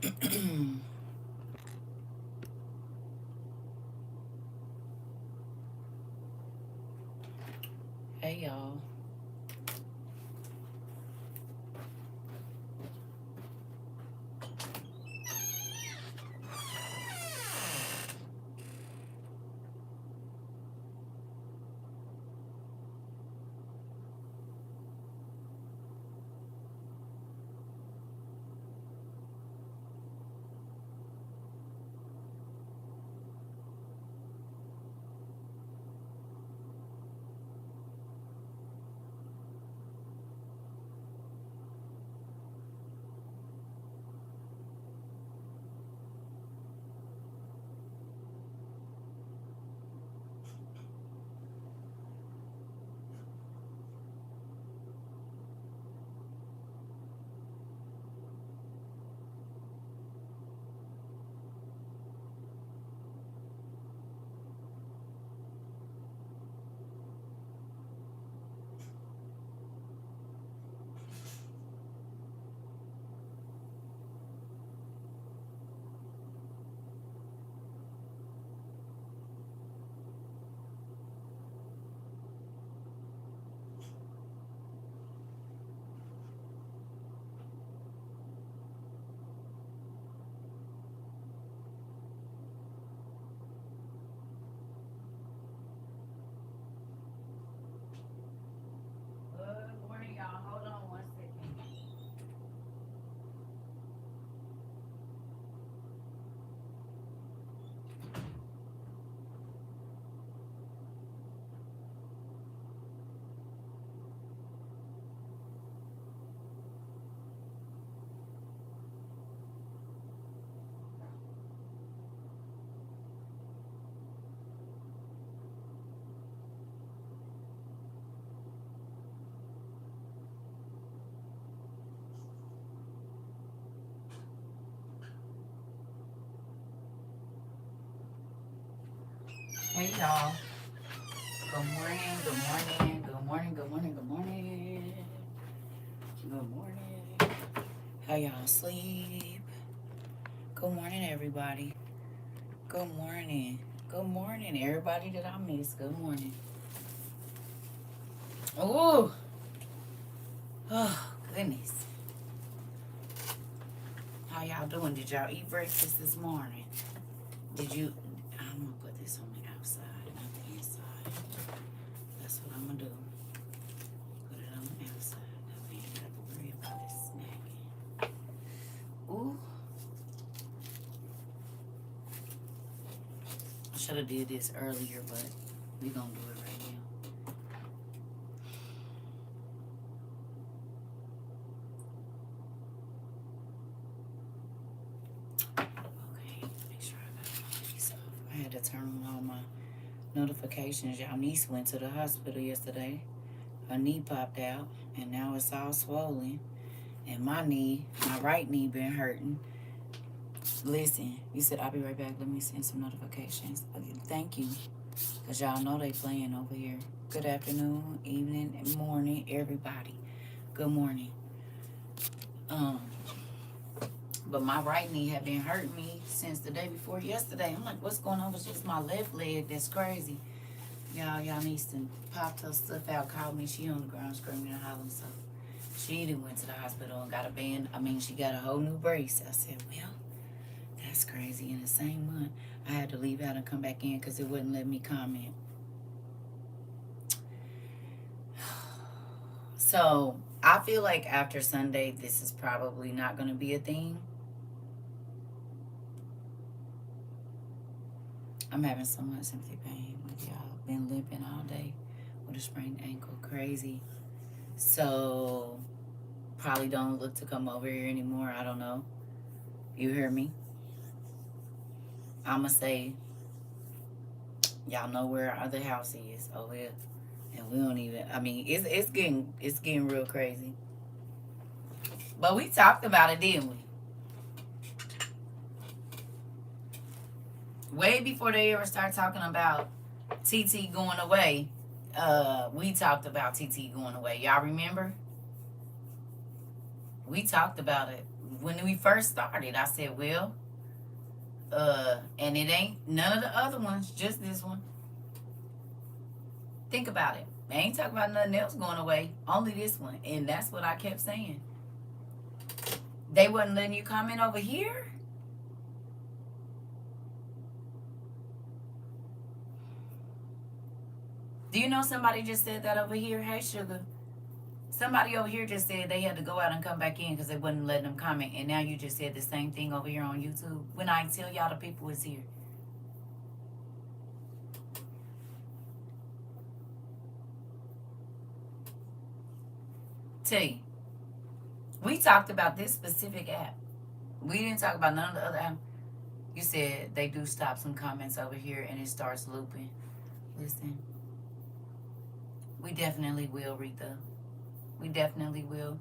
Hey, y'all. Good morning, y'all. Hold on 1 second. Hey, y'all. Good morning, good morning, good morning, good morning, good morning. Good morning. How y'all sleep? Good morning, everybody. Good morning. Good morning, everybody that I missed. Good morning. Oh, oh, goodness. How y'all doing? Did y'all eat breakfast this morning? Did you? I'm gonna put this on the outside, not the inside. That's what I'm gonna do. Put it on the outside. That way I gotta worry about it snagging. Ooh, I should have did this earlier, but we gonna do it right now. Okay, make sure I got all these off. I had to turn on all my notifications. Y'all niece went to the hospital yesterday. Her knee popped out, and now it's all swollen. And my right knee, been hurting. Listen, you said I'll be right back. Let me send some notifications. Thank you, because y'all know they playing over here. Good afternoon, evening, and morning, everybody. Good morning. Um, but my right knee had been hurting me since the day before yesterday. I'm like, what's going on with just my left leg? That's crazy. Y'all needs to pop her stuff out. Called me. She on the ground screaming and hollering. So she done went to the hospital and got a band. I mean, she got a whole new brace. I said, well, that's crazy. In the same month, I had to leave out and come back in because it wouldn't let me comment. So I feel like after Sunday, this is probably not going to be a thing. I'm having so much sympathy pain with y'all. Been limping all day with a sprained ankle. Crazy. So probably don't look to come over here anymore. I don't know. You hear me? I'ma say, y'all know where our other house is. Oh yeah. And we don't even, I mean, it's getting real crazy. But we talked about it, didn't we? Way before they ever start talking about TT going away, we talked about TT going away. Y'all remember? We talked about it When we first started, I said, well, and it ain't none of the other ones, just this one. Think about it. They ain't talking about nothing else going away, only this one. And that's what I kept saying. They wasn't letting you comment over here? Do you know somebody just said that over here? Hey, sugar. Somebody over here just said they had to go out and come back in because they wasn't letting them comment. And now you just said the same thing over here on YouTube. When I tell y'all the people is here. Tell you. We talked about this specific app. We didn't talk about none of the other apps. You said they do stop some comments over here and it starts looping. Listen. We definitely will, Rita. We definitely will.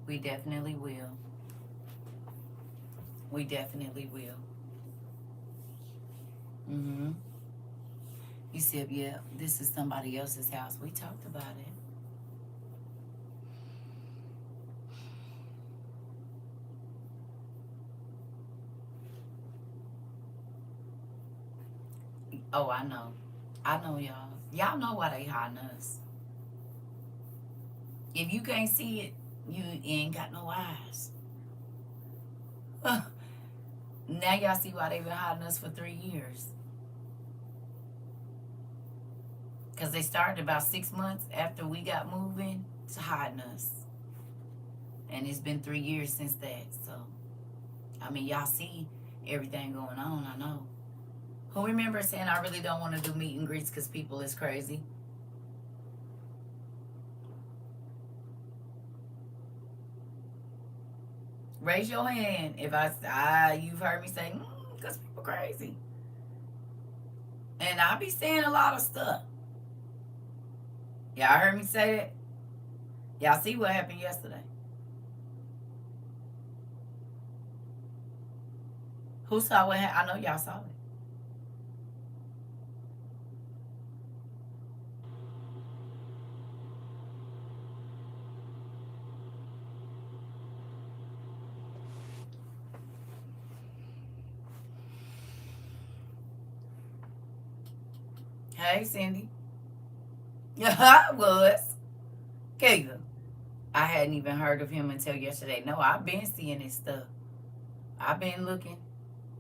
We definitely will. We definitely will. Mm-hmm. You said, yeah, this is somebody else's house. We talked about it. Oh, I know. I know, y'all. Y'all know why they hiding us. If you can't see it, you ain't got no eyes. Now y'all see why they've been hiding us for 3 years. Because they started about 6 months after we got moving to hiding us. And it's been 3 years since that. So, I mean, y'all see everything going on, I know. Who remembers saying I really don't want to do meet and greets because people is crazy? Raise your hand if you've heard me say, because people crazy. And I be saying a lot of stuff. Y'all heard me say that? Y'all see what happened yesterday? Who saw what happened? I know y'all saw it. Hey, Cindy. Yeah, I was. Kayla. I hadn't even heard of him until yesterday. No, I've been seeing his stuff. I've been looking.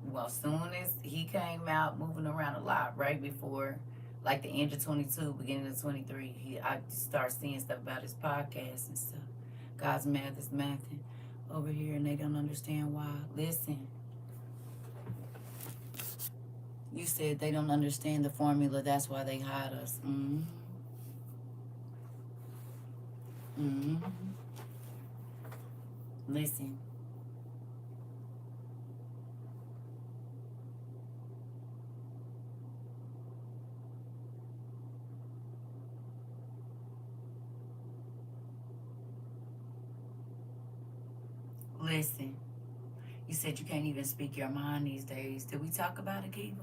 Well, soon as he came out moving around a lot, right before, like the end of 22, beginning of 23, I start seeing stuff about his podcast and stuff. God's math is mathing over here, and they don't understand why. Listen. You said they don't understand the formula. That's why they hide us. Mm-hmm. Mm-hmm. Listen. Listen. You said you can't even speak your mind these days. Did we talk about it, Kiva?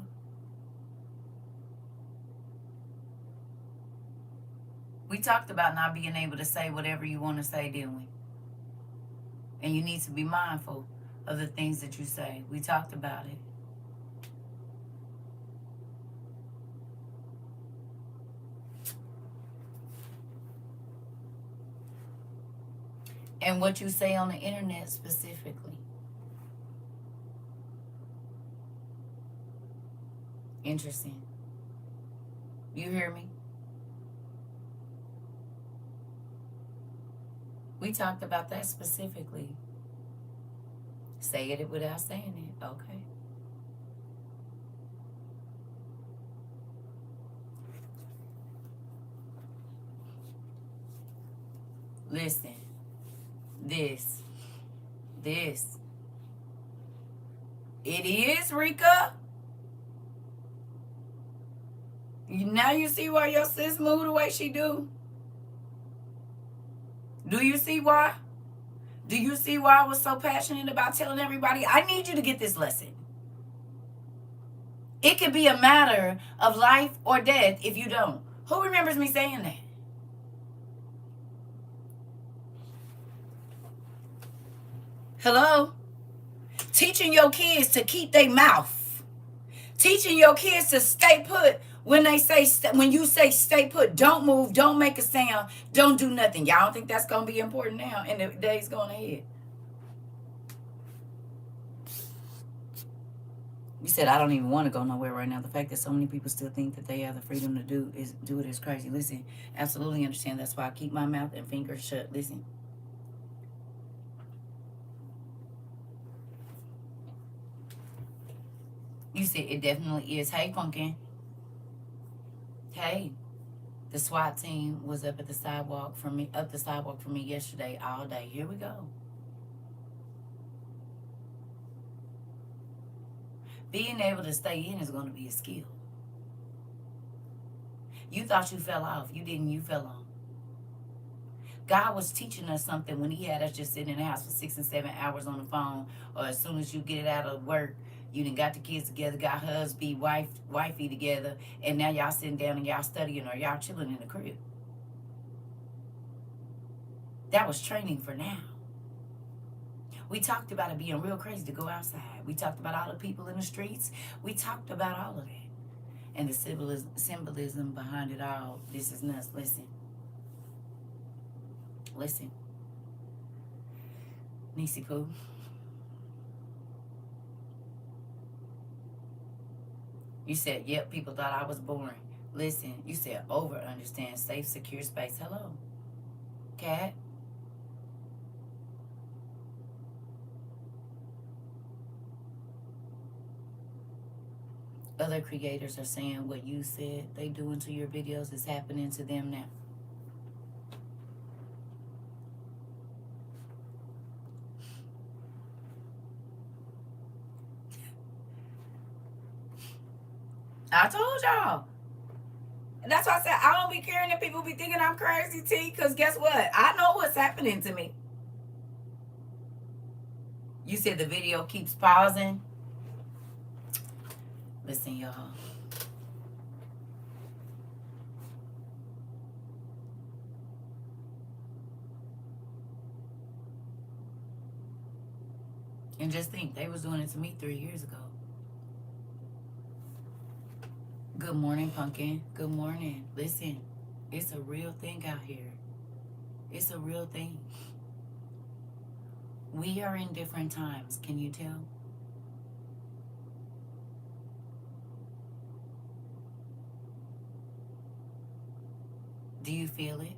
We talked about not being able to say whatever you want to say, didn't we? And you need to be mindful of the things that you say. We talked about it. And what you say on the internet specifically. Interesting. You hear me? We talked about that specifically. Say it without saying it. Okay. Listen. This. It is, Rika. Now you see why your sis moved the way she do? Do you see why? Do you see why I was so passionate about telling everybody, I need you to get this lesson? It could be a matter of life or death if you don't. Who remembers me saying that? Hello? Teaching your kids to keep their mouth. Teaching your kids to stay put when you say stay put. Don't move. Don't make a sound. Don't do nothing. Y'all don't think that's gonna be important now in the days going ahead? You said I don't even want to go nowhere right now. The fact that so many people still think that they have the freedom to do it is crazy. Listen, absolutely understand. That's why I keep my mouth and fingers shut. Listen. You said it definitely is. Hey, Pumpkin. Hey. The SWAT team was up the sidewalk for me yesterday all day. Here we go. Being able to stay in is going to be a skill. You thought you fell off. You didn't. You fell on. God was teaching us something when he had us just sitting in the house for 6 and 7 hours on the phone, or as soon as you get it out of work, you done got the kids together, got husband, wifey together, and now y'all sitting down and y'all studying or y'all chilling in the crib. That was training for now. We talked about it being real crazy to go outside. We talked about all the people in the streets. We talked about all of that. And the symbolism behind it all. This is nuts. Listen. Listen. Nisi Poo. You said, yep, people thought I was boring. Listen, you said over understand, safe, secure space. Hello. Cat. Other creators are saying what you said they do into your videos is happening to them now. I told y'all. And that's why I said I don't be caring if people be thinking I'm crazy, T, because guess what? I know what's happening to me. You said the video keeps pausing. Listen, y'all. And just think, they was doing it to me 3 years ago. Good morning, Pumpkin. Good morning. Listen, it's a real thing out here. It's a real thing. We are in different times. Can you tell? Do you feel it?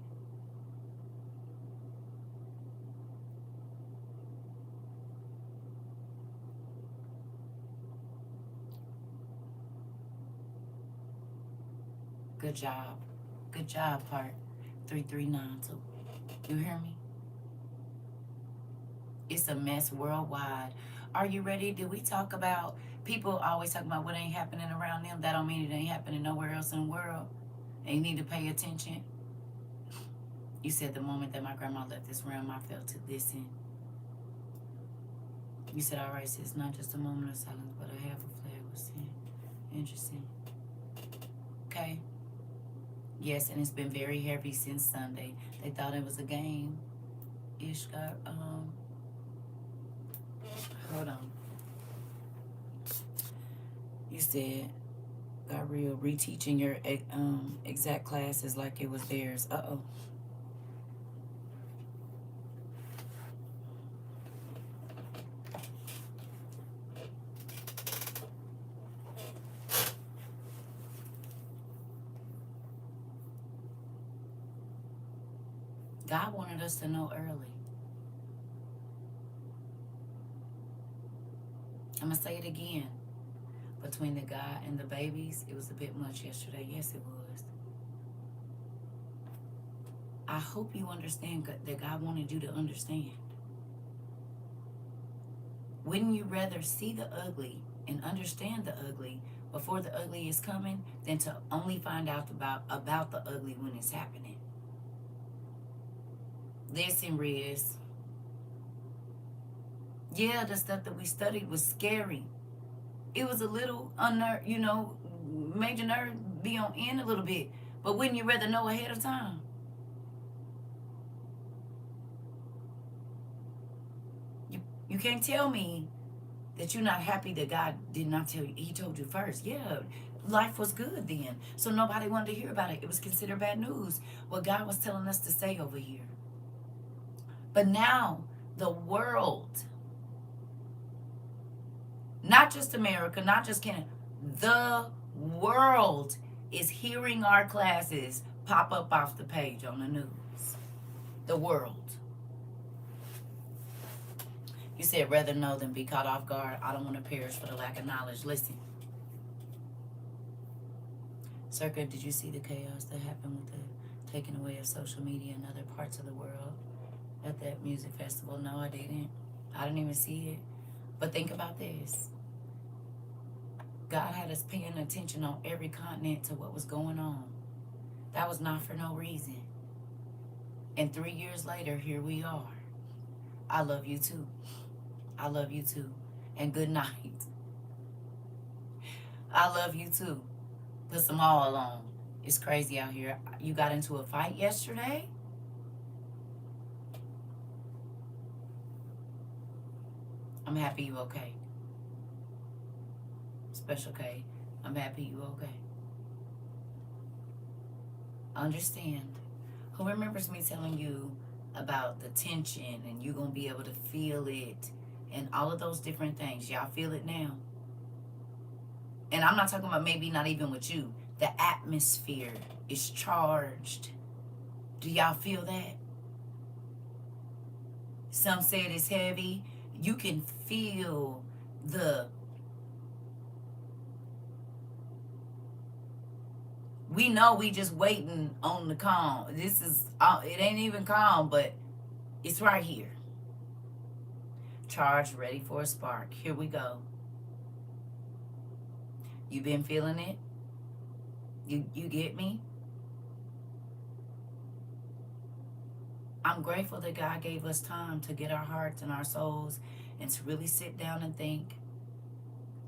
Good job. Good job, part 3392. You hear me? It's a mess worldwide. Are you ready? Did we talk about, people always talk about what ain't happening around them? That don't mean it ain't happening nowhere else in the world. And you need to pay attention. You said the moment that my grandma left this realm, I felt to listen. You said, all right, sis, not just a moment of silence, but a half a flag was sent. Interesting. Okay. Yes, and it's been very heavy since Sunday. They thought it was a game. Ish got, hold on. You said, got real, reteaching your exact classes like it was theirs. Uh-oh. God wanted us to know early. I'm going to say it again. Between the guy and the babies, it was a bit much yesterday. Yes, it was. I hope you understand that God wanted you to understand. Wouldn't you rather see the ugly and understand the ugly before the ugly is coming than to only find out about the ugly when it's happening? Listen, Riz. Yeah, the stuff that we studied was scary. It was a little made your nerve be on end a little bit. But wouldn't you rather know ahead of time? You can't tell me That you're not happy that God did not tell you. He told you first. Yeah, life was good then. So nobody wanted to hear about it. It was considered bad news. What God was telling us to say over here. But now the world, not just America, not just Canada, the world is hearing our classes pop up off the page on the news. The world. You said rather know than be caught off guard. I don't want to perish for the lack of knowledge. Listen. CERCA, did you see the chaos that happened with the taking away of social media in other parts of the world at that music festival? No, I didn't. I didn't even see it. But think about this. God had us paying attention on every continent to what was going on. That was not for no reason. And 3 years later, here we are. I love you too. I love you too. And good night. I love you too. Put some all on. It's crazy out here. You got into a fight yesterday? I'm happy you okay. Special K, I'm happy you okay. Understand. Who remembers me telling you about the tension and you're going to be able to feel it and all of those different things? Y'all feel it now? And I'm not talking about maybe not even with you. The atmosphere is charged. Do y'all feel that? Some said it's heavy. You can feel the... We know we just waiting on the calm. This is... it ain't even calm, but it's right here. Charged, ready for a spark. Here we go. You been feeling it? You get me? I'm grateful that God gave us time to get our hearts and our souls and to really sit down and think,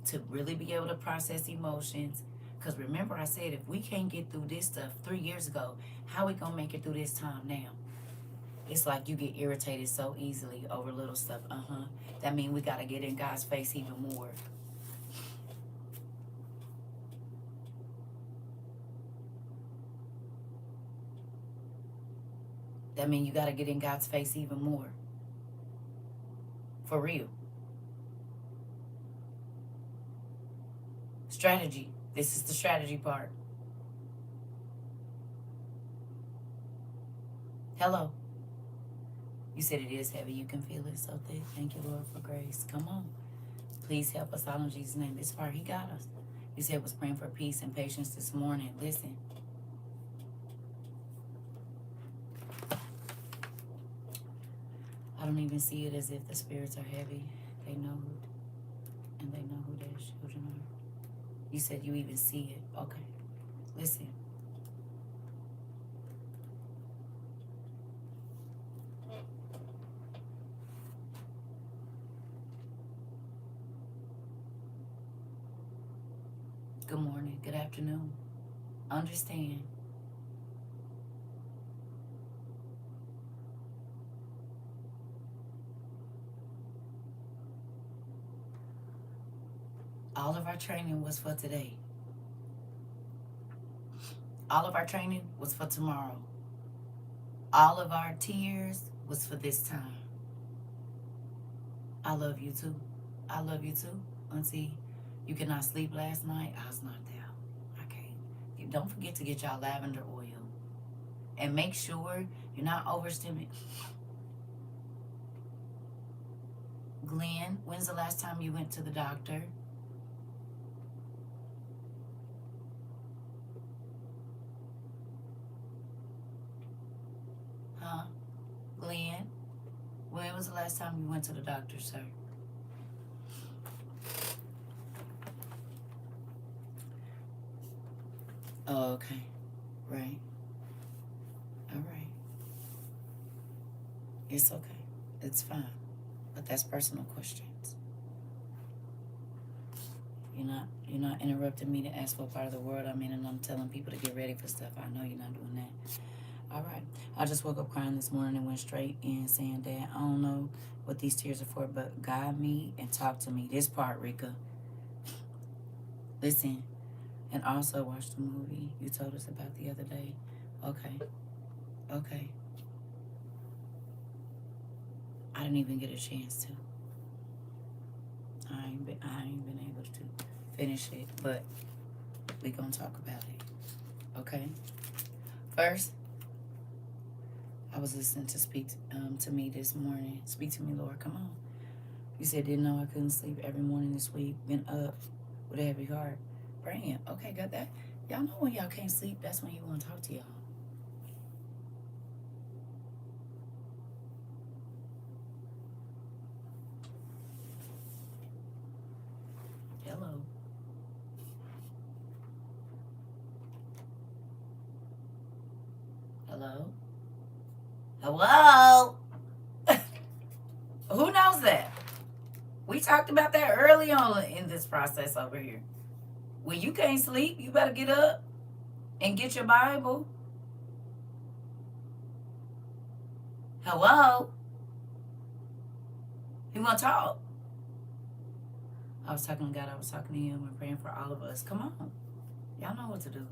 to really be able to process emotions. Because remember I said, if we can't get through this stuff 3 years ago, how we going to make it through this time now? It's like you get irritated so easily over little stuff. That means we got to get in God's face even more. That means you got to get in God's face even more. For real. Strategy. This is the strategy part. Hello. You said it is heavy. You can feel it. So thank you, Lord, for grace. Come on. Please help us out in Jesus' name. This part, he got us. You said was praying for peace and patience this morning. Listen. I don't even see it as if the spirits are heavy. They know and they know who their children are. You said you even see it. Okay. Listen. Good morning. Good afternoon. Understand. All of our training was for today. All of our training was for tomorrow. All of our tears was for this time. I love you too. I love you too. Auntie, you could not sleep last night. I was knocked out. I can't. Don't forget to get y'all lavender oil. And make sure you're not overstimulated. Glenn, when's the last time you went to the doctor? Huh? Glenn, when was the last time you went to the doctor, sir? Oh, okay. Right. All right. It's okay. It's fine. But that's personal questions. You're not interrupting me to ask what part of the world I'm in, and I'm telling people to get ready for stuff. I know you're not doing that. All right. I just woke up crying this morning and went straight in saying that I don't know what these tears are for, but guide me and talk to me. This part, Rika. Listen. And also watch the movie you told us about the other day. Okay. Okay. I didn't even get a chance to. I ain't been able to finish it, but we gonna talk about it. Okay. First, I was listening to Speak to Me this morning. Speak to me, Lord. Come on. You said didn't know I couldn't sleep every morning this week. Been up with a heavy heart, praying. Okay, got that. Y'all know when y'all can't sleep, that's when He want to talk to y'all. Hello. Hello. Hello. Who knows that? We talked about that early on in this process over here. When you can't sleep, you better get up and get your Bible. Hello? You want to talk? I was talking to God. I was talking to Him and praying for all of us. Come on. Y'all know what to do.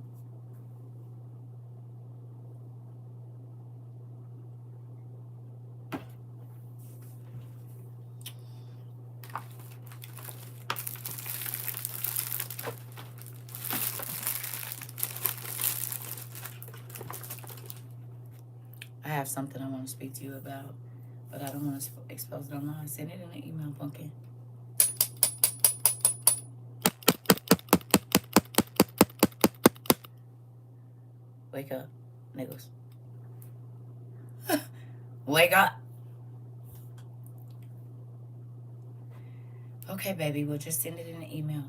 I have something I want to speak to you about, but I don't want to expose it online. Send it in an email, pumpkin. Wake up, niggas. Wake up. Okay, baby, we'll just send it in an email.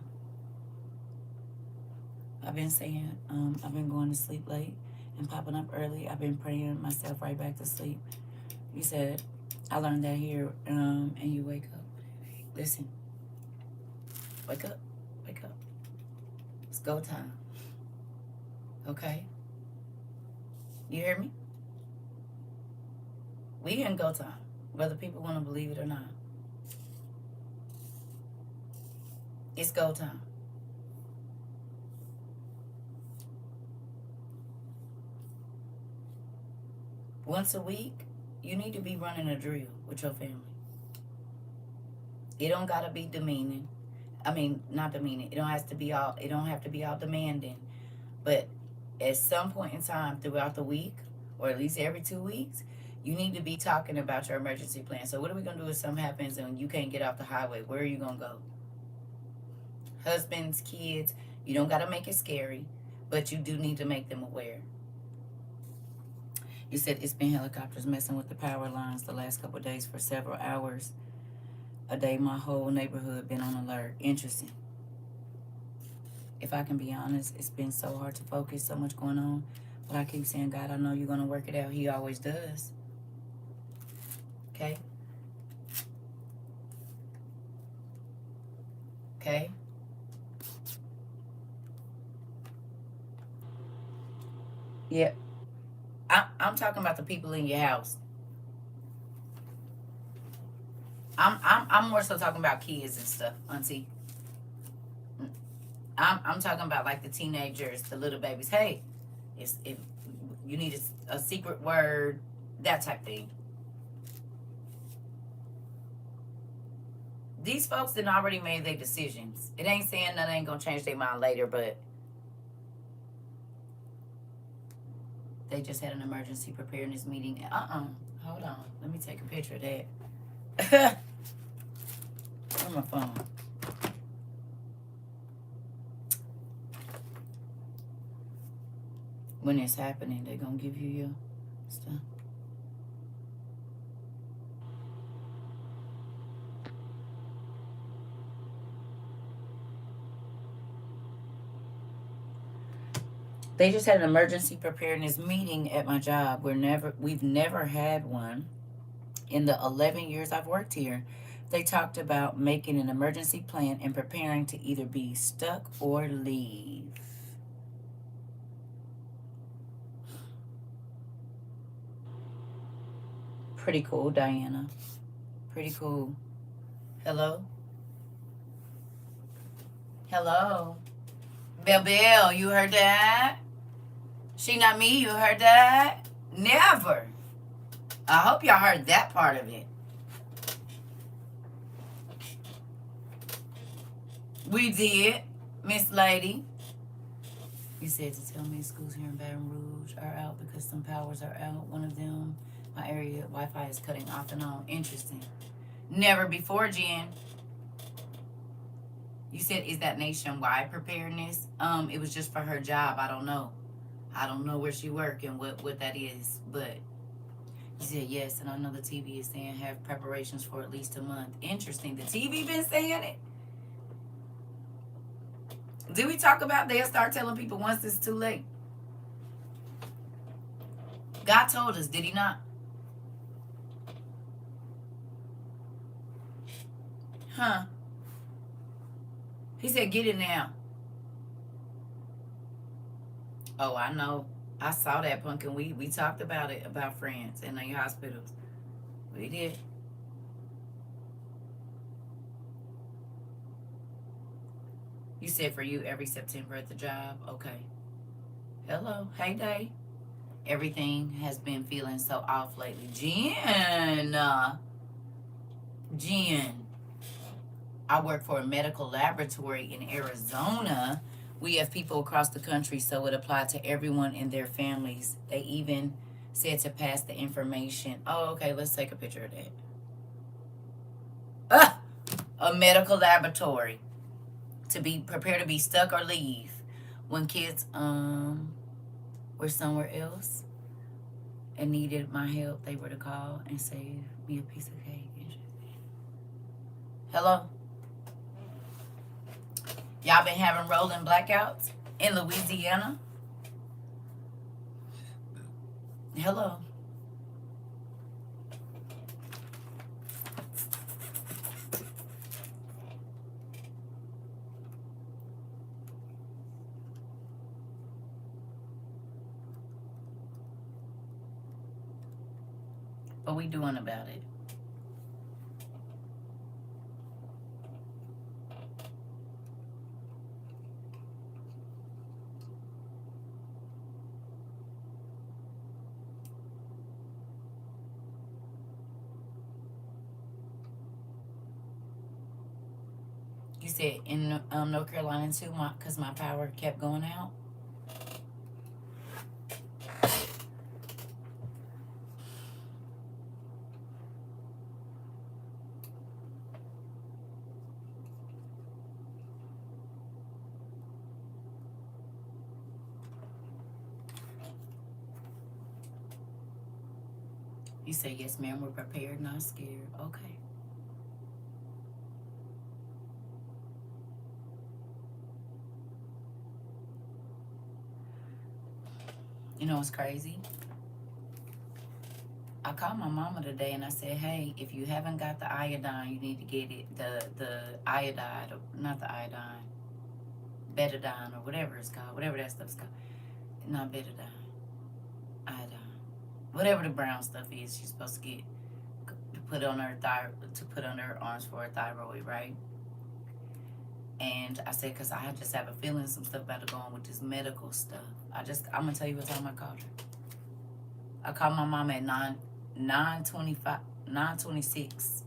I've been saying, I've been going to sleep late and popping up early. I've been praying myself right back to sleep. You said, I learned that here, and you wake up. Listen, wake up, wake up. It's go time. Okay? You hear me? We in go time, whether people want to believe it or not. It's go time. Once a week, you need to be running a drill with your family. It don't gotta be demeaning. I mean, not demeaning. It don't have to be all. It don't have to be all demanding. But at some point in time throughout the week, or at least every 2 weeks, you need to be talking about your emergency plan. So what are we gonna do if something happens and you can't get off the highway? Where are you gonna go? Husbands, kids. You don't gotta make it scary, but you do need to make them aware. You said it's been helicopters messing with the power lines the last couple of days for several hours a day. My whole neighborhood been on alert. Interesting. If I can be honest, it's been so hard to focus, so much going on. But I keep saying, God, I know you're going to work it out. He always does. Okay? Okay? Yeah. I'm talking about the people in your house. I'm more so talking about kids and stuff, Auntie. I'm talking about like the teenagers, the little babies. Hey, if you need a secret word, that type thing. These folks done already made their decisions. It ain't saying that ain't gonna change their mind later, but they just had an emergency preparedness meeting. Hold on. Let me take a picture of that. On my phone. When it's happening, they're gonna give you your stuff. They just had an emergency preparedness meeting at my job. We've never had one in the 11 years I've worked here. They talked about making an emergency plan and preparing to either be stuck or leave. Pretty cool, Diana. Pretty cool. Hello? Hello? Bell, you heard that? She not me, you heard that? Never. I hope y'all heard that part of it. We did, Miss Lady. You said to tell me schools here in Baton Rouge are out because some powers are out. One of them, my area Wi-Fi is cutting off and on. Interesting. Never before, Jen. You said, is that nationwide preparedness? It was just for her job. I don't know. I don't know where she work and what that is. But you said yes, and I know the TV is saying have preparations for at least a month. Interesting. The TV been saying it? Did we talk about they'll start telling people once it's too late? God told us, did he not? Huh? He said, get it now. Oh, I know. I saw that, Pumpkin. We talked about it, about France and the hospitals. We did. You said for you every September at the job. Okay. Hello. Hey, Day. Everything has been feeling so off lately. Jen. I work for a medical laboratory in Arizona. We have people across the country, so it applied to everyone and their families. They even said to pass the information. Oh, okay, let's take a picture of that. A medical laboratory. To be prepared to be stuck or leave. When kids were somewhere else and needed my help, they were to call and save me a piece of cake. Hello? Y'all been having rolling blackouts in Louisiana? Hello? What we doing about it? You said in North Carolina too, because my power kept going out. You say, yes, ma'am, we're prepared, not scared. Okay. You know what's crazy? I called my mama today and I said, hey, if you haven't got the iodine, you need to get it, the iodide, not the iodine, betadine or whatever it's called, whatever that stuff's called. Not betadine, iodine. Whatever the brown stuff is she's supposed to get to put on her to put on her arms for her thyroid, right? And I said, because I just have a feeling some stuff about to go on with this medical stuff. I'm going to tell you what time I called her. I called my mom at 9:26.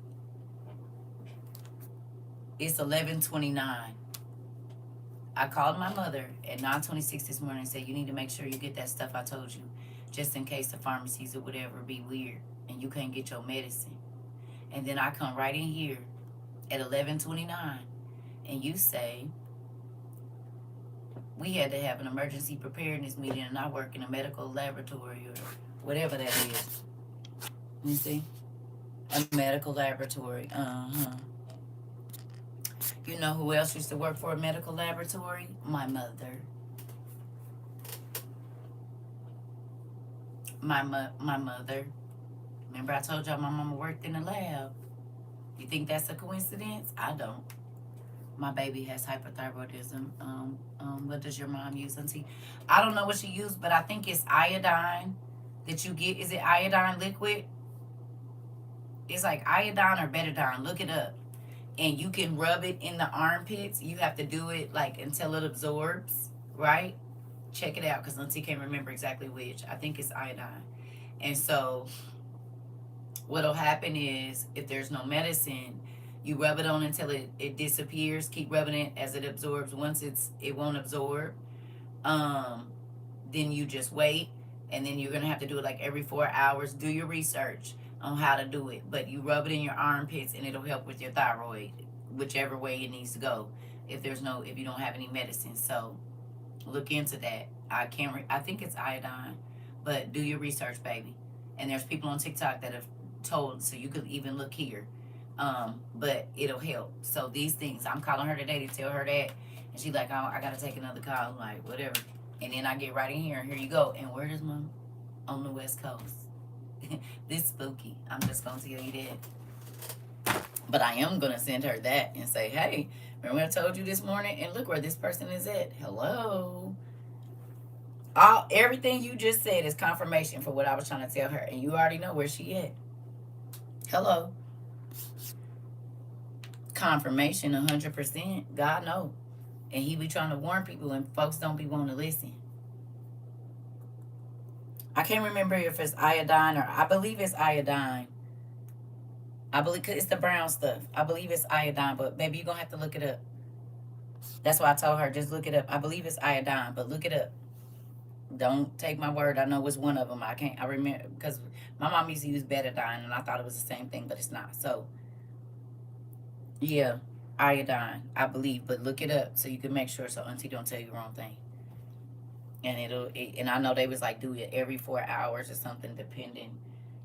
It's 11:29. I called my mother at 9:26 this morning and said, you need to make sure you get that stuff I told you, just in case the pharmacies or whatever be weird and you can't get your medicine. And then I come right in here at 11:29 and you say, we had to have an emergency preparedness meeting and I work in a medical laboratory or whatever that is. You see? A medical laboratory. You know who else used to work for a medical laboratory? My mother. My mother. Remember I told y'all my mama worked in the lab. You think that's a coincidence? I don't. My baby has hypothyroidism. What does your mom use, Auntie? I don't know what she used, but I think it's iodine that you get. Is it iodine liquid? It's like iodine or betadine. Look it up. And you can rub it in the armpits. You have to do it like until it absorbs, right? Check it out because Auntie can't remember exactly which. I think it's iodine. And so what'll happen is if there's no medicine, you rub it on until it disappears. Keep rubbing it as it absorbs. Once it won't absorb, um, then you just wait, and then you're gonna have to do it like every 4 hours. Do your research on how to do it, but you rub it in your armpits, and it'll help with your thyroid, whichever way it needs to go. If you don't have any medicine, so look into that. I think it's iodine, but do your research, baby. And there's people on TikTok that have told, so you could even look here. But it'll help. So these things, I'm calling her today to tell her that, and she's like, "Oh, I gotta take another call." I'm like, "Whatever." And then I get right in here, and here you go. And where is Mom? On the West Coast. This spooky. I'm just gonna tell you that. But I am gonna send her that and say, "Hey, remember what I told you this morning? And look where this person is at. Hello." Everything you just said is confirmation for what I was trying to tell her, and you already know where she at. Hello. Confirmation, 100%. God know, and He be trying to warn people, and folks don't be wanting to listen. I can't remember if it's iodine or I believe it's iodine. I believe cause it's the brown stuff. I believe it's iodine, but maybe you're gonna have to look it up. That's why I told her just look it up. I believe it's iodine, but look it up. Don't take my word. I know it's one of them. I remember because my mom used to use betadine, and I thought it was the same thing, but it's not. So yeah, iodine, I believe, but look it up so you can make sure so Auntie don't tell you the wrong thing. And and I know they was like do it every 4 hours or something, depending.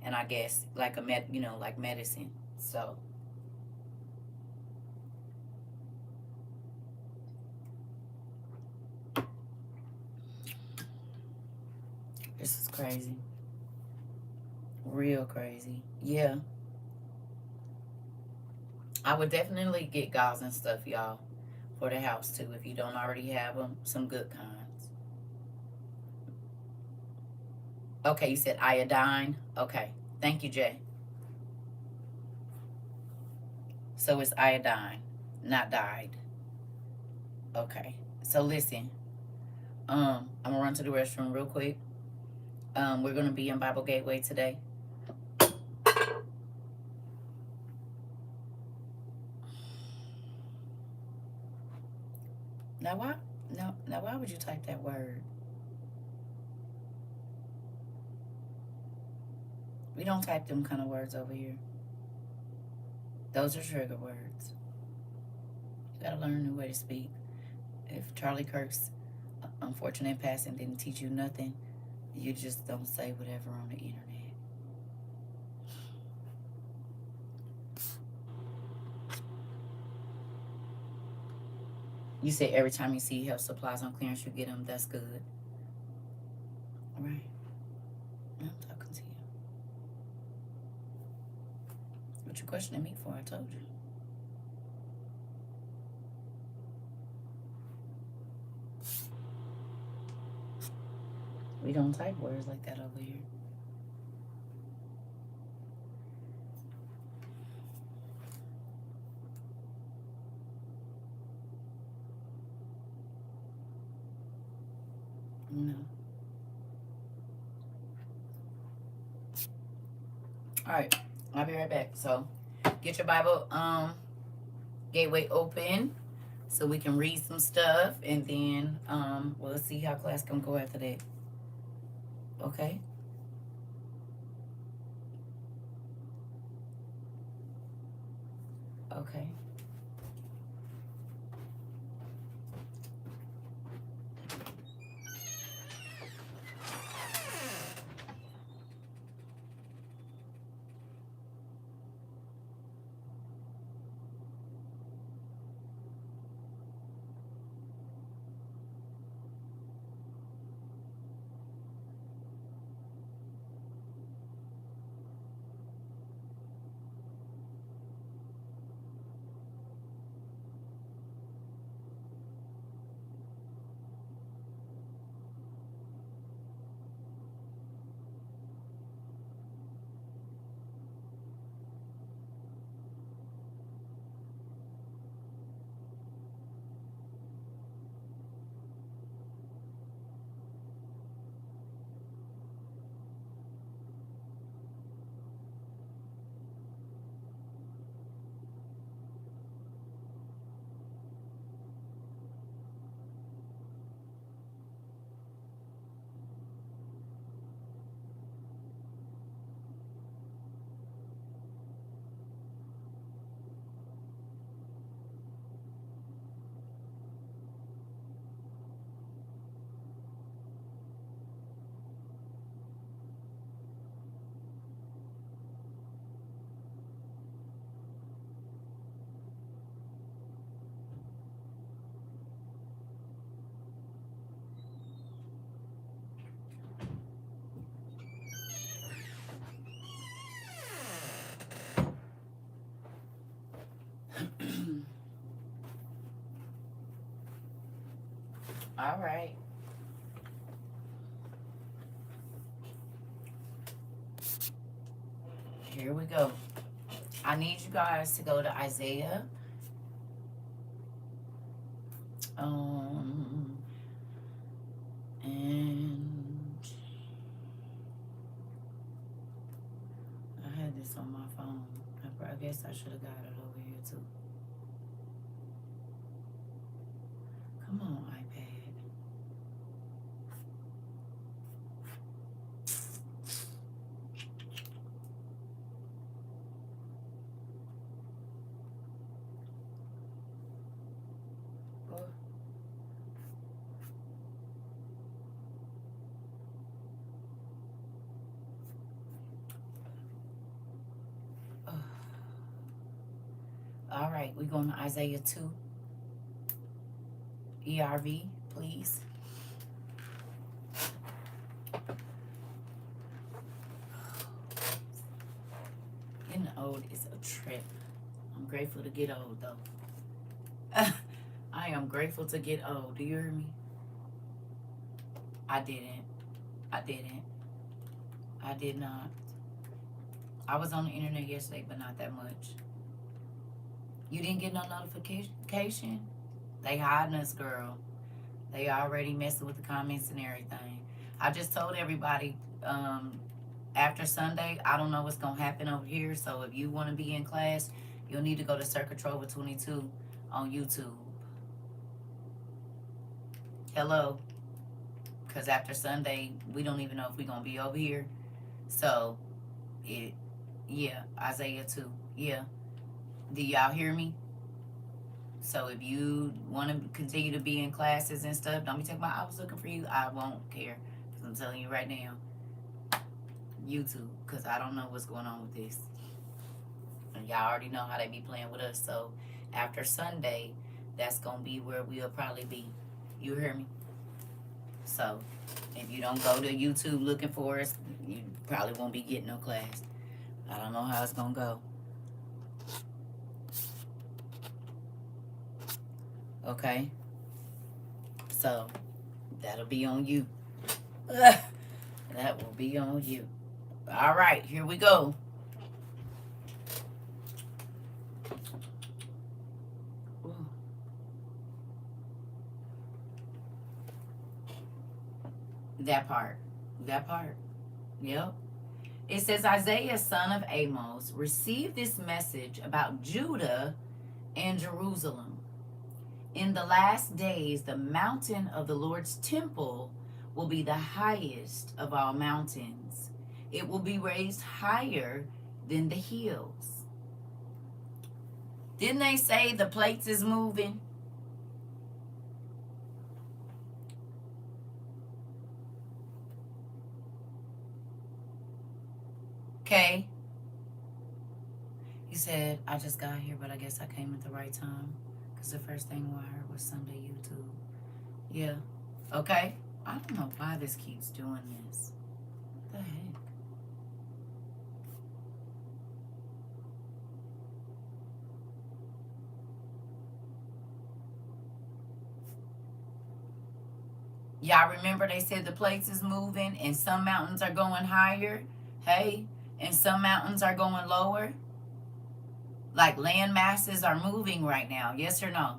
And I guess like like medicine. So this is crazy, real crazy. Yeah, I would definitely get gauze and stuff, y'all, for the house too if you don't already have them. Some good kinds. Okay, you said iodine. Okay, thank you, Jay. So it's iodine, not dyed. Okay. So listen, I'm gonna run to the restroom real quick. We're gonna be in Bible Gateway today. Now why? No. Now why would you type that word? We don't type them kind of words over here. Those are trigger words. You gotta learn a new way to speak. If Charlie Kirk's unfortunate passing didn't teach you nothing, you just don't say whatever on the internet. You say every time you see health supplies on clearance, you get them. That's good. Right. I'm talking to you. What you questioning me for? I told you. We don't type words like that over here. No. All right. I'll be right back. So get your Bible gateway open so we can read some stuff, and then we'll see how class can go after that. Okay. Okay. All right. Here we go. I need you guys to go to Isaiah. And I had this on my phone. I guess I should have got it over here too. Come on, iPad. All right, we're going to Isaiah 2. ERV, please. Getting old is a trip. I'm grateful to get old, though. I am grateful to get old. Do you hear me? I didn't. I did not. I was on the internet yesterday, but not that much. You didn't get no notification? They hiding us, girl. They already messing with the comments and everything. I just told everybody, after Sunday, I don't know what's going to happen over here. So if you want to be in class, you'll need to go to CERCA TROVA 22 on YouTube. Hello. Because after Sunday, we don't even know if we're going to be over here. So, yeah, Isaiah 2. Yeah. Do y'all hear me? So if you want to continue to be in classes and stuff, don't be taking I was looking for you. I won't care. Because I'm telling you right now, YouTube, because I don't know what's going on with this. And y'all already know how they be playing with us. So after Sunday, that's going to be where we'll probably be. You hear me? So if you don't go to YouTube looking for us, you probably won't be getting no class. I don't know how it's going to go. Okay? So that'll be on you. That will be on you. All right, here we go. That part. Yep. It says, Isaiah, son of Amos, received this message about Judah and Jerusalem. In the last days, the mountain of the Lord's temple will be the highest of all mountains. It will be raised higher than the hills. Didn't they say the plates is moving? Okay. He said, I just got here, but I guess I came at the right time. Because the first thing I heard was Sunday YouTube. Yeah. Okay. I don't know why this keeps doing this. What the heck? Y'all remember they said the plates is moving and some mountains are going higher? Hey, and some mountains are going lower? Like land masses are moving right now, yes or no?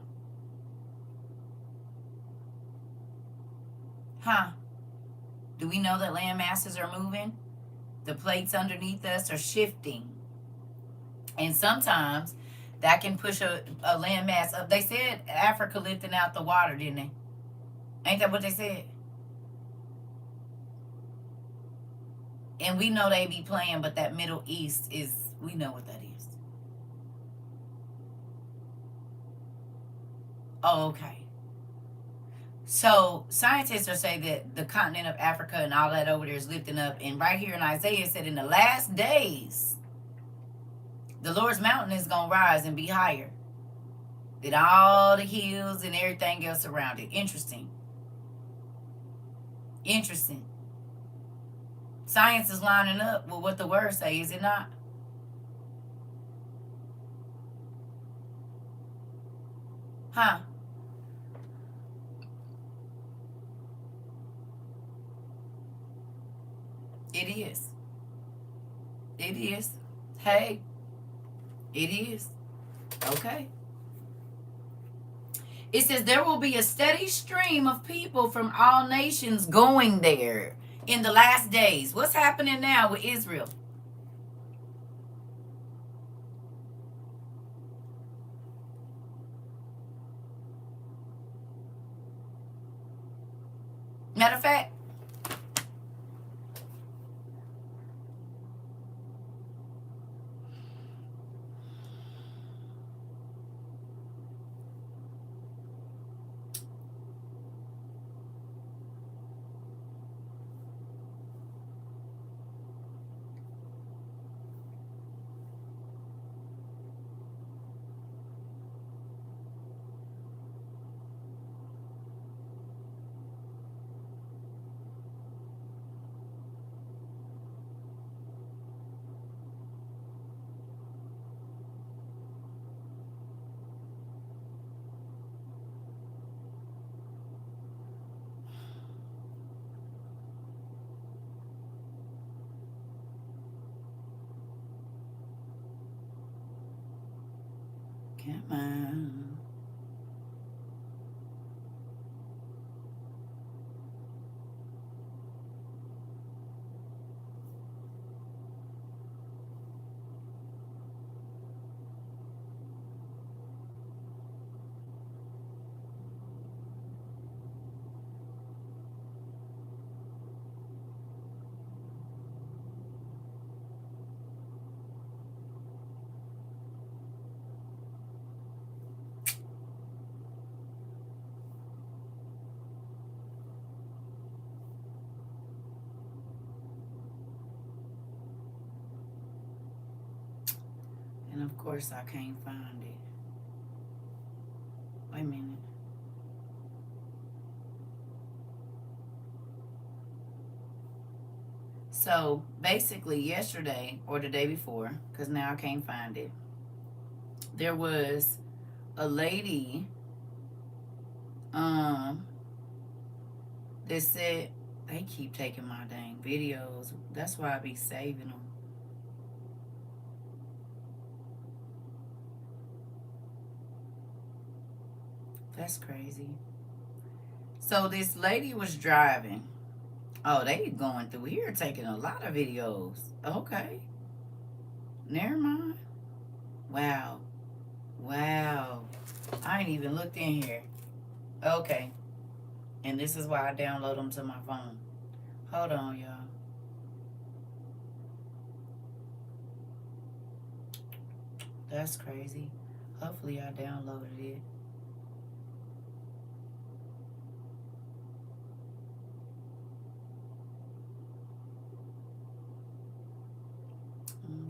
Huh? Do we know that land masses are moving? The plates underneath us are shifting. And sometimes that can push a land mass up. They said Africa lifting out the water, didn't they? Ain't that what they said? And we know they be playing, but that Middle East is, we know what that is. Oh, okay. So scientists are saying that the continent of Africa and all that over there is lifting up. And right here in Isaiah, it said in the last days, the Lord's mountain is going to rise and be higher than all the hills and everything else around it. Interesting. Science is lining up with what the word say, is it not? Huh? It is. It is. Hey, it is. Okay. It says there will be a steady stream of people from all nations going there in the last days. What's happening now with Israel? Matter of fact, come on. And of course, I can't find it. Wait a minute. So basically, yesterday or the day before, because now I can't find it, there was a lady that said, they keep taking my dang videos. That's why I be saving them. That's crazy. So this lady was driving. Oh, they going through here taking a lot of videos. Okay. Never mind. Wow. Wow. I ain't even looked in here. Okay. And this is why I download them to my phone. Hold on, y'all. That's crazy. Hopefully I downloaded it.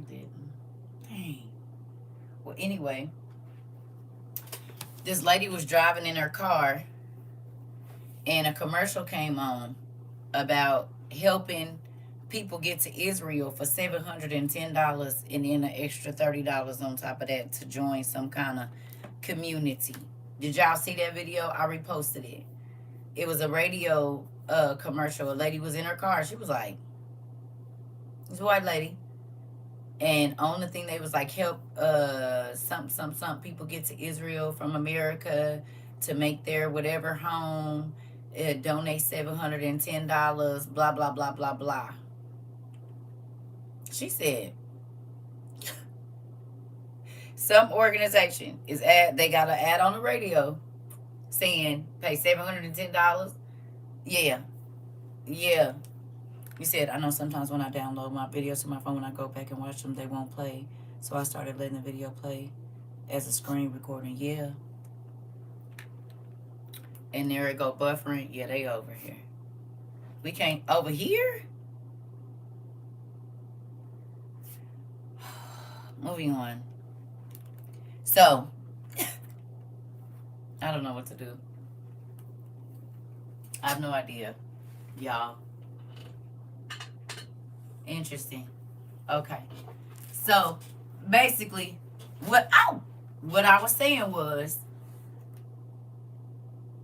Didn't. Dang. Well, anyway, this lady was driving in her car and a commercial came on about helping people get to Israel for $710 and then an extra $30 on top of that to join some kind of community. Did y'all see that video? I reposted it. It was a radio commercial. A lady was in her car. She was like, it's a white lady. And on the thing they was like, help some people get to Israel from America to make their whatever home, donate $710, blah blah blah blah blah. She said some organization is they got an ad on the radio saying pay $710. Yeah. You said, I know sometimes when I download my videos to my phone, when I go back and watch them, they won't play. So I started letting the video play as a screen recording. Yeah. And there it go, buffering. Yeah, they over here. We can't, over here? Moving on. So, I don't know what to do. I have no idea, y'all. Interesting. Okay. So basically, what I was saying was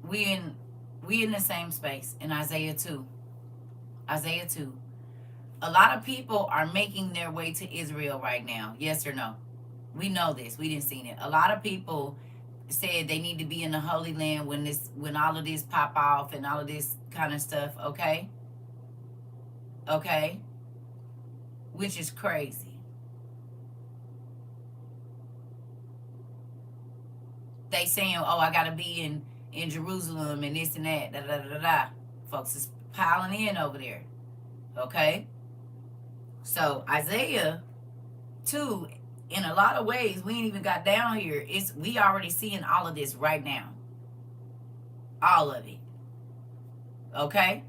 we in the same space in Isaiah 2. Isaiah 2. A lot of people are making their way to Israel right now. Yes or no? We know this. We didn't see it. A lot of people said they need to be in the Holy Land when all of this pop off and all of this kind of stuff. Okay, okay, which is crazy. They saying, "Oh, I gotta be in Jerusalem and this and that." Da da da da da. Folks is piling in over there. Okay, so Isaiah 2, in a lot of ways, we ain't even got down here. We already seeing all of this right now. All of it. Okay?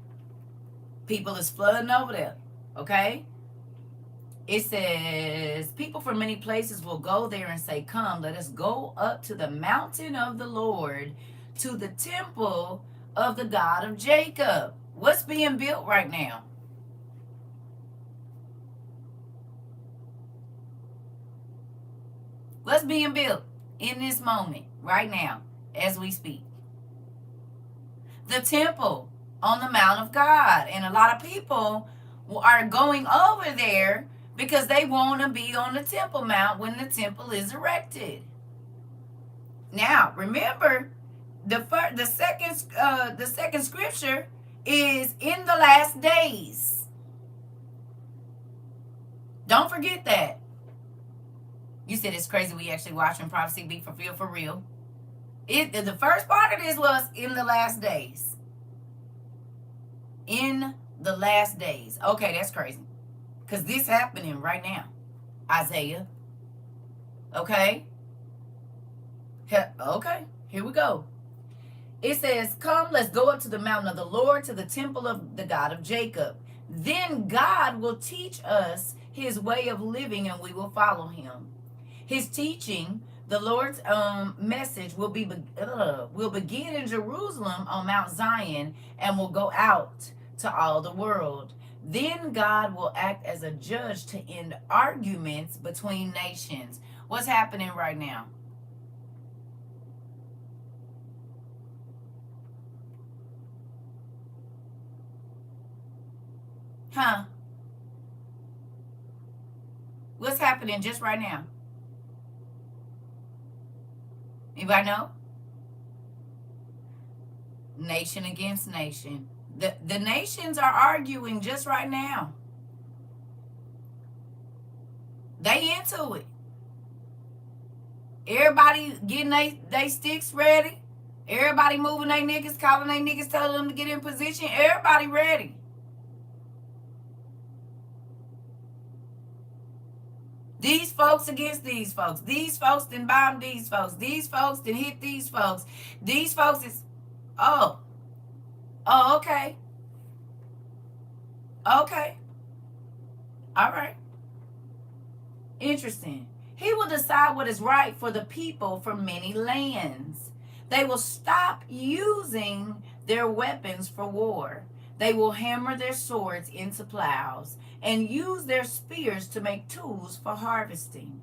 People is flooding over there. Okay? It says, people from many places will go there and say, "Come, let us go up to the mountain of the Lord, to the temple of the God of Jacob." What's being built right now? What's being built in this moment, right now, as we speak? The temple on the Mount of God. And a lot of people are going over there because they want to be on the Temple Mount when the temple is erected. Now, remember, the second scripture is in the last days. Don't forget that. You said it's crazy we actually watching prophecy be fulfilled for real. The first part of this was in the last days. In the last days. Okay, that's crazy. Because this happening right now. Isaiah. Okay. Okay, here we go. It says, "Come, let's go up to the mountain of the Lord, to the temple of the God of Jacob. Then God will teach us his way of living and we will follow him. His teaching, the Lord's message will begin in Jerusalem on Mount Zion and will go out to all the world. Then God will act as a judge to end arguments between nations." What's happening right now? Huh? What's happening just right now? Anybody know? Nation against nation. The nations are arguing just right now. They into it. Everybody getting they sticks ready. Everybody moving their niggas, calling their niggas, telling them to get in position. Everybody ready. These folks against these folks. These folks then bomb these folks. These folks then hit these folks. These folks is, oh, okay. Okay. All right. Interesting. He will decide what is right for the people from many lands. They will stop using their weapons for war. They will hammer their swords into plows and use their spears to make tools for harvesting.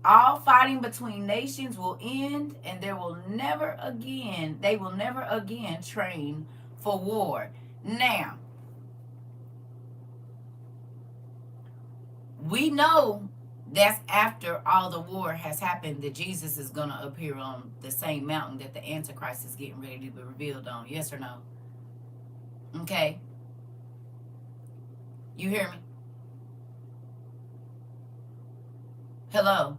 All fighting between nations will end, and they will never again train for war. Now, we know that's after all the war has happened, that Jesus is going to appear on the same mountain that the antichrist is getting ready to be revealed on. Yes or no? Okay. You hear me? Hello.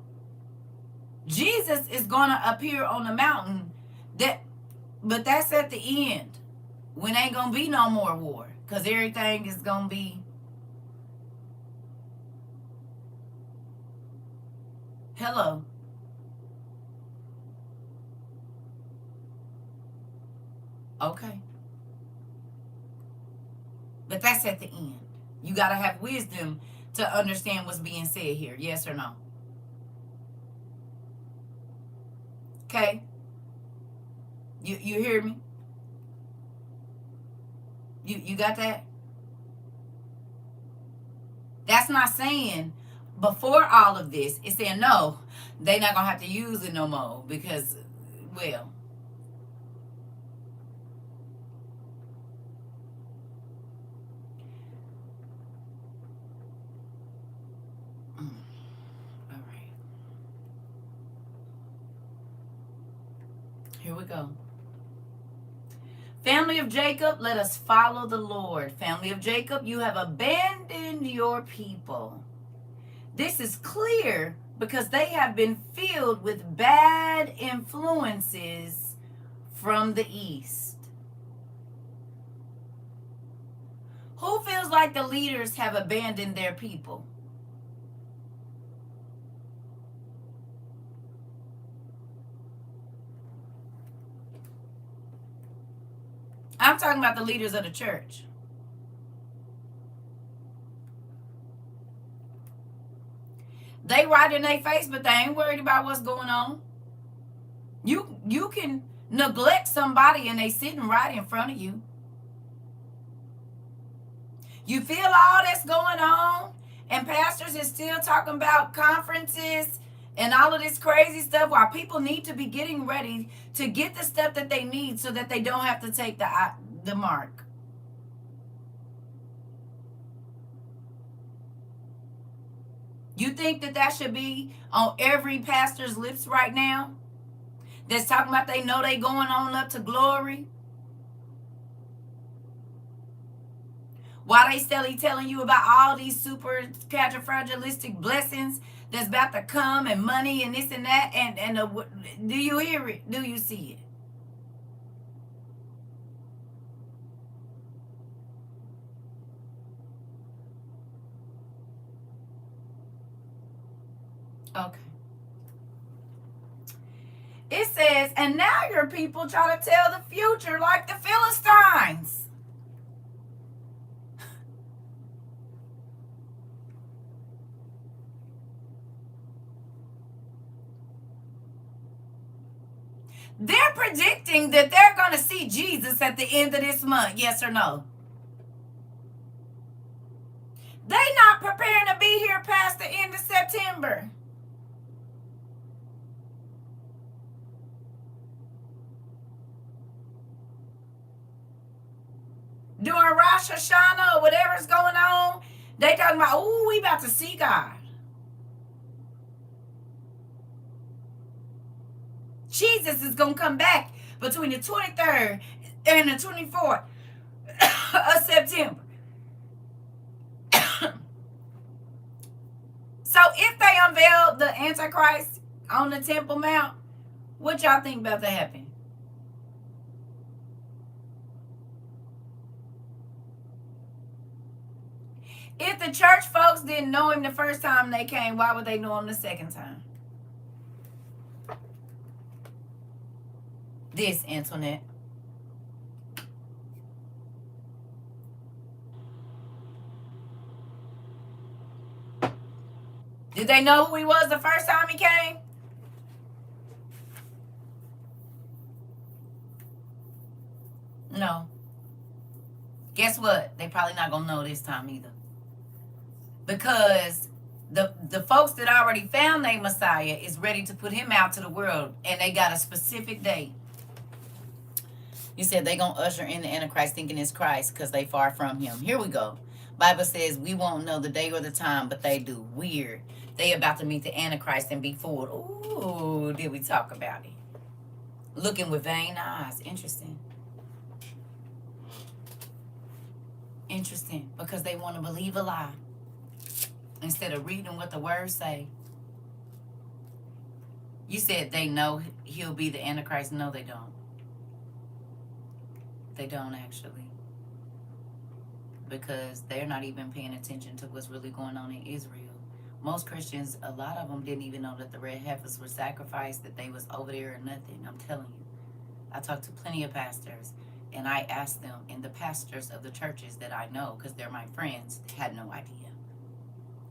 Jesus is going to appear on the mountain, but that's at the end, when ain't going to be no more war, because everything is going to be. Hello. Okay. But that's at the end. You got to have wisdom to understand what's being said here. Yes or no? Okay? You hear me? You got that? That's not saying before all of this. It's saying no, they're not going to have to use it no more because, well, Here we go. Family of Jacob, let us follow the Lord. Family of Jacob, you have abandoned your people. This is clear because they have been filled with bad influences from the east. Who feels like the leaders have abandoned their people? I'm talking about the leaders of the church. They right in their face, but they ain't worried about what's going on. You can neglect somebody and they sitting right in front of you. You feel all that's going on, and pastors is still talking about conferences and all of this crazy stuff while people need to be getting ready to get the stuff that they need so that they don't have to take the mark. You think that should be on every pastor's lips right now? That's talking about they know they going on up to glory? Why they still telling you about all these super fragilistic blessings that's about to come, and money and this and that, and do you hear it? Do you see it? Okay. It says, and now your people try to tell the future like the Philistines. They're predicting that they're going to see Jesus at the end of this month. Yes or no? They not preparing to be here past the end of September. During Rosh Hashanah or whatever's going on, they talking about, oh, we about to see God. Jesus is going to come back between the 23rd and the 24th of September. So if they unveil the antichrist on the Temple Mount, what y'all think about that happening? If the church folks didn't know him the first time they came, why would they know him the second time? This, Antoinette. Did they know who he was the first time he came? No. Guess what? They probably not going to know this time either. Because the folks that already found their Messiah is ready to put him out to the world, and they got a specific date. You said they going to usher in the Antichrist thinking it's Christ because they far from him. Here we go. Bible says we won't know the day or the time, but they do. Weird. They about to meet the Antichrist and be fooled. Ooh, did we talk about it? Looking with vain eyes. Interesting. Interesting. Because they want to believe a lie instead of reading what the words say. You said they know he'll be the Antichrist. No, they don't. They don't actually. Because they're not even paying attention to what's really going on in Israel. Most Christians, a lot of them didn't even know that the red heifers were sacrificed, that they was over there or nothing. I'm telling you. I talked to plenty of pastors, and I asked them, and the pastors of the churches that I know, because they're my friends, had no idea.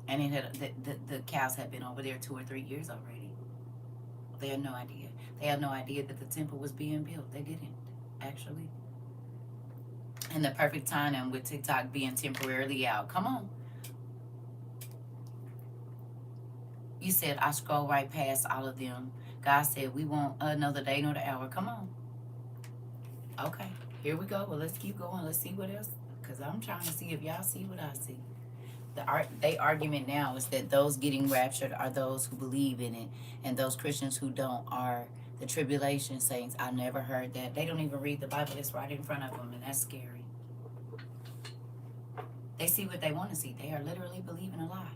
And it had, the cows had been over there 2 or 3 years already. They had no idea. They had no idea that the temple was being built. They didn't, actually. And the perfect timing with TikTok being temporarily out. Come on. You said, I scroll right past all of them. God said, we won't know the day nor the hour. Come on. Okay, here we go. Well, let's keep going. Let's see what else. Because I'm trying to see if y'all see what I see. The argument now is that those getting raptured are those who believe in it. And those Christians who don't are The tribulation saints, I never heard that. They don't even read the Bible. It's right in front of them, and that's scary. They see what they want to see. They are literally believing a lie.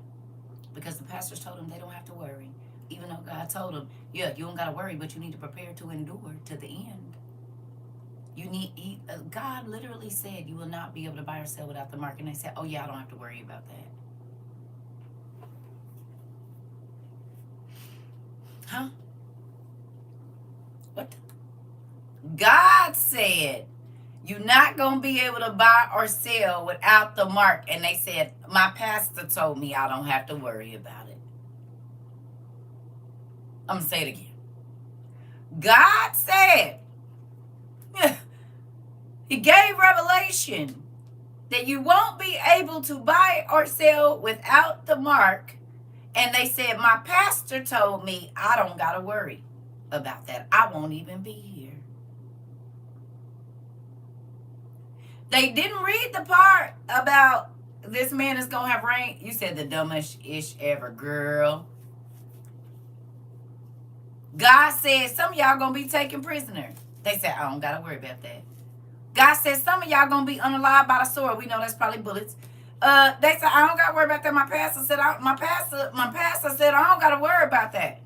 Because the pastors told them they don't have to worry. Even though God told them, yeah, you don't got to worry, but you need to prepare to endure to the end. God literally said you will not be able to buy or sell without the mark. And they said, oh yeah, I don't have to worry about that. Huh? What? God said you're not going to be able to buy or sell without the mark. And they said, my pastor told me I don't have to worry about it. I'm going to say it again. God said, he gave revelation that you won't be able to buy or sell without the mark. And they said, my pastor told me I don't got to worry about that. I won't even be here. They didn't read the part about this man is going to have rain. You said the dumbest ish ever, girl. God said some of y'all going to be taken prisoner. They said, I don't got to worry about that. God said some of y'all going to be unalive by the sword. We know that's probably bullets. They said, I don't got to worry about that. My pastor said, my pastor said, I don't got to worry about that.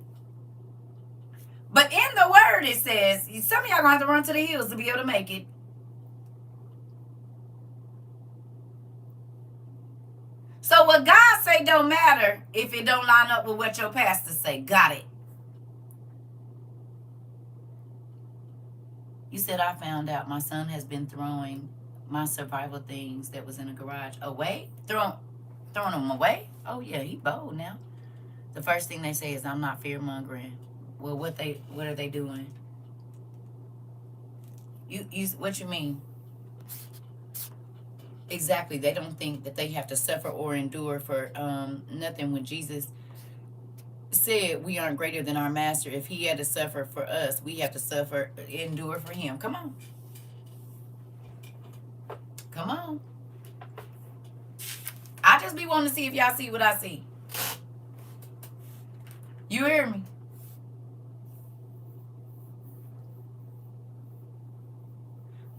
But in the word, it says, some of y'all going to have to run to the hills to be able to make it. So what God say don't matter if it don't line up with what your pastor say. Got it. You said, I found out my son has been throwing my survival things that was in the garage away. Throwing them away? Oh, yeah, he bold now. The first thing they say is, I'm not fear-mongering. Well, what are they doing? What you mean? Exactly. They don't think that they have to suffer or endure for nothing. When Jesus said we aren't greater than our master, if he had to suffer for us, we have to endure for him. Come on. Come on. I just be wanting to see if y'all see what I see. You hear me?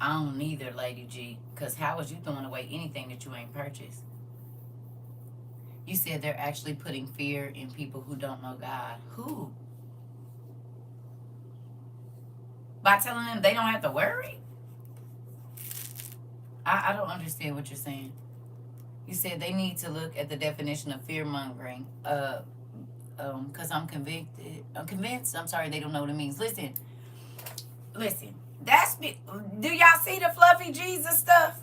I don't either, Lady G, because how is you throwing away anything that you ain't purchased? You said they're actually putting fear in people who don't know God. Who? By telling them they don't have to worry? I don't understand what you're saying. You said they need to look at the definition of fear-mongering. Because I'm convicted. I'm convinced. I'm sorry, they don't know what it means. Listen. Do y'all see the fluffy Jesus stuff?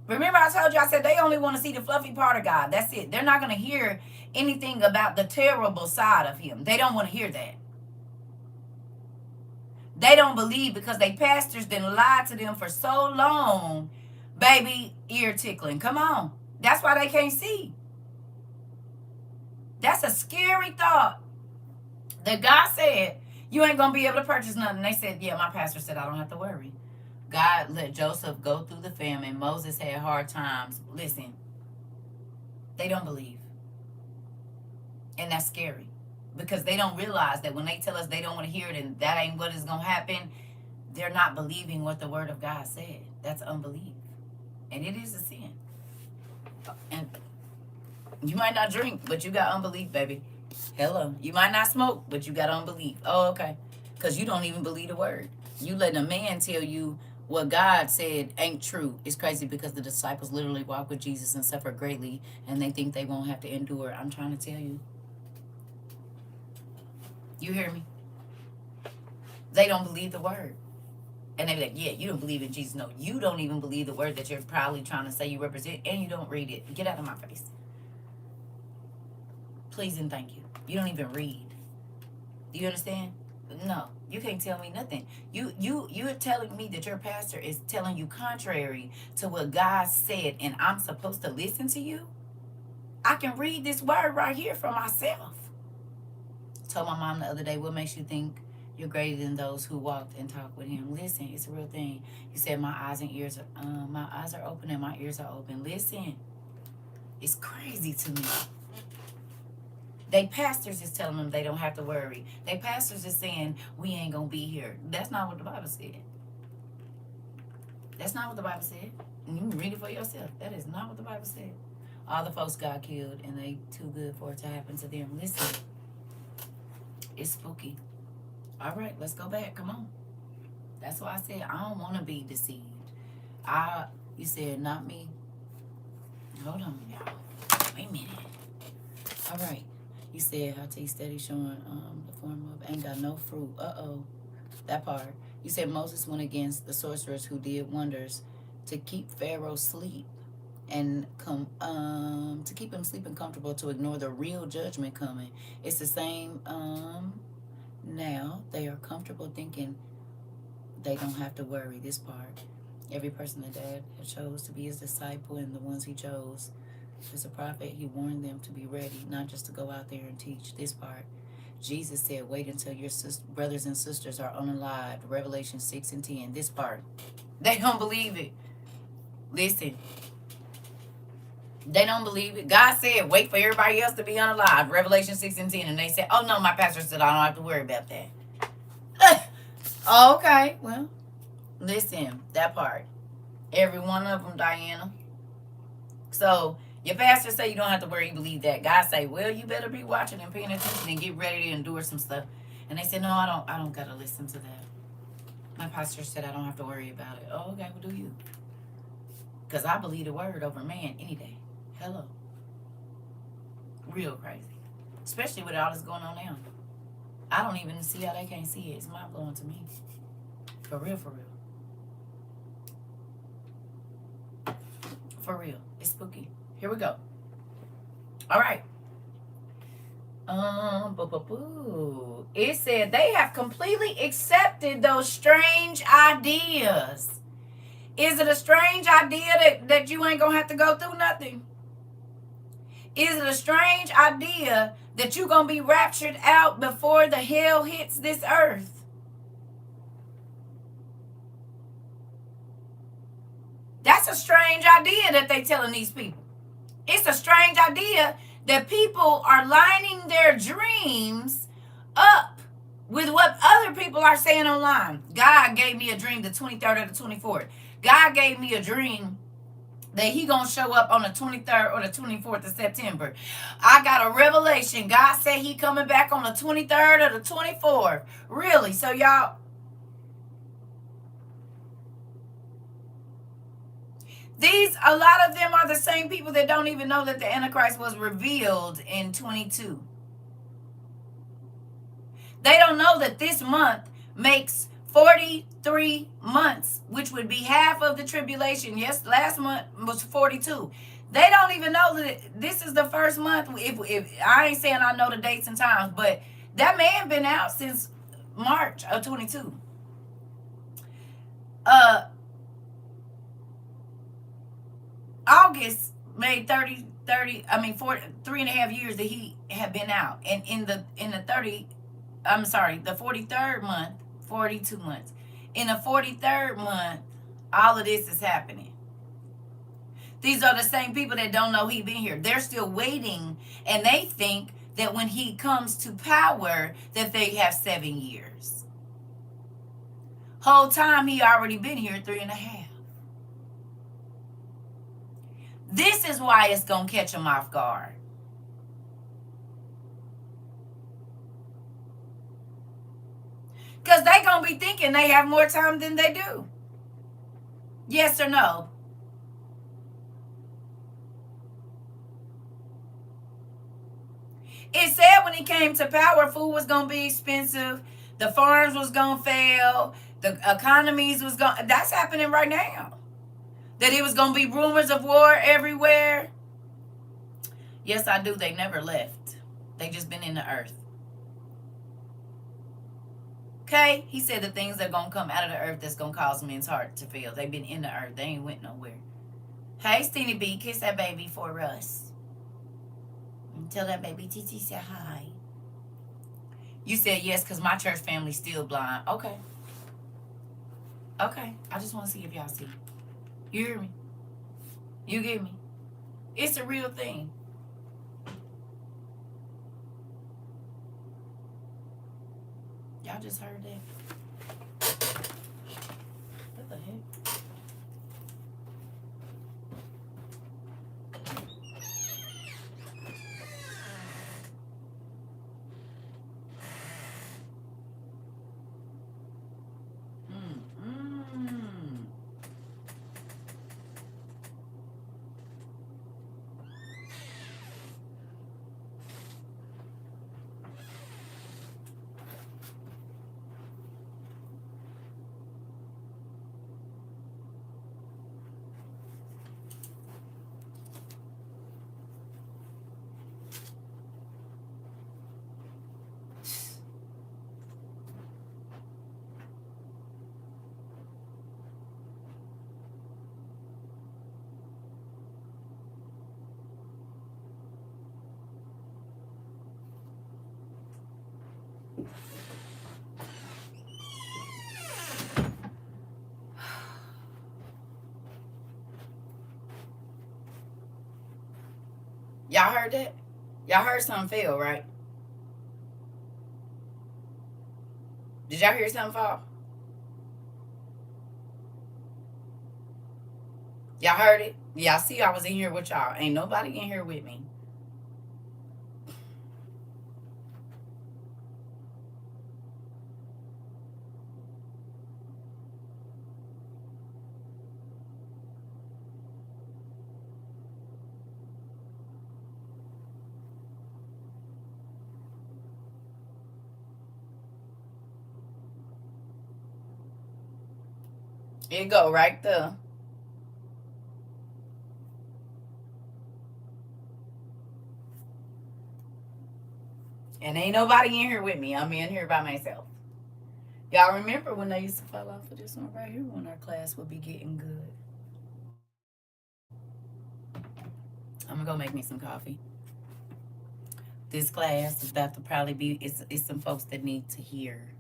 Remember I told you, I said they only want to see the fluffy part of God. That's it. They're not going to hear anything about the terrible side of him. They don't want to hear that. They don't believe because they pastors didn't lie to them for so long. Baby, ear tickling. Come on. That's why they can't see. That's a scary thought. That God said, you ain't going to be able to purchase nothing. They said, yeah, my pastor said I don't have to worry. God let Joseph go through the famine. Moses had hard times. Listen, they don't believe. And that's scary. Because they don't realize that when they tell us they don't want to hear it and that ain't what is going to happen, they're not believing what the word of God said. That's unbelief. And it is a sin. And you might not drink, but you got unbelief, baby. Hello. You might not smoke, but you got unbelief. Oh, okay. Because you don't even believe the word. You letting a man tell you what God said ain't true. It's crazy because the disciples literally walk with Jesus and suffer greatly, and they think they won't have to endure. I'm trying to tell you. You hear me? They don't believe the word. And they be like, yeah, you don't believe in Jesus. No, you don't even believe the word that you're probably trying to say you represent, and you don't read it. Get out of my face. Please and thank you. You don't even read. Do you understand? No, you can't tell me nothing. You're telling me that your pastor is telling you contrary to what God said, and I'm supposed to listen to you? I can read this word right here for myself. Told my mom the other day, what makes you think you're greater than those who walked and talked with him? Listen, it's a real thing. You said my eyes are open and my ears are open. Listen, it's crazy to me. They pastors is telling them they don't have to worry. They pastors is saying we ain't gonna be here. That's not what the Bible said. That's not what the Bible said. And you can read it for yourself. That is not what the Bible said. All the folks got killed and they too good for it to happen to them. Listen, it's spooky. All right, let's go back. Come on. That's why I said I don't want to be deceived. You said not me. Hold on, y'all. Wait a minute. All right. You said how tea steady showing the form of ain't got no fruit. That part. You said Moses went against the sorcerers who did wonders to keep Pharaoh asleep and to keep him sleeping comfortable, to ignore the real judgment coming. It's the same now. They are comfortable thinking they don't have to worry. This part. Every person that Dad had chose to be his disciple and the ones he chose as a prophet, he warned them to be ready, not just to go out there and teach. This part. Jesus said, wait until your brothers and sisters are unalive. Revelation 6 and 10. This part. They don't believe it. Listen. They don't believe it. God said, wait for everybody else to be unalive. Revelation 6 and 10. And they said, oh no, my pastor said I don't have to worry about that. Okay, well, listen, that part. Every one of them, Diana. So, your pastor say you don't have to worry, you believe that. God say, well, you better be watching and paying attention and get ready to endure some stuff. And they said, no, I don't gotta listen to that. My pastor said I don't have to worry about it. Oh, okay, well, do you? Because I believe the word over man any day. Hello. Real crazy. Especially with all this going on now. I don't even see how they can't see it. It's mind blowing to me. For real, for real. For real. It's spooky. Here we go. All right. It said they have completely accepted those strange ideas. Is it a strange idea that you ain't gonna have to go through nothing? Is it a strange idea that you're gonna be raptured out before the hell hits this earth? That's a strange idea that they telling these people. It's a strange idea that people are lining their dreams up with what other people are saying online. God gave me a dream the 23rd or the 24th. God gave me a dream that he gonna show up on the 23rd or the 24th of September. I got a revelation. God said he coming back on the 23rd or the 24th. Really? So y'all, a lot of them are the same people that don't even know that the Antichrist was revealed in 22. They don't know that this month makes 43 months, which would be half of the tribulation. Yes, last month was 42. They don't even know that this is the first month. If I ain't saying I know the dates and times, but that man been out since March of 22. August made 3.5 years that he had been out. And in the 43rd month, 42 months. In the 43rd month, all of this is happening. These are the same people that don't know he been here. They're still waiting, and they think that when he comes to power, that they have 7 years. Whole time he already been here 3.5. This is why it's going to catch them off guard. Because they going to be thinking they have more time than they do. Yes or no? It said when he came to power, food was going to be expensive. The farms was going to fail. The economies was going... That's happening right now. That it was going to be rumors of war everywhere. Yes, I do. They never left. They just been in the earth. Okay? He said the things that are going to come out of the earth that's going to cause men's heart to fail. They've been in the earth. They ain't went nowhere. Hey, Steenie B, kiss that baby for us. And tell that baby Titi said hi. You said yes because my church family's still blind. Okay. Okay. I just want to see if y'all see. You hear me? You get me? It's a real thing. Y'all just heard that? What the heck? Y'all heard that? Y'all heard something fail, right? Did y'all hear something fall? Y'all heard it? Y'all see I was in here with y'all. Ain't nobody in here with me. It go right there. And ain't nobody in here with me. I'm in here by myself. Y'all remember when they used to fall off of this one right here when our class would be getting good? I'm gonna go make me some coffee. This class is about to probably be, it's some folks that need to hear.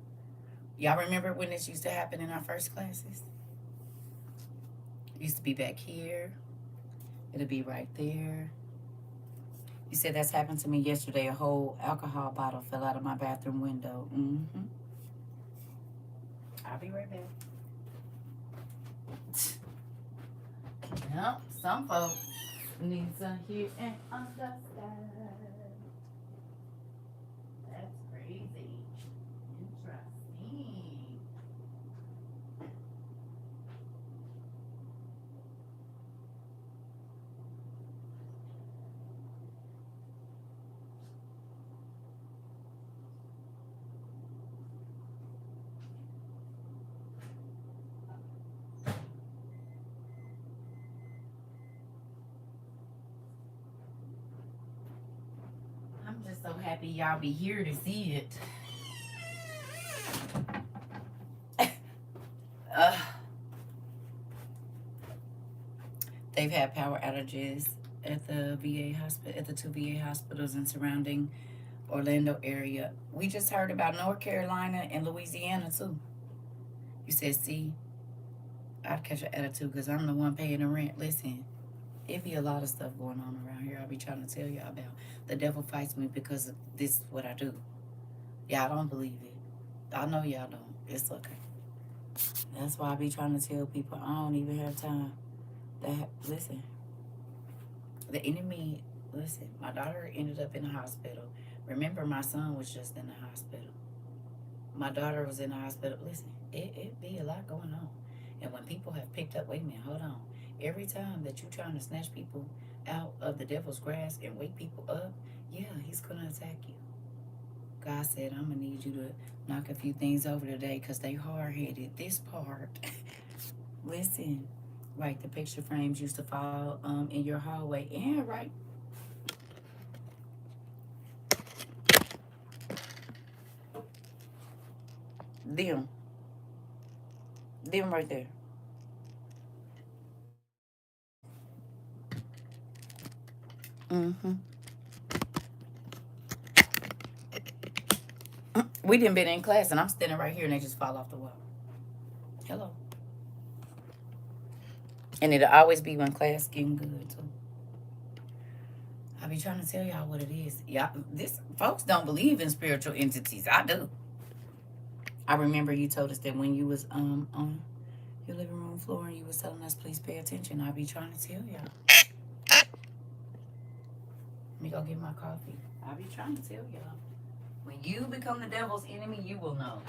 Y'all remember when this used to happen in our first classes? It used to be back here. It'll be right there. You said that's happened to me yesterday. A whole alcohol bottle fell out of my bathroom window. I'll be right back. Well, some folks need to hear and understand. That's crazy. Interesting. I'm just so happy y'all be here to see it. They've had power outages at the VA hospital, at the 2 VA hospitals in surrounding Orlando area. We just heard about North Carolina and Louisiana too. You said, see, I'd catch an attitude because I'm the one paying the rent. Listen, it be a lot of stuff going on around here. I'll be trying to tell y'all about. The devil fights me because this is what I do. Y'all don't believe it. I know y'all don't. It's okay. That's why I be trying to tell people I don't even have time. Listen, the enemy, listen, my daughter ended up in the hospital. Remember, my son was just in the hospital. My daughter was in the hospital. Listen, it be a lot going on. And when people have picked up, wait a minute, hold on. Every time that you're trying to snatch people out of the devil's grasp and wake people up, yeah, he's going to attack you. God said, I'm going to need you to knock a few things over today because they hard-headed. This part, listen, right, the picture frames used to fall in your hallway. Yeah, right. Them. Them right there. Mm-hmm. We didn't been in class and I'm standing right here and they just fall off the wall. Hello. And it'll always be when class getting good too. I be trying to tell y'all what it is. Y'all, this folks don't believe in spiritual entities. I do. I remember you told us that when you was on your living room floor and you was telling us please pay attention. I be trying to tell y'all. Let me go get my coffee. I be trying to tell y'all. When you become the devil's enemy, you will know.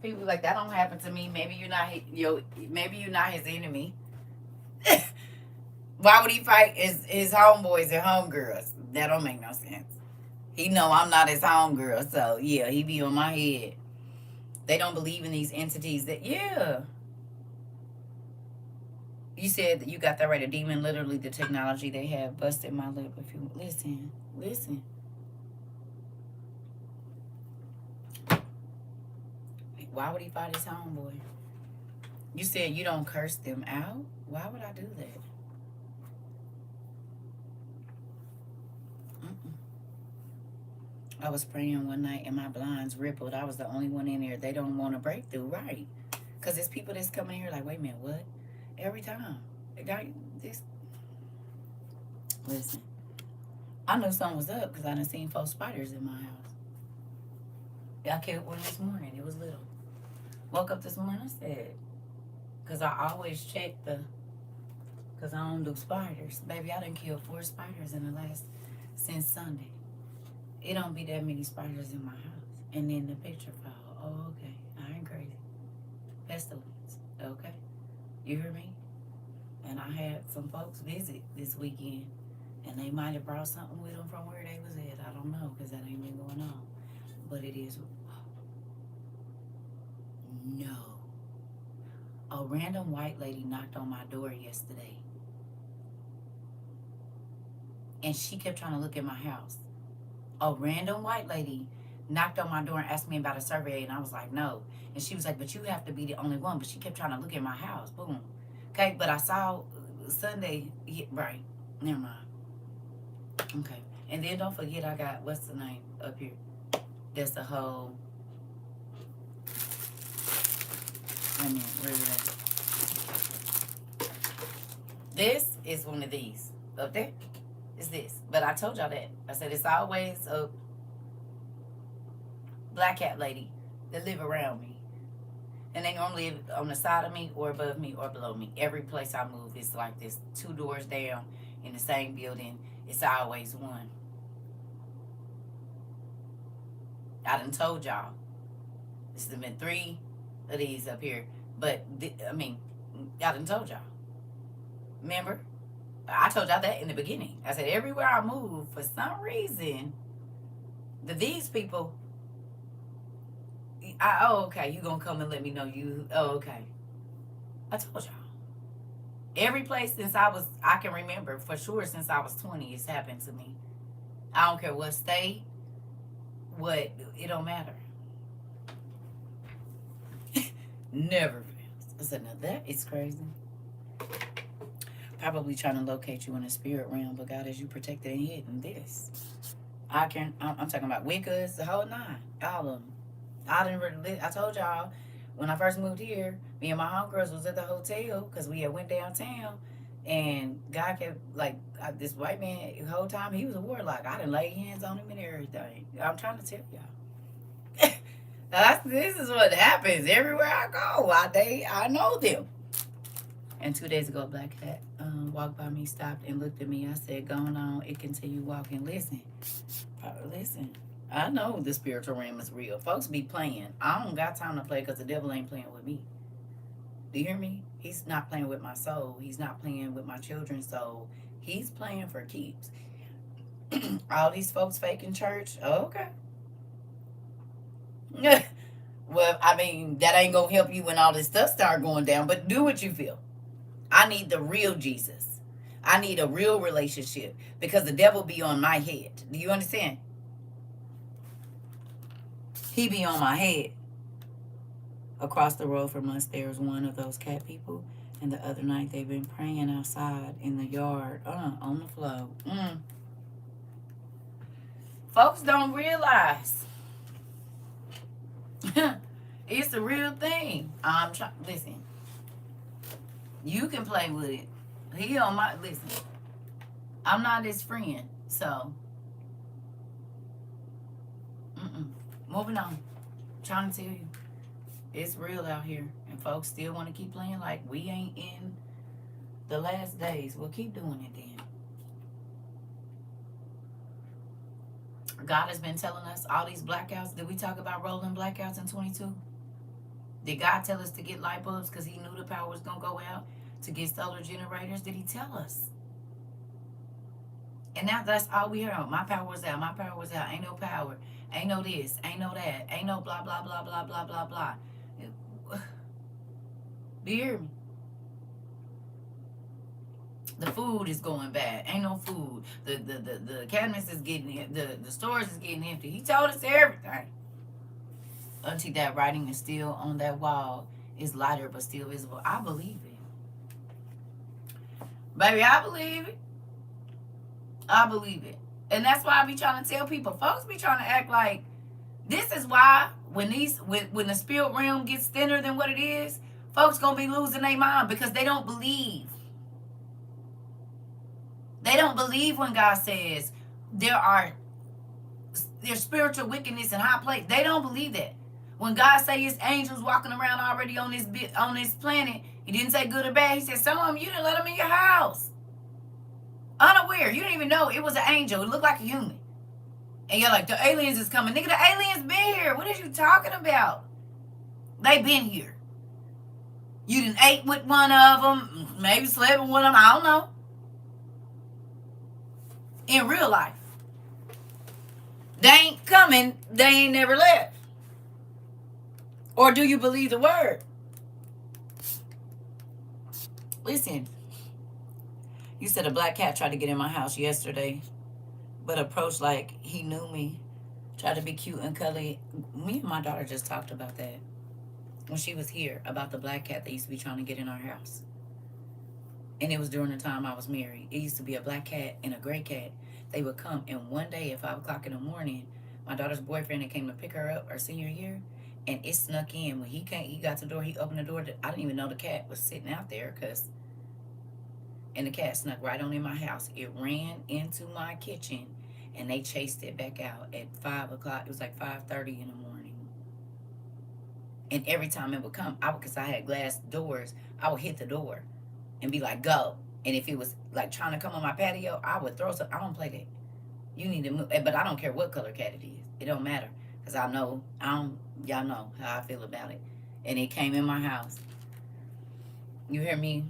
People like that don't happen to me. Maybe you're not maybe you're not his enemy. Why would he fight his homeboys and homegirls? That don't make no sense. He know I'm not his homegirl, so yeah, he be on my head. They don't believe in these entities that yeah. You said that you got that right. A demon, literally the technology they have busted my lip. If you listen. Why would he fight his homeboy? You said you don't curse them out. Why would I do that? I was praying one night and my blinds rippled. I was the only one in here. They don't want to break through, right? Because there's people that's coming here like, wait a minute, what? Every time. This. Listen, I knew something was up because I done seen 4 spiders in my house. I killed one this morning. It was little. Woke up this morning, I said, because I always check because I don't do spiders. Baby, I done killed 4 spiders since Sunday. It don't be that many spiders in my house. And then the picture file. Oh, okay. I ain't crazy. Pestilence. Okay. You hear me? And I had some folks visit this weekend. And they might have brought something with them from where they was at. I don't know, because that ain't been going on. But it is. No. A random white lady knocked on my door yesterday. And she kept trying to look at my house. A random white lady knocked on my door and asked me about a survey, and I was like, no. And she was like, but you have to be the only one. But she kept trying to look at my house. Boom. Okay, but I saw Sunday, right, never mind. Okay, and then don't forget I got, what's the name up here? That's the whole, wait a minute, where is that? This is one of these. Up there is this. But I told y'all that. I said it's always a black cat lady that live around me. And they normally live on the side of me or above me or below me. Every place I move is like this. 2 doors down in the same building. It's always one. I done told y'all. This has been 3 of these up here. But, I done told y'all. Remember? I told y'all that in the beginning. I said everywhere I move, for some reason, these people... okay, you gonna come and let me know you... okay. I told y'all. Every place I can remember, for sure since I was 20, it's happened to me. I don't care what state, it don't matter. Never fails. I said, now that is crazy. Probably trying to locate you in the spirit realm, but God has you protected and hidden. This. I'm talking about Wiccas, the whole 9. All of them. I told y'all, when I first moved here, me and my homegirls was at the hotel because we had went downtown, and God kept, this white man, the whole time, he was a warlock. I done laid hands on him and everything. I'm trying to tell y'all. This is what happens everywhere I go. I know them. And 2 days ago, a black cat walked by me, stopped, and looked at me. I said, "Going on." It continued walking. Listen. I know the spiritual realm is real. Folks be playing. I don't got time to play because the devil ain't playing with me. Do you hear me? He's not playing with my soul. He's not playing with my children's soul. He's playing for keeps. All these folks faking church. Okay. Well, I mean, that ain't gonna help you when all this stuff start going down. But do what you feel. I need the real Jesus. I need a real relationship because the devil be on my head. Do you understand? He be on my head. Across the road from us, there's one of those cat people. And the other night, they've been praying outside in the yard, on the floor. Folks don't realize it's the real thing. I'm trying. Listen, you can play with it. He on my listen. I'm not his friend, so moving on. Trying to tell you, it's real out here, and folks still want to keep playing like we ain't in the last days. Well, keep doing it then. God has been telling us all these blackouts. Did we talk about rolling blackouts in 22? Did God tell us to get light bulbs because he knew the power was going to go out? To get solar generators? Did he tell us? And now that's all we hear. My power was out. My power was out. Ain't no power. Ain't no this. Ain't no that. Ain't no blah, blah, blah, blah, blah, blah, blah. Do you hear me? The food is going bad. Ain't no food. The cabinets is getting, the stores is getting empty. He told us everything. Until that writing is still on that wall is lighter but still visible. I believe it. Baby, I believe it. I believe it. And that's why I be trying to tell people. Folks be trying to act like this is why when the spirit realm gets thinner than what it is, folks gonna be losing their mind because they don't believe. They don't believe when God says there's spiritual wickedness in high place. They don't believe that. When God say his angels walking around already on this planet, he didn't say good or bad. He said some of them you didn't let them in your house. Unaware. You didn't even know it was an angel. It looked like a human. And you're like, the aliens is coming. Nigga, the aliens been here. What are you talking about? They been here. You done ate with one of them. Maybe slept with one of them. I don't know. In real life. They ain't coming. They ain't never left. Or do you believe the word? Listen. You said a black cat tried to get in my house yesterday, but approached like he knew me. Tried to be cute and cuddly. Me and my daughter just talked about that when she was here, about the black cat that used to be trying to get in our house. And it was during the time I was married. It used to be a black cat and a gray cat. They would come, and one day at 5 o'clock in the morning, my daughter's boyfriend had came to pick her up our senior year, and it snuck in. When he got to the door, he opened the door. I didn't even know the cat was sitting out there, and the cat snuck right on in my house. It ran into my kitchen, and they chased it back out at 5 o'clock. It was like 5:30 in the morning. And every time it would come, because I had glass doors, I would hit the door and be like, go. And if it was like trying to come on my patio, I would throw some. I don't play that. You need to move. But I don't care what color cat it is. It don't matter. Because y'all know how I feel about it. And it came in my house. You hear me?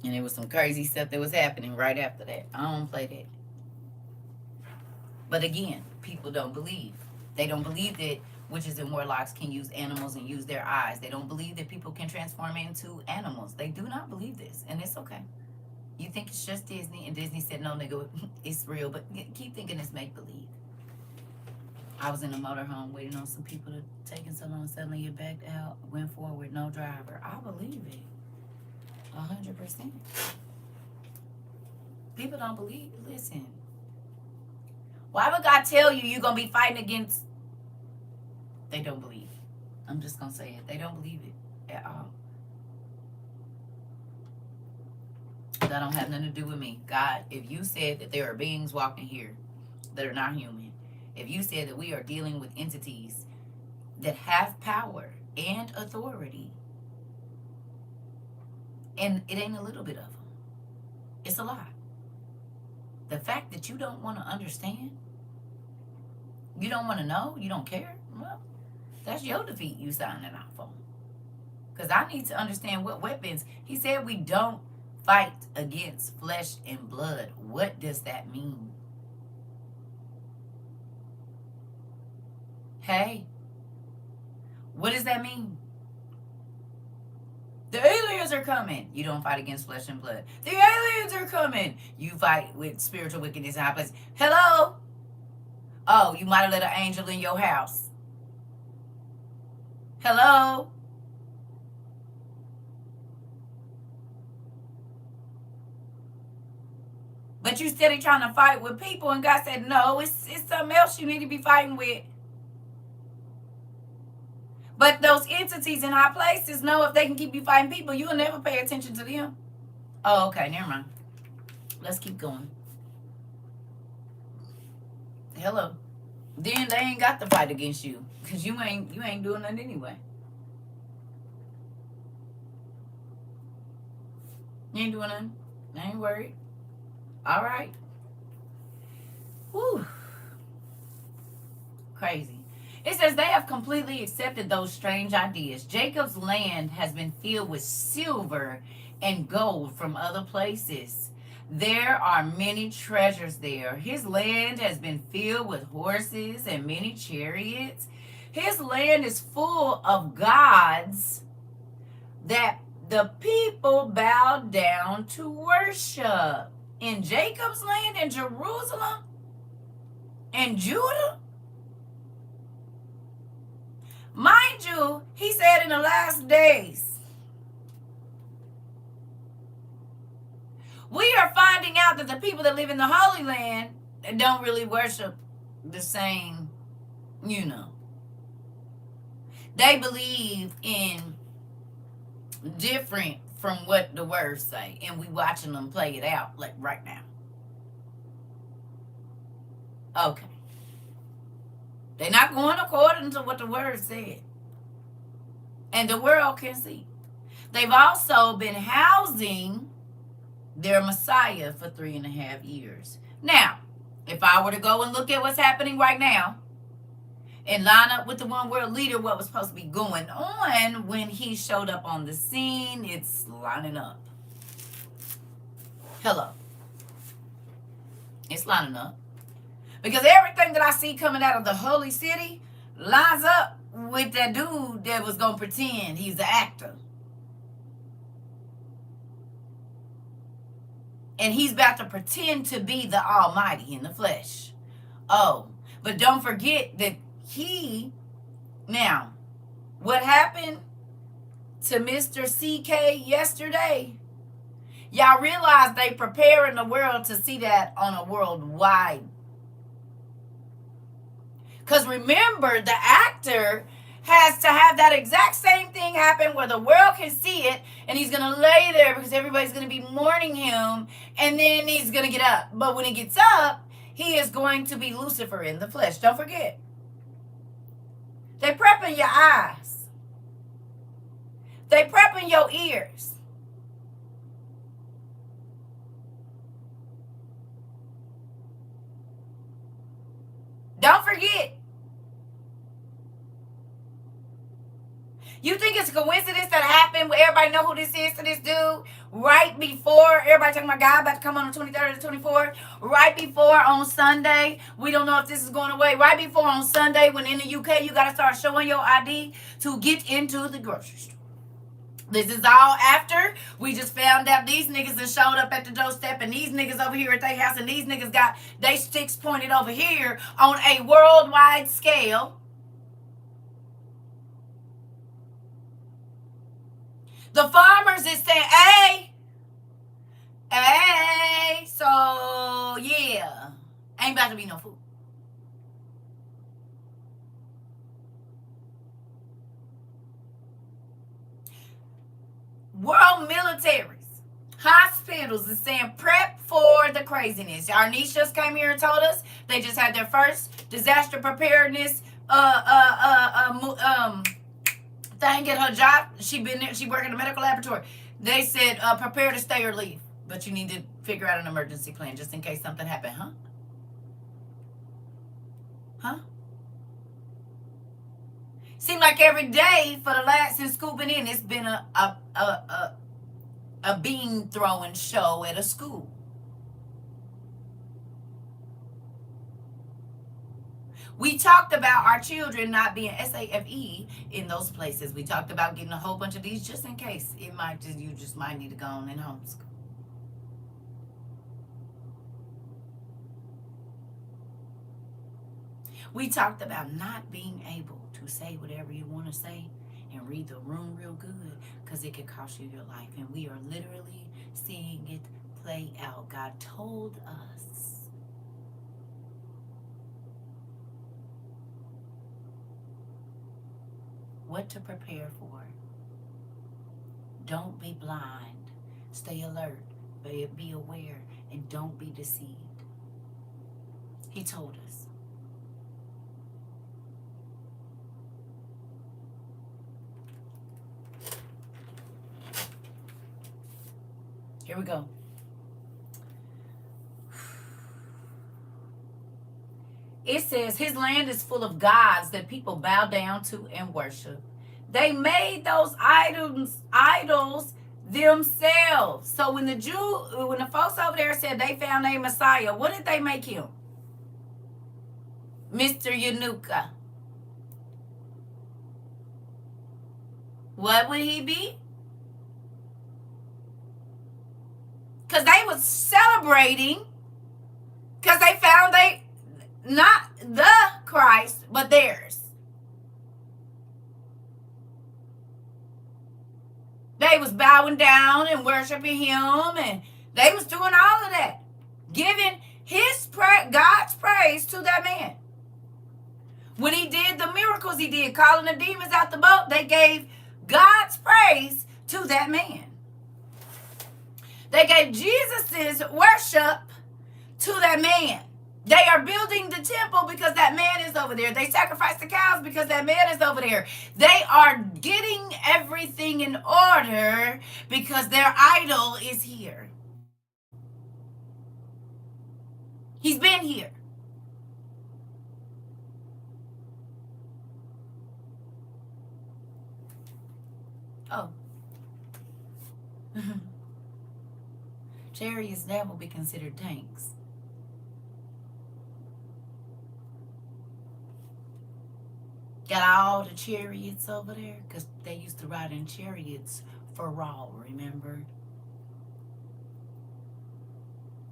And it was some crazy stuff that was happening right after that. I don't play that. But again, people don't believe. They don't believe that witches and warlocks can use animals and use their eyes. They don't believe that people can transform into animals. They do not believe this. And it's okay. You think it's just Disney, and Disney said, no, nigga, it's real. But keep thinking it's make-believe. I was in a motorhome waiting on some people to taking so long. Suddenly you backed out, went forward, no driver. I believe it. 100%. People don't believe. Listen. Why would God tell you you're going to be fighting against? They don't believe. I'm just going to say it. They don't believe it at all. That don't have nothing to do with me. God, if you said that there are beings walking here that are not human, if you said that we are dealing with entities that have power and authority, and it ain't a little bit of them, it's a lot. The fact that you don't want to understand, You don't want to know? You don't care? Well, that's your defeat you signing out for. Because I need to understand what weapons. He said we don't fight against flesh and blood. What does that mean? Hey, what does that mean? The aliens are coming. You don't fight against flesh and blood. The aliens are coming. You fight with spiritual wickedness in high places. Hello? Oh, you might have let an angel in your house. Hello? But you steady trying to fight with people, and God said, no, it's something else you need to be fighting with. But those entities in high places know if they can keep you fighting people, you'll never pay attention to them. Oh, okay, never mind. Let's keep going. Hello. Then they ain't got to fight against you, because you ain't doing nothing anyway. You ain't doing nothing. I ain't worried. All right. Whew. Crazy. It says they have completely accepted those strange ideas. Jacob's land has been filled with silver and gold from other places. There are many treasures there. His land has been filled with horses and many chariots. His land is full of gods that the people bow down to worship. In Jacob's land, in Jerusalem, in Judah. Mind you, he said in the last days, we are finding out that the people that live in the Holy Land don't really worship the same, They believe in different from what the words say, and we watching them play it out like right now. Okay. They're not going according to what the word said. And the world can see. They've also been housing their Messiah for 3.5 years. Now, if I were to go and look at what's happening right now and line up with the one world leader, what was supposed to be going on when he showed up on the scene, it's lining up. Hello. It's lining up. Because everything that I see coming out of the holy city lines up with that dude that was going to pretend he's the actor. And he's about to pretend to be the Almighty in the flesh. Oh, but don't forget that now, what happened to Mr. CK yesterday? Y'all realize they preparing the world to see that on a worldwide. Because remember, the actor has to have that exact same thing happen where the world can see it, and he's going to lay there because everybody's going to be mourning him, and then he's going to get up. But when he gets up, he is going to be Lucifer in the flesh. Don't forget. They prepping your eyes. They prepping your ears. Don't forget. You think it's a coincidence that happened where everybody know who this is to this dude right before everybody talking about God about to come on the 23rd or the 24th, right before on Sunday, we don't know if this is going away, right before on Sunday when in the UK you got to start showing your ID to get into the grocery store. This is all after we just found out these niggas that showed up at the doorstep, and these niggas over here at their house, and these niggas got they sticks pointed over here on a worldwide scale. The farmers is saying, hey, so yeah, ain't about to be no food. World militaries, hospitals is saying prep for the craziness. Our niece just came here and told us they just had their first disaster preparedness thing at her job. She worked in a medical laboratory. They said prepare to stay or leave, but you need to figure out an emergency plan just in case something happened. Huh? Seemed like every day for the last, since school been in, it's been a bean throwing show at a school. We talked about our children not being SAFE in those places. We talked about getting a whole bunch of these just in case it might just, you just might need to go on and homeschool. We talked about not being able to say whatever you want to say and read the room real good because it could cost you your life. And we are literally seeing it play out. God told us what to prepare for. Don't be blind. Stay alert. Be aware. And don't be deceived. He told us. Here we go. It says, his land is full of gods that people bow down to and worship. They made those idols themselves. So when the folks over there said they found a Messiah, what did they make him? Mr. Yanuka. What would he be? Because they was celebrating because they found not the Christ, but theirs. They was bowing down and worshiping him, and they was doing all of that, giving God's praise to that man. When he did the miracles he did, calling the demons out the boat, they gave God's praise to that man. They gave Jesus' worship to that man. They are building the temple because that man is over there. They sacrifice the cows because that man is over there. They are getting everything in order because their idol is here. He's been here. Oh. Chariots now will be considered tanks. Got all the chariots over there because they used to ride in chariots for Raw, remember?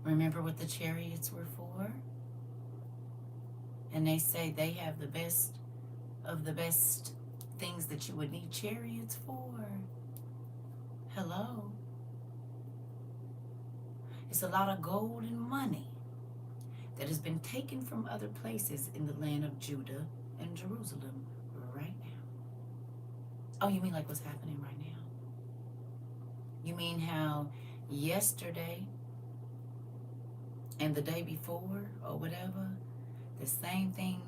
Remember what the chariots were for? And they say they have the best of the best things that you would need chariots for. Hello? It's a lot of gold and money that has been taken from other places in the land of Judah and Jerusalem right now. Oh, you mean like what's happening right now? You mean how yesterday and the day before or whatever, the same thing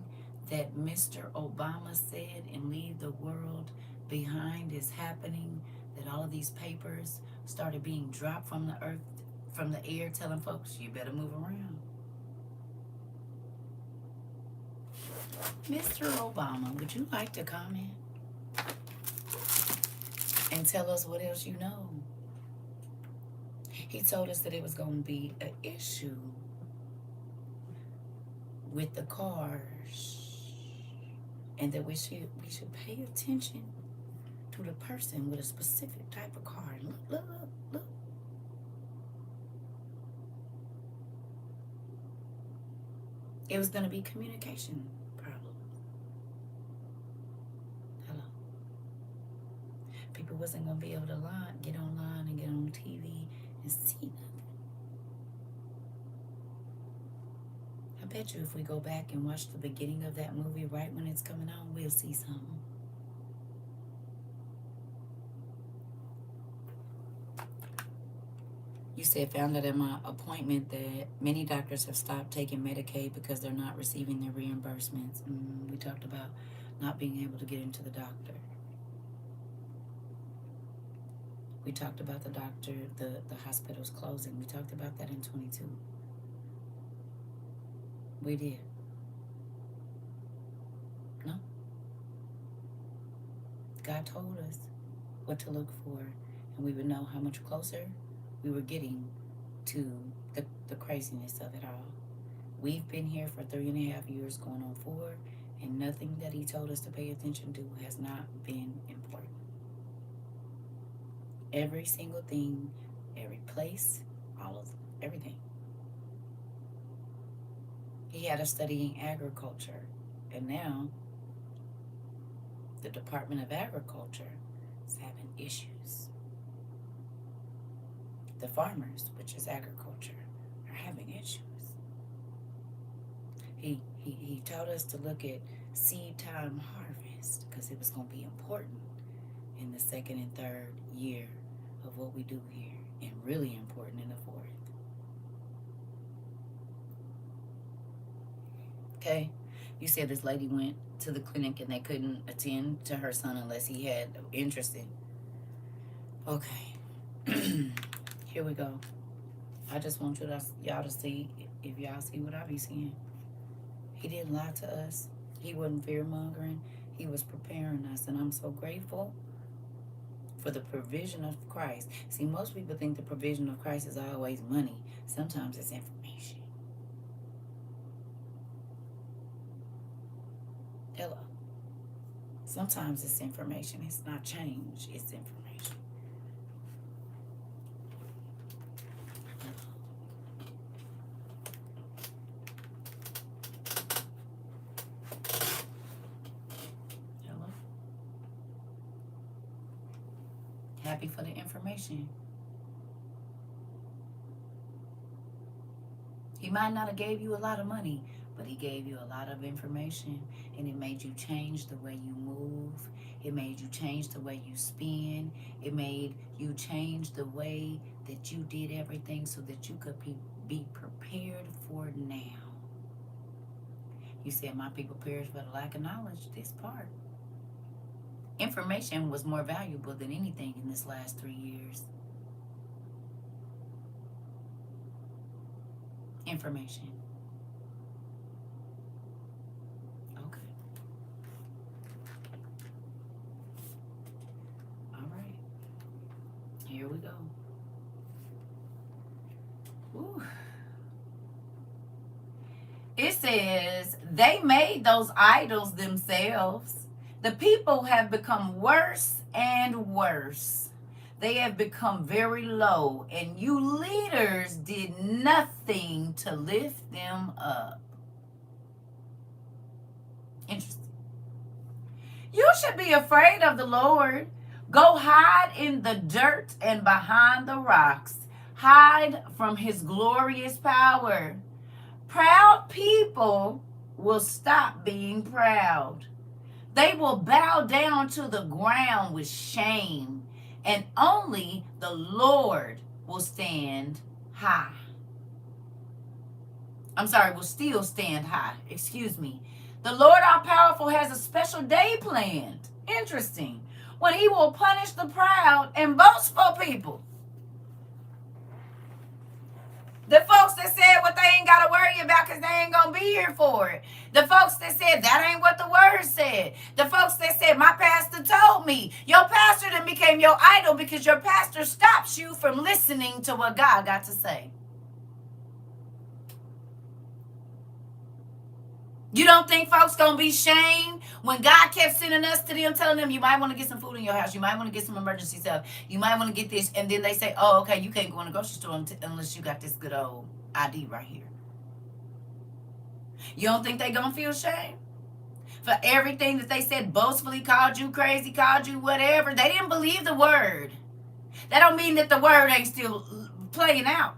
that Mr. Obama said in Leave the World Behind is happening, that all of these papers started being dropped from the earth, from the air, telling folks, you better move around. Mr. Obama, would you like to comment and tell us what else you know? He told us that it was going to be an issue with the cars and that we should pay attention to the person with a specific type of car. Look. It was going to be communication problems. Hello. People wasn't going to be able to get online and get on TV and see nothing. I bet you if we go back and watch the beginning of that movie right when it's coming on, we'll see something. You said, found out at my appointment that many doctors have stopped taking Medicaid because they're not receiving their reimbursements. We talked about not being able to get into the doctor. We talked about the doctor, the hospitals closing. We talked about that in 22. We did. No? God told us what to look for, and we would know how much closer we were getting to the craziness of it all. We've been here for 3.5 years, going on 4, and nothing that he told us to pay attention to has not been important. Every single thing, every place, all of everything. He had us studying agriculture, and now the Department of Agriculture is having issues. The farmers, which is agriculture, are having issues. He taught us to look at seed time harvest because it was going to be important in the second and third year of what we do here, and really important in the fourth. Okay, you said this lady went to the clinic and they couldn't attend to her son unless he had interest in. Okay, here we go. I just want y'all to see, if y'all see what I be seeing. He didn't lie to us. He wasn't fear-mongering. He was preparing us, and I'm so grateful for the provision of Christ. See, most people think the provision of Christ is always money. Sometimes it's information. Hello. Sometimes it's information. It's not change. It's information. Hello. Happy for the information. He might not have gave you a lot of money, but he gave you a lot of information, and it made you change the way you move. It made you change the way you spend. It made you change the way that you did everything so that you could be prepared for now. You said, my people perish for the lack of knowledge. This part. Information was more valuable than anything in this last 3 years. Information. Okay. All right. Here we go. Woo. It says, they made those idols themselves. The people have become worse and worse. They have become very low, and you leaders did nothing to lift them up. Interesting. You should be afraid of the Lord. Go hide in the dirt and behind the rocks. Hide from his glorious power. Proud people will stop being proud. They will bow down to the ground with shame, and only the Lord will stand high. Will still stand high. Excuse me. The Lord all-powerful has a special day planned. Interesting. When he will punish the proud and boastful people. The folks that said what they ain't got to worry about because they ain't going to be here for it. The folks that said that ain't what the word said. The folks that said my pastor told me. Your pastor then became your idol because your pastor stops you from listening to what God got to say. You don't think folks going to be shamed when God kept sending us to them, telling them you might want to get some food in your house. You might want to get some emergency stuff. You might want to get this. And then they say, oh, okay, you can't go in the grocery store unless you got this good old ID right here. You don't think they going to feel shame? For everything that they said boastfully, called you crazy, called you whatever. They didn't believe the word. That don't mean that the word ain't still playing out.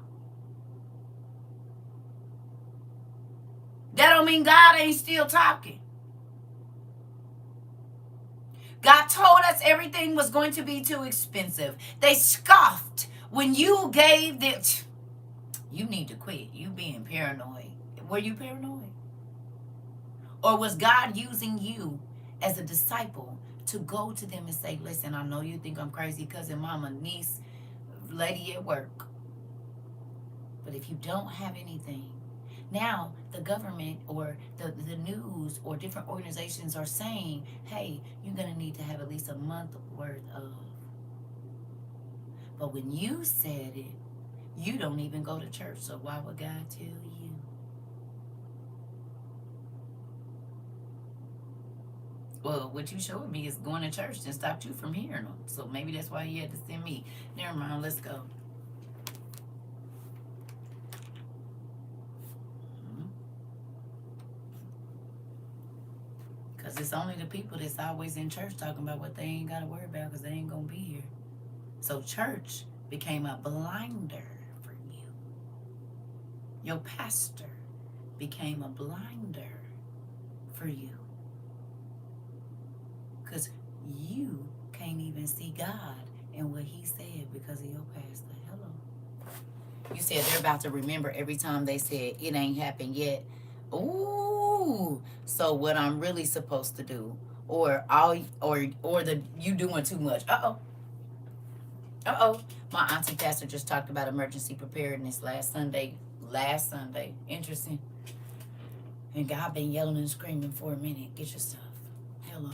That don't mean God ain't still talking. God told us everything was going to be too expensive. They scoffed when you gave them. You need to quit. You being paranoid. Were you paranoid? Or was God using you as a disciple to go to them and say, listen, I know you think I'm crazy, cousin, mama, niece, lady at work. But if you don't have anything, Now the government or the news or different organizations are saying, hey, you're going to need to have at least a month worth of. But when you said it, you don't even go to church. So why would God tell you? Well, what you showed me is going to church and stopped you from hearing them. So maybe that's why you had to send me. Never mind, let's go. Because it's only the people that's always in church talking about what they ain't got to worry about because they ain't going to be here. So church became a blinder for you. Your pastor became a blinder for you. Because you can't even see God in what he said because of your pastor. Hello. You said they're about to remember every time they said it ain't happened yet. Ooh. So what I'm really supposed to do. Or the you doing too much. Uh-oh. My auntie pastor just talked about emergency preparedness last Sunday. Interesting. And God been yelling and screaming for a minute. Get your stuff. Hello.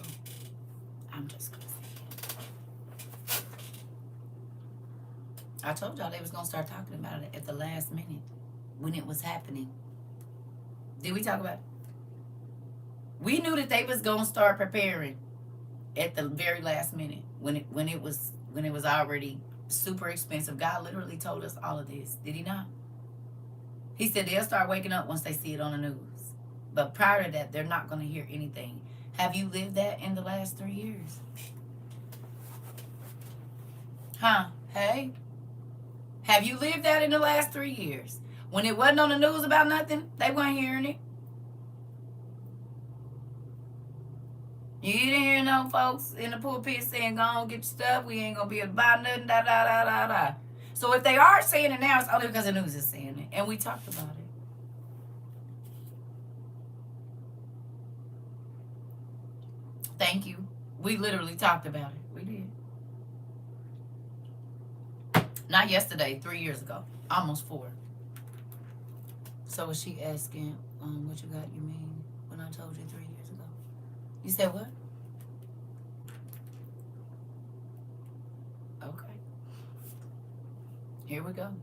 I'm just gonna say it. I told y'all they was gonna start talking about it at the last minute when it was happening. Did we talk about it? We knew that they was gonna start preparing at the very last minute when it was already super expensive. God literally told us all of this. Did he not? He said they'll start waking up once they see it on the news. But prior to that, they're not going to hear anything. Have you lived that in the last 3 years? Huh? Hey? Have you lived that in the last 3 years? When it wasn't on the news about nothing, they weren't hearing it. You didn't hear no folks in the pulpit saying, go on, get your stuff. We ain't going to be able to buy nothing, da, da, da, da, da. So if they are saying it now, it's only because the news is saying it. And we talked about it. Thank you. We literally talked about it. We did. Not yesterday, 3 years ago. Almost 4. So was she asking, what you got, you mean, when I told you 3 years ago? You said what? Okay. Here we go.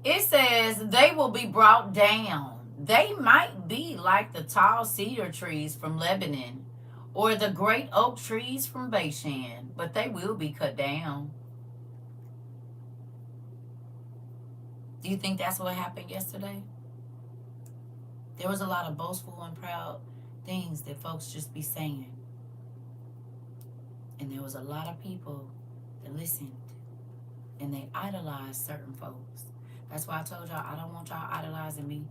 It says they will be brought down. They might be like the tall cedar trees from Lebanon or the great oak trees from Bashan, but they will be cut down. Do you think that's what happened yesterday? There was a lot of boastful and proud things that folks just be saying. And there was a lot of people that listened and they idolized certain folks. That's why I told y'all I don't want y'all idolizing me.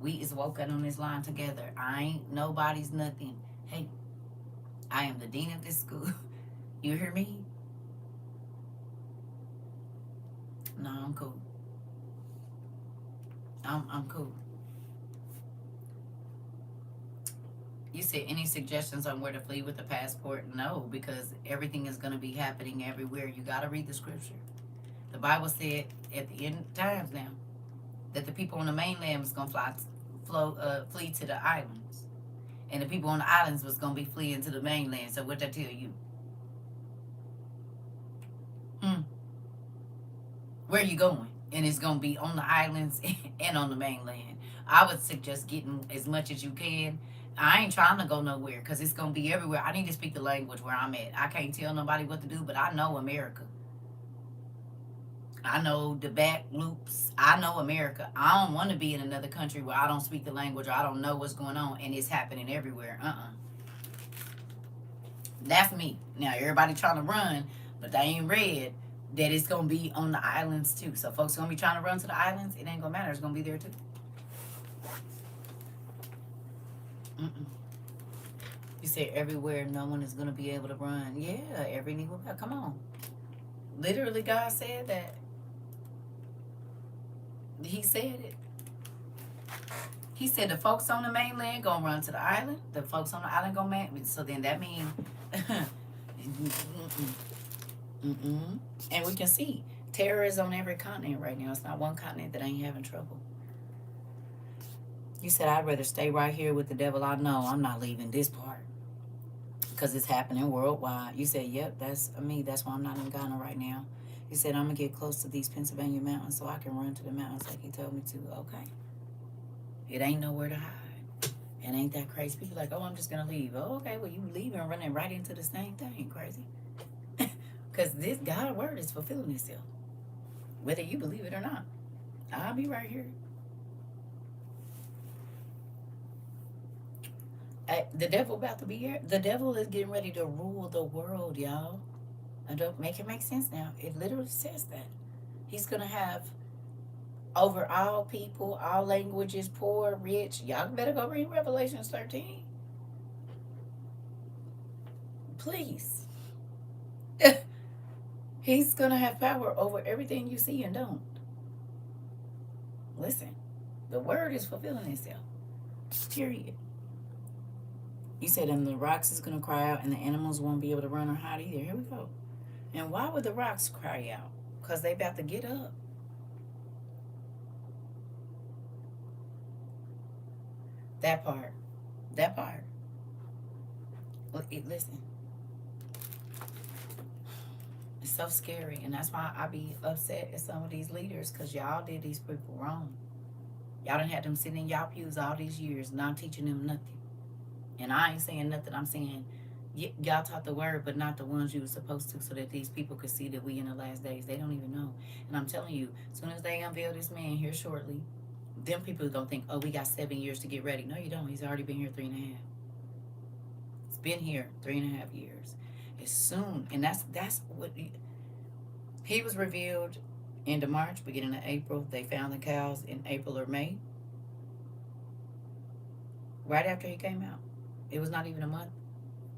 We is woken on this line together. I ain't nobody's nothing. Hey, I am the dean of this school. You hear me? No, I'm cool. I'm cool. You said any suggestions on where to flee with the passport? No, because everything is going to be happening everywhere. You got to read the scripture. The Bible said at the end of times now that the people on the mainland was going to flee to the islands. And the people on the islands was going to be fleeing to the mainland. So what that tell you? Where you going? And it's going to be on the islands and on the mainland. I would suggest getting as much as you can. I ain't trying to go nowhere because it's going to be everywhere. I need to speak the language where I'm at. I can't tell nobody what to do, but I know America. I know the back loops. I know America. I don't want to be in another country where I don't speak the language or I don't know what's going on and it's happening everywhere. That's me. Now, everybody trying to run, but they ain't read that it's going to be on the islands too. So folks going to be trying to run to the islands. It ain't going to matter. It's going to be there too. You say everywhere no one is going to be able to run. Yeah, every knee will bow. Come on. Literally, God said that. He said it. He said the folks on the mainland going to run to the island. The folks on the island going to man. So then that means And we can see terror is on every continent right now. It's not one continent that ain't having trouble. You said, I'd rather stay right here with the devil. I know I'm not leaving this part because it's happening worldwide. You said, yep, that's me. That's why I'm not in Ghana right now. You said, I'm going to get close to these Pennsylvania mountains so I can run to the mountains like he told me to. Okay. It ain't nowhere to hide. And ain't that crazy? People like, oh, I'm just going to leave. Oh, okay. Well, you leaving running right into the same thing. Crazy. Because this God's word is fulfilling itself. Whether you believe it or not. I'll be right here. The devil about to be here. The devil is getting ready to rule the world, y'all. I don't make it make sense now. It literally says that. He's going to have over all people, all languages, poor, rich. Y'all better go read Revelation 13. Please. He's going to have power over everything you see and don't. Listen, the word is fulfilling itself. Period. You said, and the rocks is going to cry out and the animals won't be able to run or hide either. Here we go. And why would the rocks cry out? Because they about to get up. That part. That part. Listen. It's so scary. And that's why I be upset at some of these leaders. Because y'all did these people wrong. Y'all done had them sitting in y'all pews all these years, not teaching them nothing. And I ain't saying nothing. I'm saying y'all taught the word, but not the ones you were supposed to, so that these people could see that we in the last days. They don't even know. And I'm telling you, as soon as they unveil this man here shortly, them people are going to think, oh, we got 7 years to get ready. No, you don't. He's already been here 3.5. It's been here 3.5 years. It's soon. And that's what he was revealed end of March, beginning of April. They found the cows in April or May. Right after he came out. It was not even a month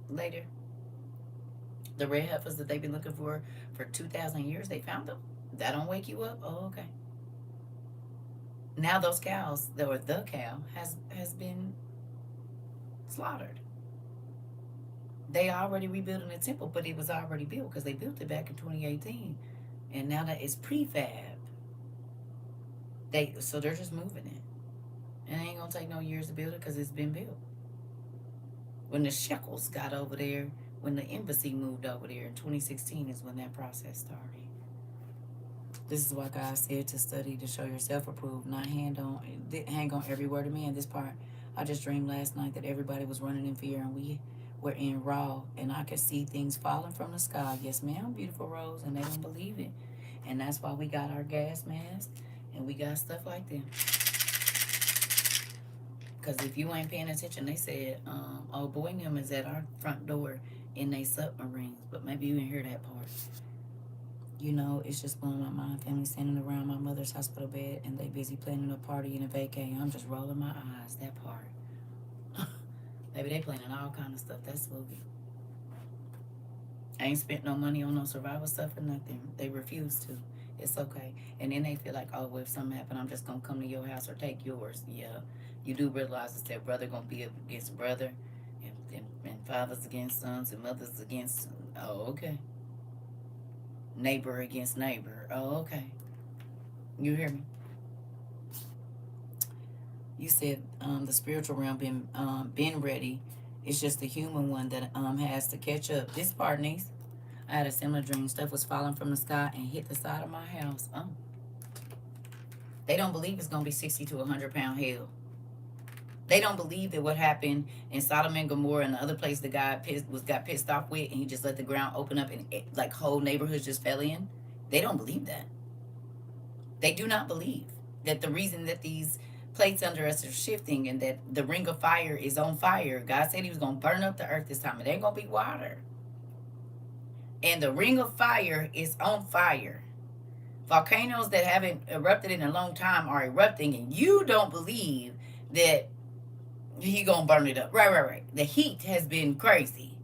later. The red heifers that they've been looking for 2,000 years, they found them. That don't wake you up? Oh, okay. Now those cows, or the cow, has been slaughtered. They already rebuilding the temple, but it was already built because they built it back in 2018. And now that it's prefab. So they're just moving it. And it ain't going to take no years to build it because it's been built. When the Shekels got over there, when the embassy moved over there in 2016 is when that process started. This is why God said to study to show yourself approved, not hang on every word of man. This part, I just dreamed last night that everybody was running in fear and we were in raw, and I could see things falling from the sky. Yes, ma'am, beautiful Rose, and they don't believe it. And that's why we got our gas masks and we got stuff like that. Because if you ain't paying attention, they said, oh, boy, them is at our front door in they submarines. But maybe you didn't hear that part. You know, it's just blowing my mind. Family standing around my mother's hospital bed and they busy planning a party and a vacay. I'm just rolling my eyes. That part. Maybe they planning all kind of stuff. That's spooky. I ain't spent no money on no survival stuff or nothing. They refuse to. It's okay. And then they feel like, oh, well, if something happened, I'm just going to come to your house or take yours. Yeah. You do realize it's that brother going to be against brother and fathers against sons and mothers against... Oh, okay. Neighbor against neighbor. Oh, okay. You hear me? You said the spiritual realm been ready. It's just the human one that has to catch up. This part, niece. I had a similar dream. Stuff was falling from the sky and hit the side of my house. They don't believe it's going to be 60 to 100 pound hail. They don't believe that what happened in Sodom and Gomorrah and the other place the guy got pissed off with, and he just let the ground open up and like whole neighborhoods just fell in. They don't believe that. They do not believe that the reason that these plates under us are shifting and that the ring of fire is on fire. God said he was going to burn up the earth this time. It ain't going to be water. And the ring of fire is on fire. Volcanoes that haven't erupted in a long time are erupting, and you don't believe that he gonna burn it up. Right. The heat has been crazy.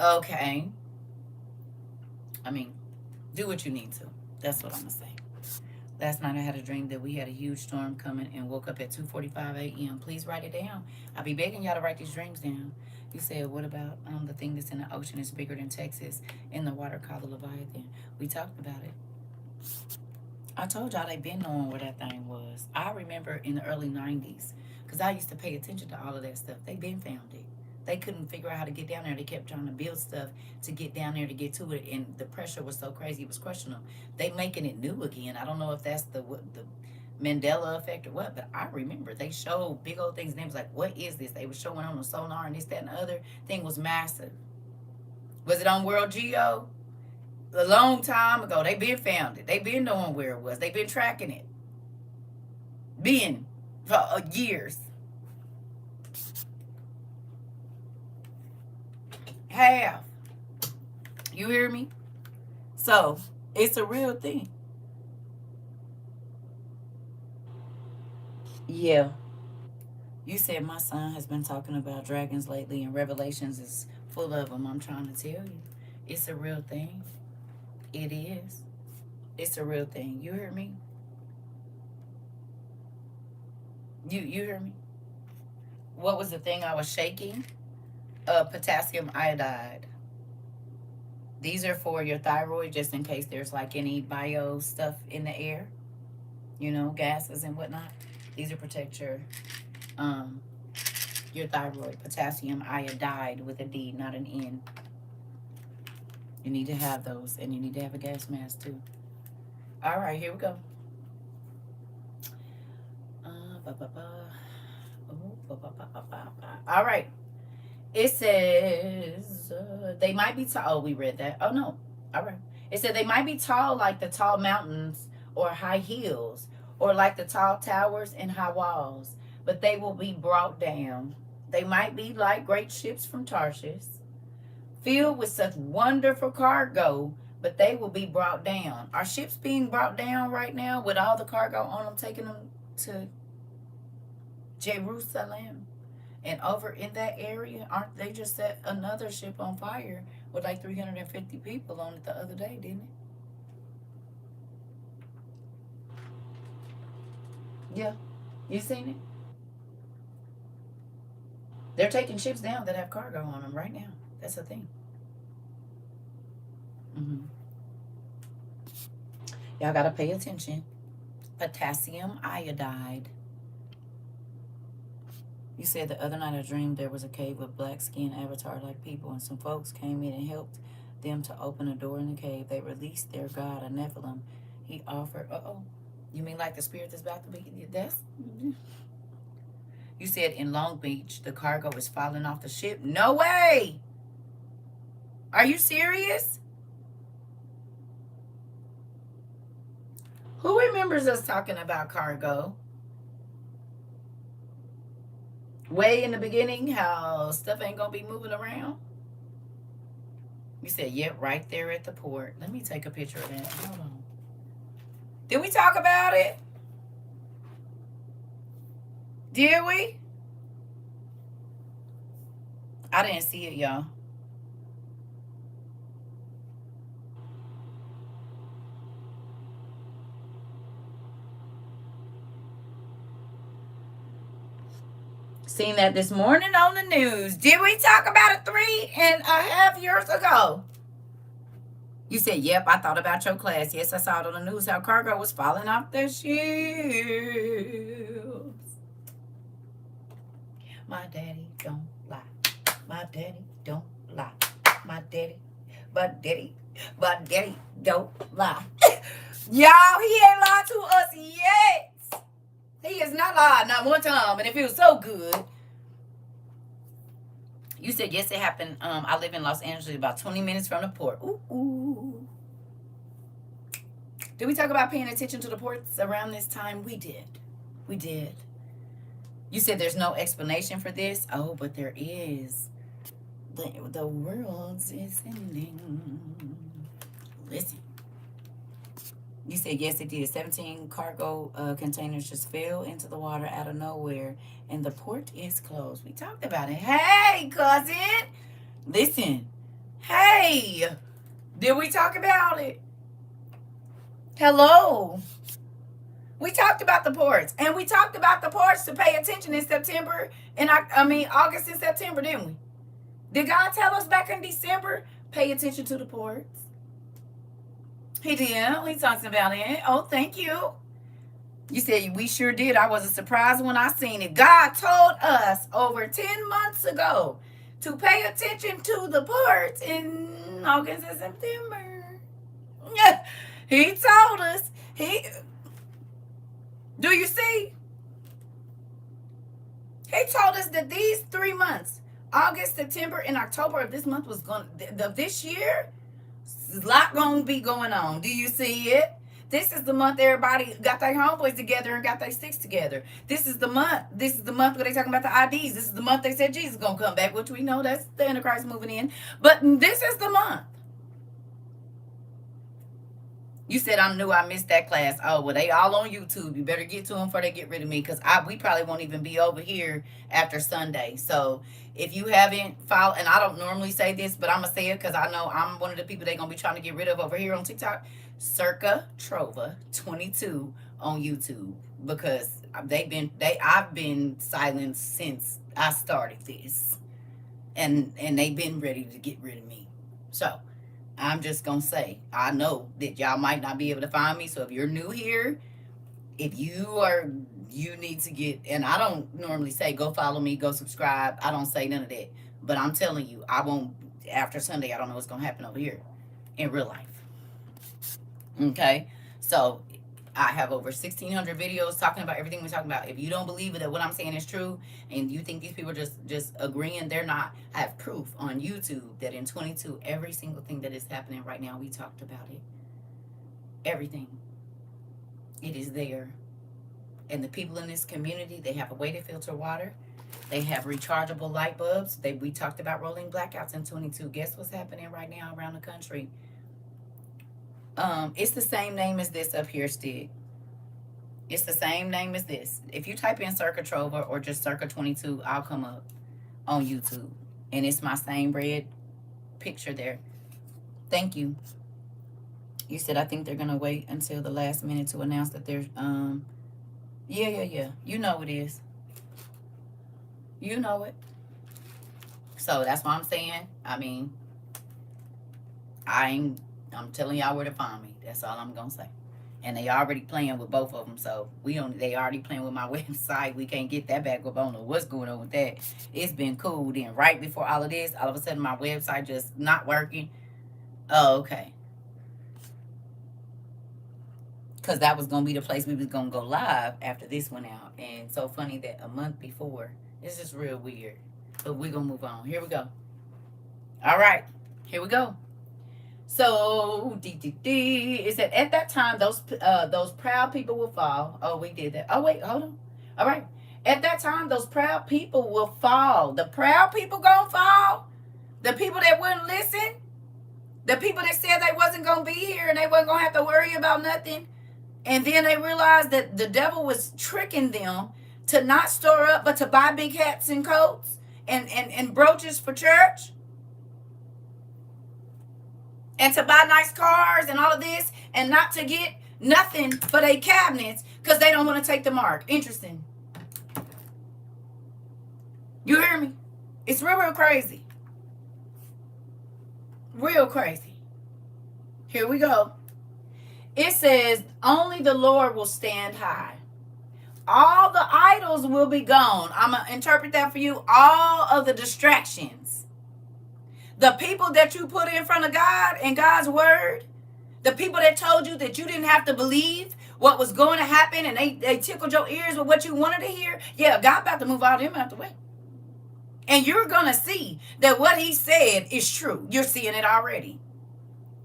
Okay. I mean, do what you need to. That's what I'm gonna say. Last night I had a dream that we had a huge storm coming and woke up at 2:45 a.m. Please write it down. I'll be begging y'all to write these dreams down. You said, what about the thing that's in the ocean is bigger than Texas in the water called the Leviathan? We talked about it. I told y'all they been knowing where that thing was. I remember in the early 90s, because I used to pay attention to all of that stuff. They been found it. They couldn't figure out how to get down there. They kept trying to build stuff to get down there to get to it, and the pressure was so crazy it was crushing them. They making it new again. I don't know if that's the Mandela effect or what, but I remember they showed big old things. And they was like, "What is this?" They were showing on the sonar and this, that, and the other thing was massive. Was it on World Geo? A long time ago. They been found it. They been knowing where it was. They been tracking it. Been for years. Have. You hear me? So it's a real thing. Yeah. You said my son has been talking about dragons lately, and Revelations is full of them. I'm trying to tell you. It's a real thing. It is. It's a real thing. You hear me? You hear me? What was the thing I was shaking? Potassium iodide. These are for your thyroid, just in case there's like any bio stuff in the air, gases and whatnot. These are protect um your thyroid. Potassium iodide with a D, not an N. You need to have those, and you need to have a gas mask too. All right, here we go. All right. It says they might be tall. Oh, we read that. Oh, no. All right. It said they might be tall like the tall mountains or high hills or like the tall towers and high walls, but they will be brought down. They might be like great ships from Tarshish, filled with such wonderful cargo, but they will be brought down. Are ships being brought down right now with all the cargo on them, taking them to Jerusalem? And over in that area, aren't they just set another ship on fire with like 350 people on it the other day, didn't it? Yeah. You seen it? They're taking ships down that have cargo on them right now. That's a thing. Mm-hmm. Y'all got to pay attention. Potassium iodide. You said the other night I dreamed there was a cave with black skinned avatar like people, and some folks came in and helped them to open a door in the cave. They released their god, a Nephilim. He offered, you mean like the spirit that's about to be? That's. You said in Long Beach the cargo is falling off the ship. No way! Are you serious? Who remembers us talking about cargo? Way in the beginning, how stuff ain't gonna be moving around. You said, yep, right there at the port. Let me take a picture of that. Hold on. Did we talk about it? Did we? I didn't see it, y'all. Seen that this morning on the news. Did we talk about it 3.5 years ago? You said, yep, I thought about your class. Yes, I saw it on the news how cargo was falling off the ships. My daddy don't lie. My daddy don't lie. My daddy don't lie. Y'all, he ain't lied to us yet. He has not lied, not one time, and it feels so good. You said, yes, it happened. I live in Los Angeles, about 20 minutes from the port. Ooh. Did we talk about paying attention to the ports around this time? We did. You said there's no explanation for this. Oh, but there is. The world is ending. Listen. You said, yes, it did. 17 cargo containers just fell into the water out of nowhere, and the port is closed. We talked about it. Hey, cousin. Listen. Hey. Did we talk about it? Hello. We talked about the ports, and we talked about the ports to pay attention in September, and August and September, didn't we? Did God tell us back in December, pay attention to the ports? He did. We talked about it. Oh, thank you. You said we sure did. I wasn't surprised when I seen it. God told us over 10 months ago to pay attention to the ports in August and September. Yeah, he told us. Do you see? He told us that these 3 months, August, September, and October of this month was going of this year, a lot gonna be going on. Do you see it? This is the month everybody got their homeboys together and got their sticks together. This is the month. This is the month where they talking about the IDs. This is the month they said Jesus gonna come back, which we know that's the Antichrist moving in. But this is the month. You said I'm new. I missed that class. Oh, well, they all on YouTube. You better get to them before they get rid of me, because we probably won't even be over here after Sunday. So if you haven't followed, and I don't normally say this, but I'm going to say it because I know I'm one of the people they're going to be trying to get rid of over here on TikTok. CERCA TROVA 22 on YouTube, because I've been silent since I started this, and they've been ready to get rid of me. So I'm just going to say, I know that y'all might not be able to find me. So if you're new here, you need to get, and I don't normally say, go follow me, go subscribe. I don't say none of that. But I'm telling you, I won't, after Sunday, I don't know what's going to happen over here in real life. Okay? So I have over 1,600 videos talking about everything we're talking about. If you don't believe that what I'm saying is true, and you think these people are just agreeing, they're not. I have proof on YouTube that in 22, every single thing that is happening right now, we talked about it. Everything. It is there. And the people in this community, they have a way to filter water. They have rechargeable light bulbs. We talked about rolling blackouts in 22. Guess what's happening right now around the country? It's the same name as this up here, Stick. It's the same name as this. If you type in CERCA TROVA or just CERCA 22, I'll come up on YouTube. And it's my same red picture there. Thank you. You said, I think they're going to wait until the last minute to announce that there's, yeah. You know it is. You know it. So that's what I'm saying. I mean, I'm telling y'all where to find me. That's all I'm gonna say. And they already playing with both of them, so they already playing with my website. We can't get that back up. I don't know what's going on with that. It's been cool. Then right before all of this, all of a sudden my website just not working. Oh, okay. Because that was gonna be the place we was gonna go live after this went out. And so funny that a month before. It's just real weird. But we're gonna move on. Here we go. All right, here we go. So, it said, at that time, those proud people will fall. Oh, we did that. Oh, wait, hold on. All right. At that time, those proud people will fall. The proud people gonna fall? The people that wouldn't listen? The people that said they wasn't gonna be here and they wasn't gonna have to worry about nothing? And then they realized that the devil was tricking them to not store up, but to buy big hats and coats and brooches for church? And to buy nice cars and all of this, and not to get nothing for their cabinets because they don't want to take the mark. Interesting. You hear me? It's real crazy. Real crazy. Here we go. It says, only the Lord will stand high. All the idols will be gone. I'm going to interpret that for you. All of the distractions. The people that you put in front of God and God's word, the people that told you that you didn't have to believe what was going to happen, and they tickled your ears with what you wanted to hear. Yeah, God about to move all them out the way. And you're going to see that what he said is true. You're seeing it already.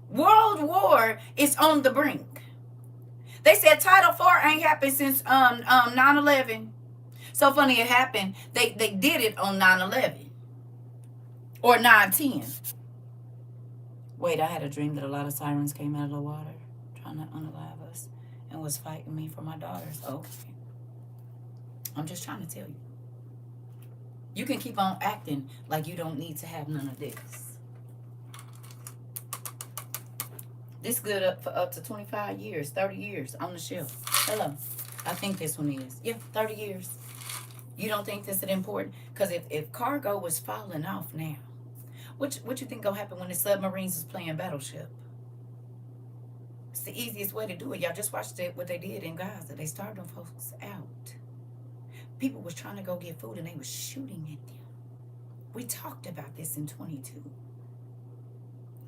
World war is on the brink. They said Title IV ain't happened since 9/11. So funny it happened. They did it on 9/11. Or 9/10. Wait, I had a dream that a lot of sirens came out of the water trying to unalive us and was fighting me for my daughters. Okay. I'm just trying to tell you. You can keep on acting like you don't need to have none of this. This good up for up to 25 years, 30 years on the shelf. Hello. I think this one is. Yeah, 30 years. You don't think this is important? Because if cargo was falling off now, What you think gonna happen when the submarines is playing Battleship? It's the easiest way to do it. Y'all just watched it, what they did in Gaza. They starved them folks out. People was trying to go get food and they was shooting at them. We talked about this in 22.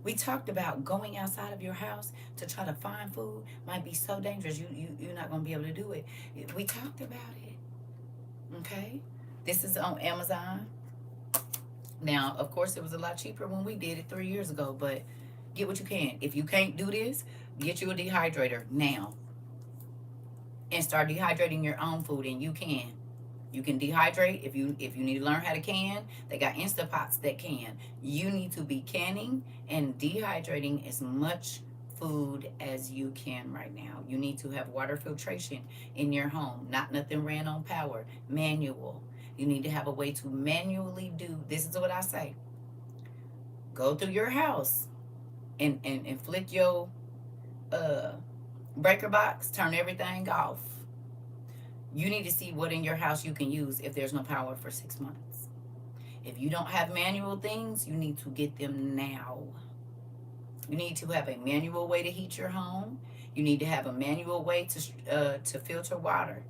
We talked about going outside of your house to try to find food might be so dangerous. You're not gonna be able to do it. We talked about it. Okay? This is on Amazon. Now, of course, it was a lot cheaper when we did it 3 years ago, but get what you can. If you can't do this, get you a dehydrator now and start dehydrating your own food, and you can. You can dehydrate if you need to learn how to can. They got Instapots that can. You need to be canning and dehydrating as much food as you can right now. You need to have water filtration in your home. Not nothing ran on power. Manual. You need to have a way to manually do. This is what I say. Go through your house and flick your breaker box. Turn everything off. You need to see what in your house you can use if there's no power for 6 months. If you don't have manual things, you need to get them now. You need to have a manual way to heat your home. You need to have a manual way to filter water.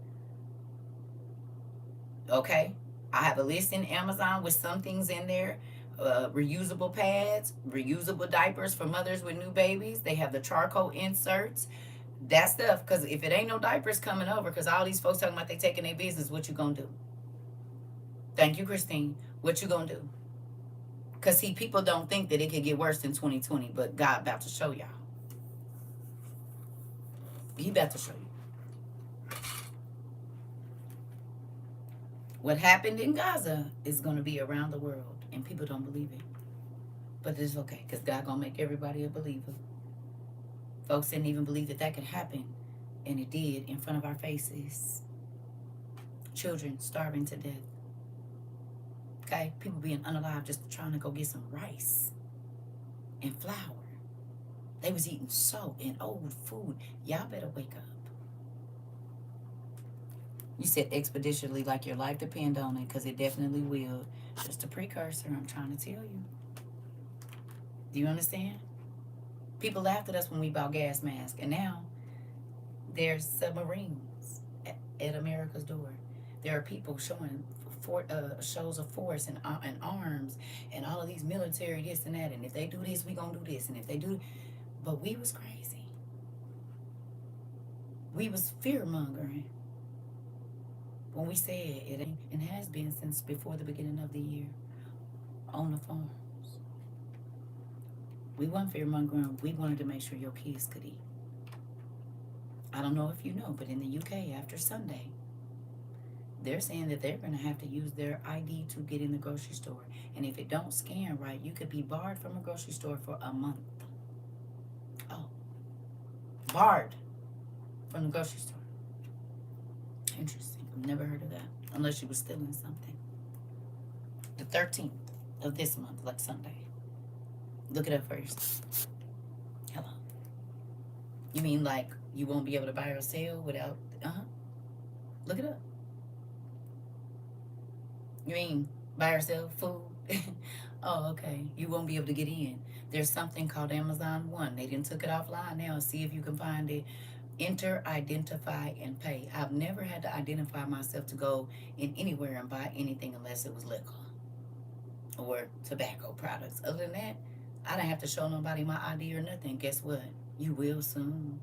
Okay? I have a list in Amazon with some things in there. Reusable pads, reusable diapers for mothers with new babies. They have the charcoal inserts. That stuff, because if it ain't no diapers coming over, because all these folks talking about they taking their business, what you gonna do? Thank you, Christine. What you gonna do? Because see, people don't think that it could get worse than 2020, but God about to show y'all. He about to show you. What happened in Gaza is gonna be around the world, and people don't believe it. But it's okay, because God gonna make everybody a believer. Folks didn't even believe that could happen, and it did in front of our faces. Children starving to death. Okay? People being unalive just trying to go get some rice and flour. They was eating salt and old food. Y'all better wake up. You said expeditiously like your life depend on it, because it definitely will. Just a precursor, I'm trying to tell you. Do you understand? People laughed at us when we bought gas masks, and now there's submarines at America's door. There are people showing shows of force and arms and all of these military this and that. And if they do this, we gonna do this. And if they do, but we was crazy. We was fear mongering when we said it ain't, and has been since before the beginning of the year on the farms. We weren't fear mongering. We wanted to make sure your kids could eat. I don't know if you know, but in the UK, after Sunday, they're saying that they're going to have to use their ID to get in the grocery store. And if it don't scan right, you could be barred from a grocery store for a month. Oh, barred from the grocery store. Interesting. I've never heard of that. Unless you were stealing something. The 13th of this month, like Sunday. Look it up first. Hello. You mean like you won't be able to buy or sell without... Look it up. You mean buy or sell food? Oh, okay. You won't be able to get in. There's something called Amazon One. They didn't took it offline now. See if you can find it. Enter, identify, and pay. I've never had to identify myself to go in anywhere and buy anything unless it was liquor or tobacco products. Other than that, I don't have to show nobody my ID or nothing. Guess what? You will soon.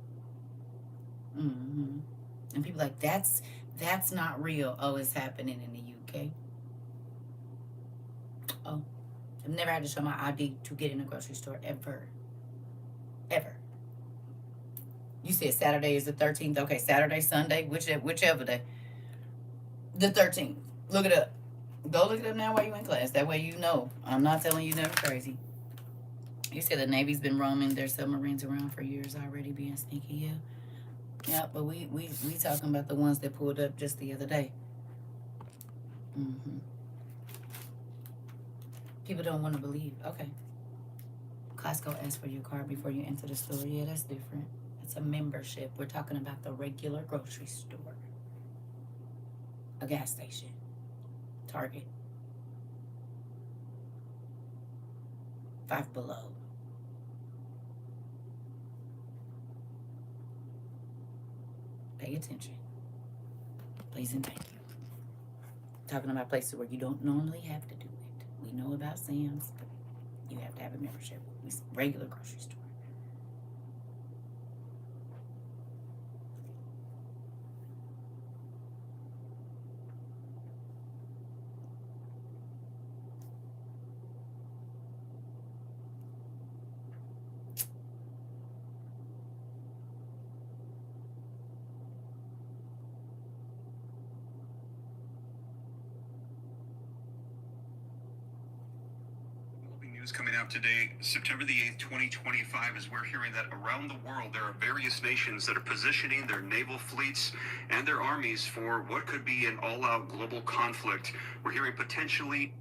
And people like, that's not real. Oh, it's happening in the UK. Oh, I've never had to show my ID to get in a grocery store ever. Ever. You said Saturday is the 13th. Okay, Saturday, Sunday, whichever day. The 13th. Look it up. Go look it up now while you're in class. That way you know. I'm not telling you nothing crazy. You said the Navy's been roaming their submarines around for years already, being sneaky. Yeah. Yeah, but we talking about the ones that pulled up just the other day. People don't want to believe. Okay. Costco asks for your card before you enter the store. Yeah, that's different. It's a membership. We're talking about the regular grocery store. A gas station. Target. Five Below. Pay attention. Please and thank you. Talking about places where you don't normally have to do it. We know about Sam's, but you have to have a membership. It's a regular grocery store. Coming out today, September the 8th, 2025, as we're hearing that around the world there are various nations that are positioning their naval fleets and their armies for what could be an all-out global conflict. We're hearing potentially...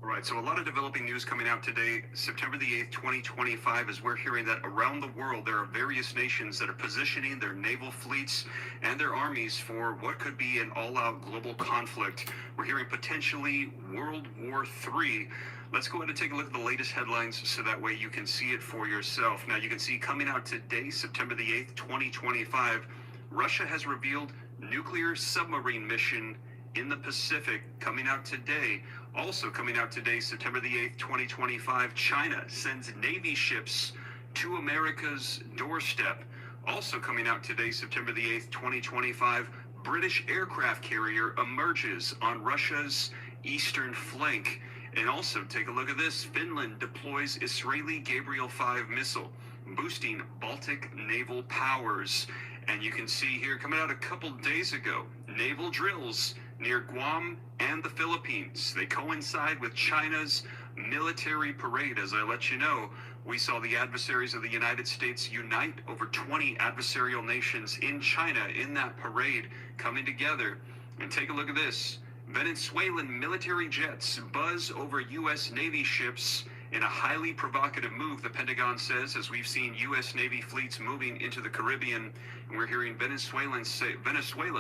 All right, so a lot of developing news coming out today, September the 8th, 2025, as we're hearing that around the world there are various nations that are positioning their naval fleets and their armies for what could be an all-out global conflict. We're hearing potentially World War III. Let's go ahead and take a look at the latest headlines so that way you can see it for yourself. Now, you can see coming out today, September the 8th, 2025, Russia has revealed nuclear submarine mission in the Pacific coming out today. Also coming out today, September the 8th, 2025, China sends Navy ships to America's doorstep. Also coming out today, September the 8th, 2025, British aircraft carrier emerges on Russia's eastern flank. And also, take a look at this. Finland deploys Israeli Gabriel 5 missile, boosting Baltic naval powers. And you can see here, coming out a couple days ago, naval drills near Guam and the Philippines. They coincide with China's military parade. As I let you know, we saw the adversaries of the United States unite over 20 adversarial nations in China in that parade coming together. And take a look at this. Venezuelan military jets buzz over U.S. Navy ships in a highly provocative move, the Pentagon says, as we've seen U.S. Navy fleets moving into the Caribbean. And we're hearing Venezuela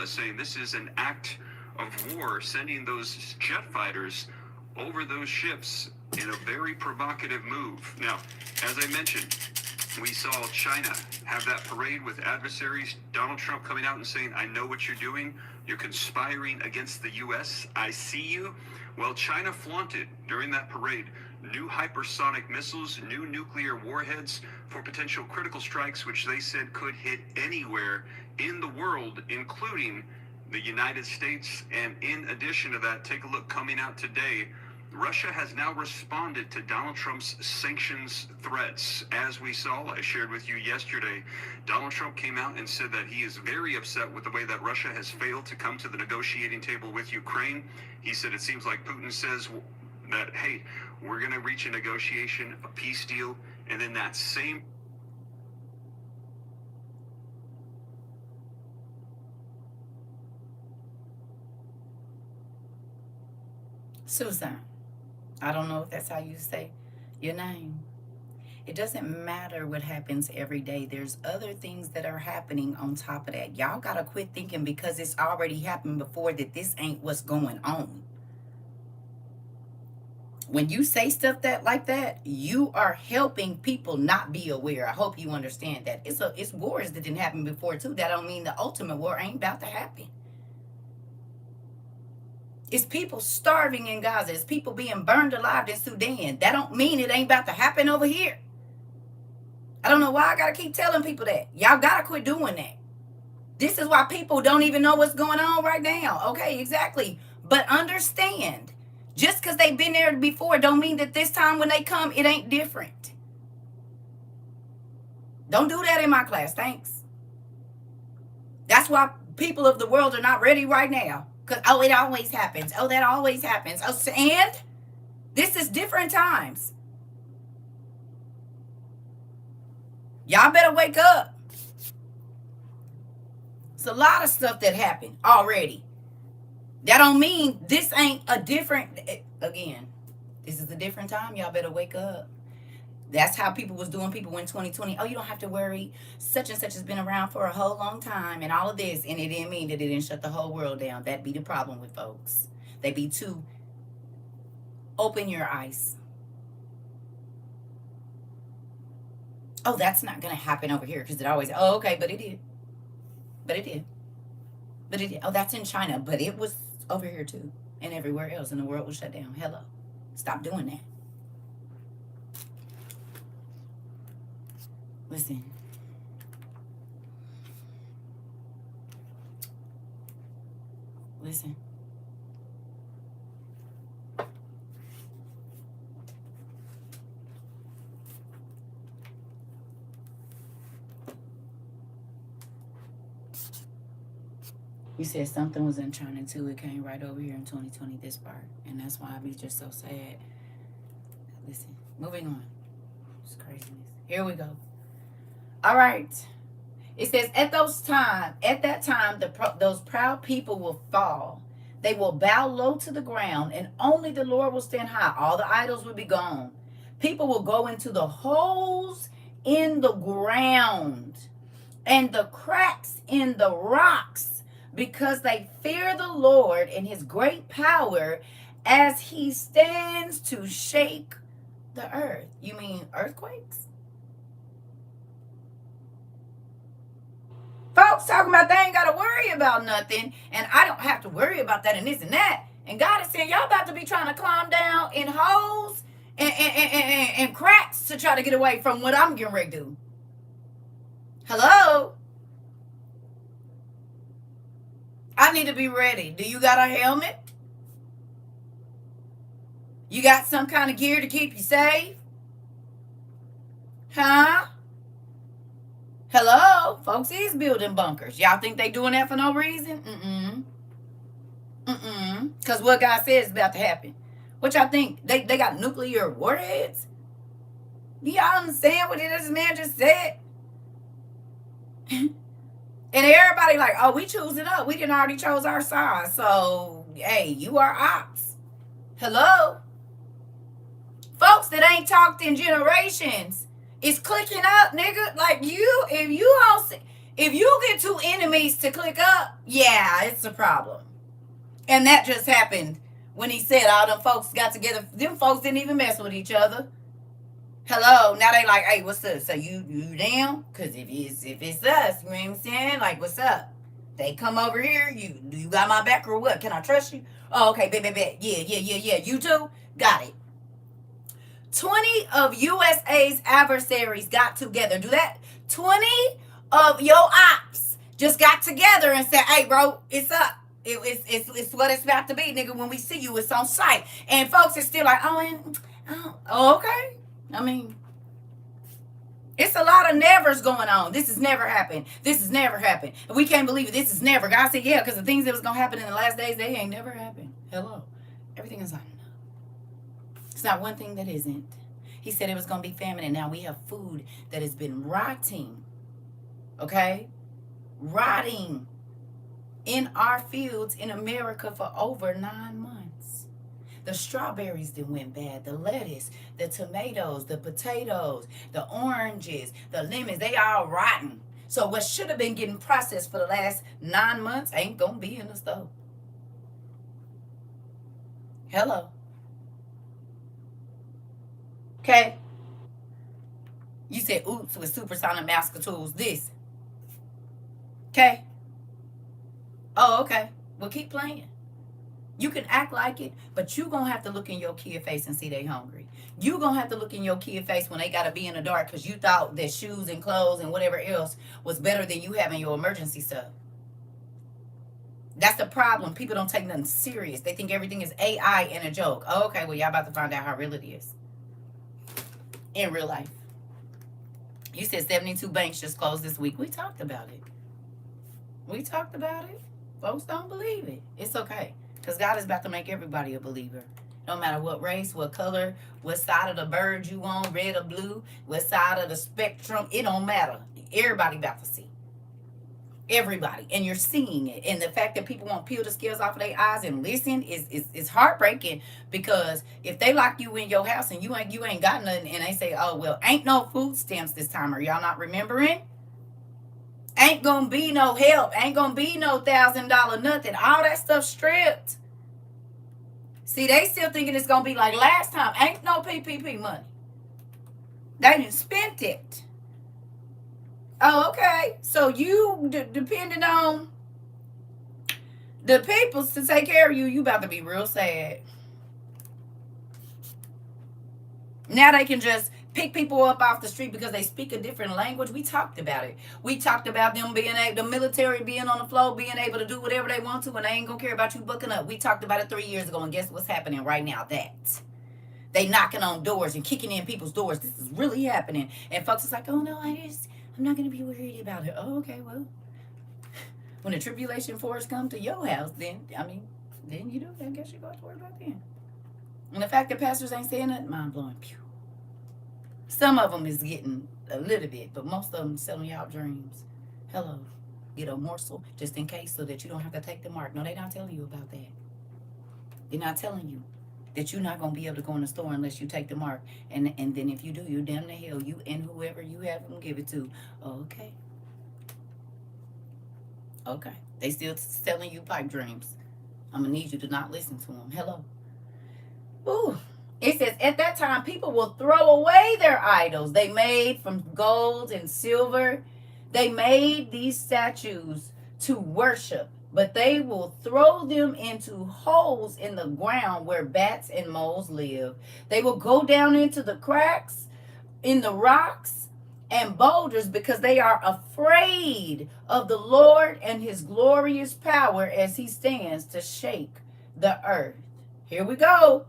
saying this is an act of war, sending those jet fighters over those ships in a very provocative move. Now, as I mentioned, we saw China have that parade with adversaries. Donald Trump coming out and saying, I know what you're doing. You're conspiring against the U.S. I see you. Well, China flaunted during that parade new hypersonic missiles, new nuclear warheads for potential critical strikes, which they said could hit anywhere in the world, including the United States. And in addition to that, take a look coming out today. Russia has now responded to Donald Trump's sanctions threats. As we saw, I shared with you yesterday, Donald Trump came out and said that he is very upset with the way that Russia has failed to come to the negotiating table with Ukraine. He said it seems like Putin says that, hey, we're going to reach a negotiation, a peace deal, and then that same... Susan, I don't know if that's how you say your name. It doesn't matter what happens every day. There's other things that are happening on top of that. Y'all got to quit thinking because it's already happened before that this ain't what's going on. When you say stuff like that, you are helping people not be aware. I hope you understand that. It's wars that didn't happen before too. That don't mean the ultimate war ain't about to happen. It's people starving in Gaza. It's people being burned alive in Sudan. That don't mean it ain't about to happen over here. I don't know why I gotta keep telling people that. Y'all gotta quit doing that. This is why people don't even know what's going on right now. Okay, exactly. But understand, just because they've been there before don't mean that this time when they come, it ain't different. Don't do that in my class, thanks. That's why people of the world are not ready right now. Because, oh, it always happens. Oh, that always happens. Oh, and this is different times. Y'all better wake up. It's a lot of stuff that happened already. That don't mean this ain't a different... Again, this is a different time. Y'all better wake up. That's how people was doing people in 2020. Oh, you don't have to worry. Such and such has been around for a whole long time and all of this. And it didn't mean that it didn't shut the whole world down. That'd be the problem with folks. They be too... Open your eyes. Oh, that's not going to happen over here because it always, oh, okay, but it did. But it did. But it did. Oh, that's in China, but it was over here too and everywhere else, and the world was shut down. Hello. Stop doing that. Listen. Listen. You said something was in China too. It came right over here in 2020, this part. And that's why I be just so sad. Listen, moving on. It's craziness. Here we go. All right. It says, at that time, those proud people will fall. They will bow low to the ground, and only the Lord will stand high. All the idols will be gone. People will go into the holes in the ground and the cracks in the rocks because they fear the Lord and his great power as he stands to shake the earth. You mean earthquakes? Folks talking about they ain't got to worry about nothing, and I don't have to worry about that and this and that. And God is saying, y'all about to be trying to climb down in holes and cracks to try to get away from what I'm getting ready to do. Hello? I need to be ready. Do you got a helmet? You got some kind of gear to keep you safe? Huh? Hello? Folks is building bunkers. Y'all think they doing that for no reason? Because what God said is about to happen. What y'all think? They got nuclear warheads? Do y'all understand what this man just said? And everybody like, oh, we choosing up. We didn't already chose our side. So, hey, you are ops. Hello? Folks that ain't talked in generations is clicking up, nigga. Like if you get two enemies to click up, yeah, it's a problem. And that just happened when he said all them folks got together. Them folks didn't even mess with each other. Hello, now they like, hey, what's up? So you down? Cause if it's us, you know what I'm saying? Like, what's up? They come over here. You got my back or what? Can I trust you? Oh, okay, bet. Yeah. You too? Got it. 20 of USA's adversaries got together. Do that. 20 of your ops just got together and said, hey, bro, it's up. It's what it's about to be, nigga. When we see you, it's on sight. And folks are still like, oh, okay. I mean, it's a lot of nevers going on. This has never happened. This has never happened. And we can't believe it. This is never. God said, yeah, because the things that was going to happen in the last days, they ain't never happened. Hello. Everything is on. It's not one thing that isn't. He said it was going to be famine, and now we have food that has been rotting. Okay? Rotting in our fields in America for over 9 months. The strawberries that went bad, the lettuce, the tomatoes, the potatoes, the oranges, the lemons, they all rotten. So what should have been getting processed for the last 9 months ain't going to be in the stove. Hello. Okay? You said, oops, with supersonic master tools, this. Okay? Oh, okay. Well, keep playing. You can act like it, but you going to have to look in your kid face and see they hungry. You going to have to look in your kid face when they got to be in the dark because you thought that shoes and clothes and whatever else was better than you having your emergency stuff. That's the problem. People don't take nothing serious. They think everything is AI and a joke. Oh, okay, well, y'all about to find out how real it is. In real life. You said 72 banks just closed this week. We talked about it. Folks don't believe it. It's okay. Because God is about to make everybody a believer. No matter what race, what color, what side of the bird you on, red or blue, what side of the spectrum, it don't matter. Everybody about to see. Everybody. And you're seeing it. And the fact that people won't peel the scales off of their eyes and listen is heartbreaking. Because if they lock you in your house and you ain't got nothing, and they say, oh, well, ain't no food stamps this time. Are y'all not remembering? Ain't gonna be no help. Ain't gonna be no $1,000 nothing. All that stuff stripped. See, they still thinking it's gonna be like last time. Ain't no PPP money. They done spent it. Oh, okay. So you depending on the peoples to take care of you, you about to be real sad. Now they can just pick people up off the street because they speak a different language. We talked about it. We talked about them being able, the military being on the floor, being able to do whatever they want to, and they ain't gonna care about you booking up. We talked about it 3 years ago, and guess what's happening right now? That they knocking on doors and kicking in people's doors. This is really happening, and folks is like, oh no, I'm not gonna be worried about it. Oh, okay, well, when the tribulation force come to your house, then then you do. I guess you go to worry about then. And the fact that pastors ain't saying nothing, mind blowing. Pew. Some of them is getting a little bit, but most of them selling y'all dreams. Hello, get a morsel just in case so that you don't have to take the mark. No, they're not telling you about that. They're not telling you that you're not gonna be able to go in the store unless you take the mark. And then if you do, you're damn the hell. You and whoever you have them give it to. Okay. Okay. They still selling you pipe dreams. I'm gonna need you to not listen to them. Hello. Ooh. It says, at that time, people will throw away their idols they made from gold and silver. They made these statues to worship, but they will throw them into holes in the ground where bats and moles live. They will go down into the cracks in the rocks and boulders because they are afraid of the Lord and his glorious power as he stands to shake the earth. Here we go.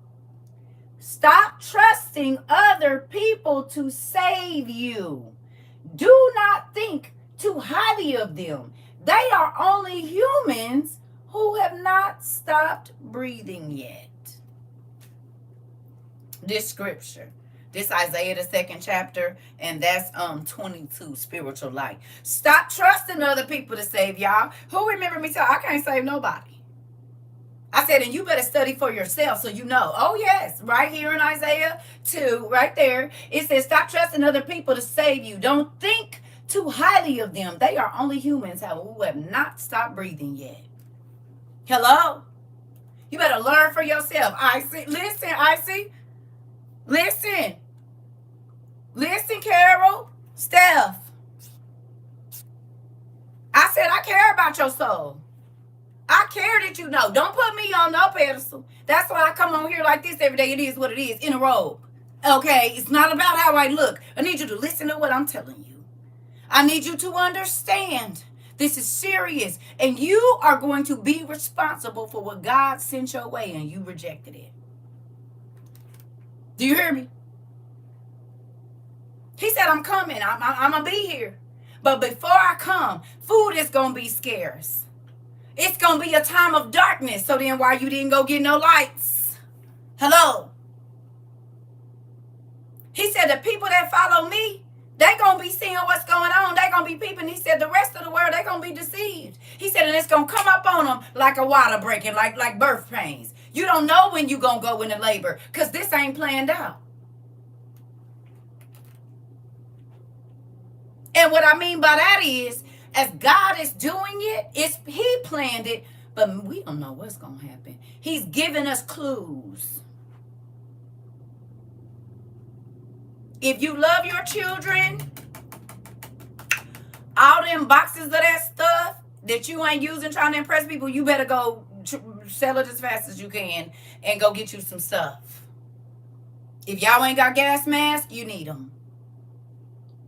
Stop trusting other people to save you. Do not think too highly of them. They are only humans who have not stopped breathing yet. This scripture, this Isaiah the 2nd chapter, and that's 22, spiritual life. Stop trusting other people to save y'all. Who remember me tell I can't save nobody. I said, and you better study for yourself so you know. Oh, yes, right here in Isaiah 2, right there, it says, stop trusting other people to save you. Don't think too highly of them. They are only humans who have not stopped breathing yet. Hello? You better learn for yourself. Icy, listen, Icy. Listen. Listen, Carol. Steph. I said, I care about your soul. I care that you know. Don't put me on no pedestal. That's why I come on here like this every day. It is what it is, in a robe. Okay? It's not about how I look. I need you to listen to what I'm telling you. I need you to understand. This is serious. And you are going to be responsible for what God sent your way and you rejected it. Do you hear me? He said, I'm coming. I'm going to be here. But before I come, food is going to be scarce. It's going to be a time of darkness. So then why you didn't go get no lights? Hello? He said the people that follow me, they going to be seeing what's going on. They going to be peeping. He said the rest of the world, they going to be deceived. He said, and it's going to come up on them like a water breaking, like birth pains. You don't know when you going to go into labor because this ain't planned out. And what I mean by that is, as God is doing it, he planned it, but we don't know what's going to happen. He's giving us clues. If you love your children, all them boxes of that stuff that you ain't using trying to impress people, you better go sell it as fast as you can and go get you some stuff. If y'all ain't got gas masks, you need them.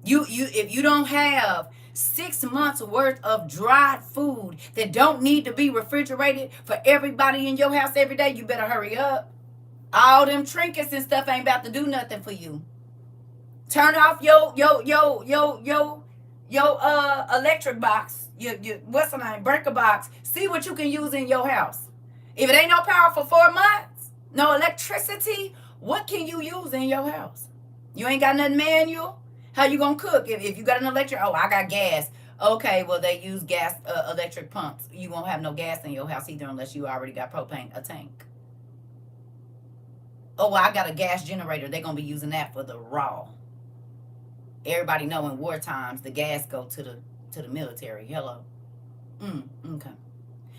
If you don't have 6 months worth of dried food that don't need to be refrigerated for everybody in your house every day, you better hurry up. All them trinkets and stuff ain't about to do nothing for you. Turn off your electric box. Your what's the name? Breaker box. See what you can use in your house. If it ain't no power for 4 months, no electricity, what can you use in your house? You ain't got nothing manual. How you gonna cook? If you got an electric, oh, I got gas. Okay, well, they use gas, electric pumps. You won't have no gas in your house either unless you already got propane, a tank. Oh, well, I got a gas generator. They're gonna be using that for the raw. Everybody know in war times the gas go to the military. Hello. Okay.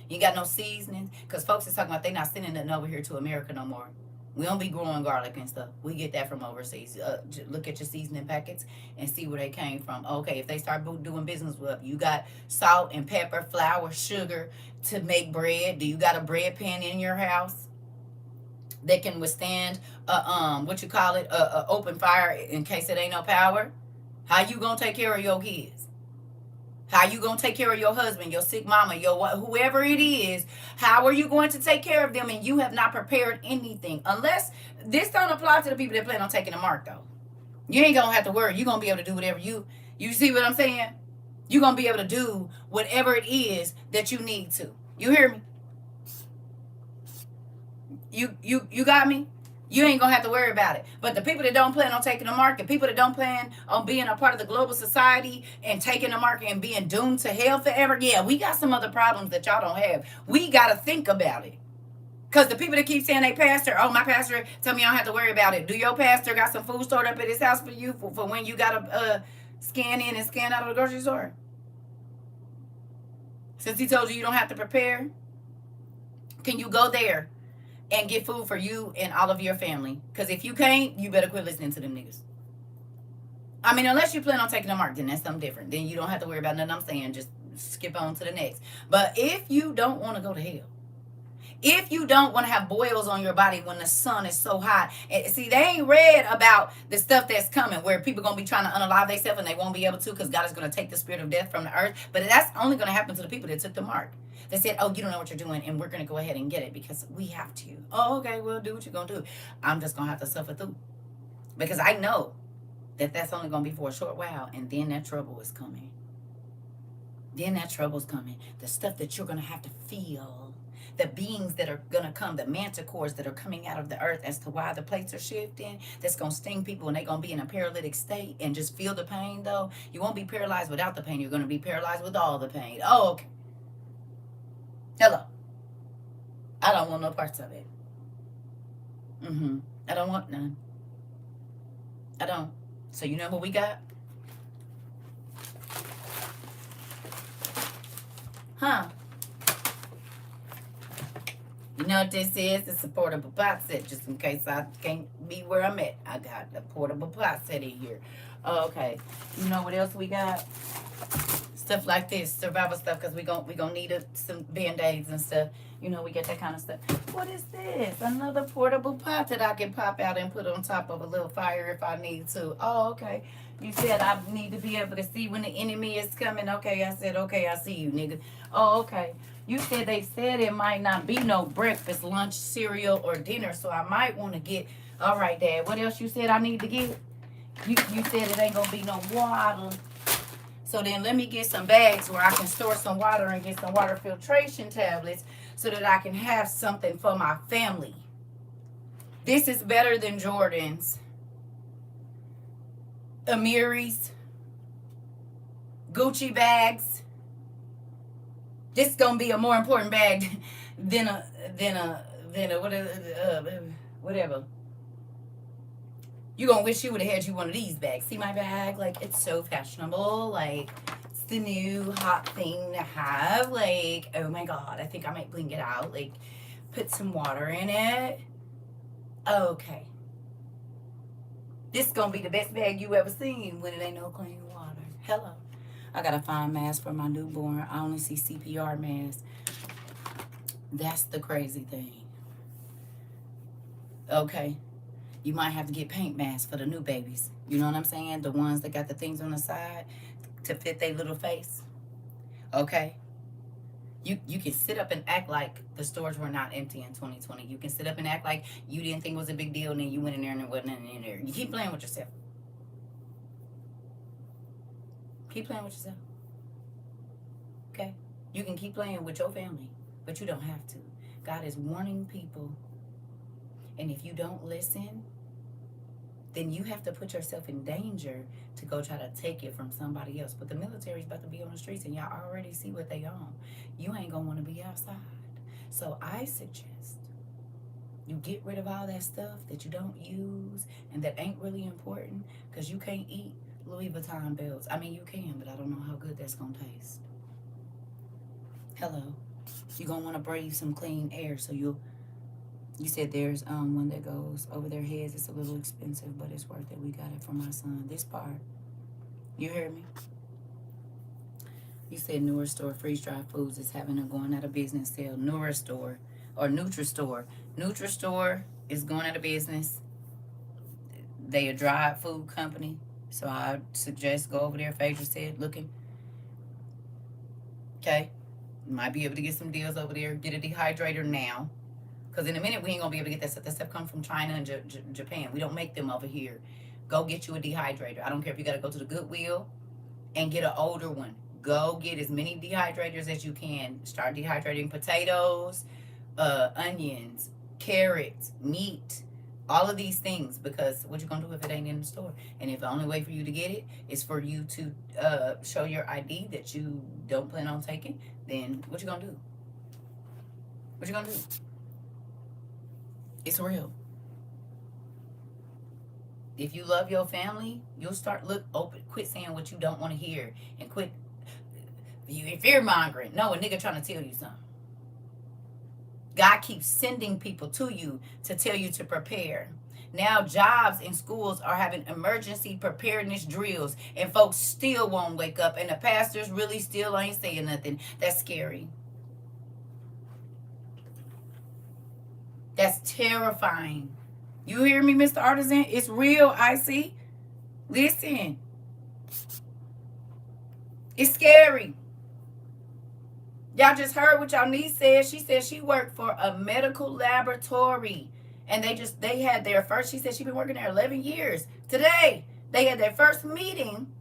You got no seasonings? Because folks is talking about they not sending nothing over here to America no more. We don't be growing garlic and stuff. We get that from overseas. Look at your seasoning packets and see where they came from. Okay, if they start doing business with you, got salt and pepper, flour, sugar to make bread. Do you got a bread pan in your house that can withstand what you call it, a open fire in case it ain't no power? How you gonna take care of your kids? How you gonna take care of your husband, your sick mama, your whoever it is? How are you going to take care of them and you have not prepared anything? Unless this don't apply to the people that plan on taking the mark, though. You ain't gonna have to worry. You're gonna be able to do whatever you see what I'm saying? You're gonna be able to do whatever it is that you need to. You hear me? You got me? You ain't gonna have to worry about it. But the people that don't plan on taking the mark, the people that don't plan on being a part of the global society and taking the mark and being doomed to hell forever, yeah, we got some other problems that y'all don't have. We gotta think about it. Because the people that keep saying they pastor, oh, my pastor tell me I don't have to worry about it. Do your pastor got some food stored up at his house for you for when you gotta scan in and scan out of the grocery store? Since he told you you don't have to prepare, can you go there and get food for you and all of your family? Because if you can't, you better quit listening to them niggas. I mean, unless you plan on taking a mark, then that's something different. Then you don't have to worry about nothing I'm saying. Just skip on to the next. But if you don't want to go to hell, if you don't want to have boils on your body when the sun is so hot, and see, they ain't read about the stuff that's coming where people going to be trying to unalive themselves and they won't be able to because God is going to take the spirit of death from the earth. But that's only going to happen to the people that took the mark. They said, oh, you don't know what you're doing, and we're going to go ahead and get it because we have to. Oh, okay, well, do what you're going to do. I'm just going to have to suffer through. Because I know that that's only going to be for a short while, and then that trouble is coming. Then that trouble's coming. The stuff that you're going to have to feel. The beings that are going to come, the manticores that are coming out of the earth as to why the plates are shifting, that's going to sting people and they're going to be in a paralytic state and just feel the pain, though. You won't be paralyzed without the pain. You're going to be paralyzed with all the pain. Oh, okay. Hello. I don't want no parts of it. I don't want none. I don't. So you know what we got? Huh? You know what this is? It's a portable pot set, just in case I can't be where I'm at. I got a portable pot set in here. Okay. You know what else we got? Stuff like this, survival stuff, because we gonna need some band-aids and stuff. You know, we get that kind of stuff. What is this? Another portable pot that I can pop out and put on top of a little fire if I need to. Oh, okay. You said I need to be able to see when the enemy is coming. Okay, I said, okay, I see you, nigga. Oh, okay. You said they said it might not be no breakfast, lunch, cereal, or dinner, so I might want to get... All right, Dad, what else you said I need to get? You said it ain't going to be no water. So then let me get some bags where I can store some water and get some water filtration tablets so that I can have something for my family. This is better than Jordan's, Amiri's, Gucci bags. This is gonna be a more important bag than a whatever. You're gonna wish you would have had you one of these bags. See my bag? Like, it's so fashionable. Like, it's the new hot thing to have. Like, oh my God, I think I might bling it out. Like, put some water in it. Okay. This is gonna be the best bag you ever seen when it ain't no clean water. Hello. I gotta find masks for my newborn. I only see CPR masks. That's the crazy thing. Okay. You might have to get paint masks for the new babies. You know what I'm saying? The ones that got the things on the side to fit their little face. Okay? You can sit up and act like the stores were not empty in 2020. You can sit up and act like you didn't think it was a big deal and then you went in there and there wasn't anything in there. You keep playing with yourself. Keep playing with yourself. Okay? You can keep playing with your family, but you don't have to. God is warning people. And if you don't listen, then you have to put yourself in danger to go try to take it from somebody else. But the military's about to be on the streets and y'all already see what they on. You ain't gonna want to be outside. So I suggest you get rid of all that stuff that you don't use and that ain't really important, because you can't eat Louis Vuitton belts. I mean, you can, but I don't know how good that's gonna taste. Hello. You're gonna want to breathe some clean air, so you'll You said there's one that goes over their heads. It's a little expensive, but it's worth it. We got it for my son. This part. You hear me? You said Newer Store freeze dried foods is having a going out of business sale. Newer Store or Nutri-Store. Nutri-Store is going out of business. They a dry food company. So I suggest go over there. Phaedra said, looking. Okay. Might be able to get some deals over there. Get a dehydrator now. Because in a minute, we ain't going to be able to get that stuff. That stuff comes from China and Japan. We don't make them over here. Go get you a dehydrator. I don't care if you got to go to the Goodwill and get an older one. Go get as many dehydrators as you can. Start dehydrating potatoes, onions, carrots, meat, all of these things. Because what you going to do if it ain't in the store? And if the only way for you to get it is for you to show your ID that you don't plan on taking, then what you going to do? What you going to do? It's real. If you love your family, you'll start quit saying what you don't want to hear, and quit fear mongering. No, a nigga trying to tell you something. God keeps sending people to you to tell you to prepare. Now jobs and schools are having emergency preparedness drills, and folks still won't wake up, and the pastors really still ain't saying nothing. That's scary. That's terrifying. You hear me, Mr. Artisan? It's real, I see. Listen. It's scary. Y'all just heard what y'all niece said. She said she worked for a medical laboratory. And they had their first, she said she's been working there 11 years. Today, they had their first meeting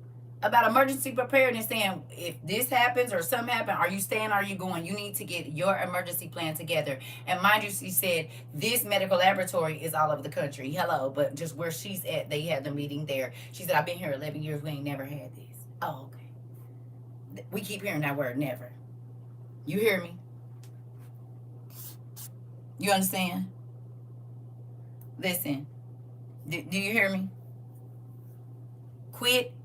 about emergency preparedness, saying if this happens or something happens, are you staying, are you going? You need to get your emergency plan together. And mind you, she said this medical laboratory is all over the country. Hello, but just where she's at, they had the meeting there. She said, I've been here 11 years. We ain't never had this. Oh, okay. We keep hearing that word, never. You hear me? You understand? Listen. Do you hear me? Quit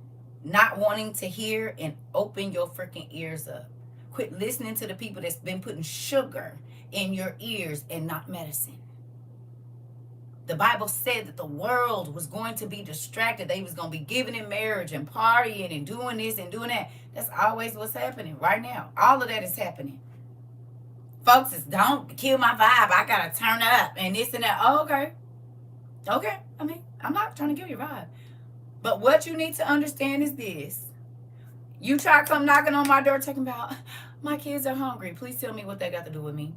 not wanting to hear and open your freaking ears up. Quit listening to the people that's been putting sugar in your ears and not medicine. The Bible said that the world was going to be distracted. They was going to be giving in marriage and partying and doing this and doing that. That's always what's happening right now. All of that is happening. Folks, don't kill my vibe. I got to turn up and this and that. Oh, okay. Okay. I mean, I'm not trying to kill your vibe. But what you need to understand is this. You try to come knocking on my door talking about, my kids are hungry. Please tell me what that got to do with me.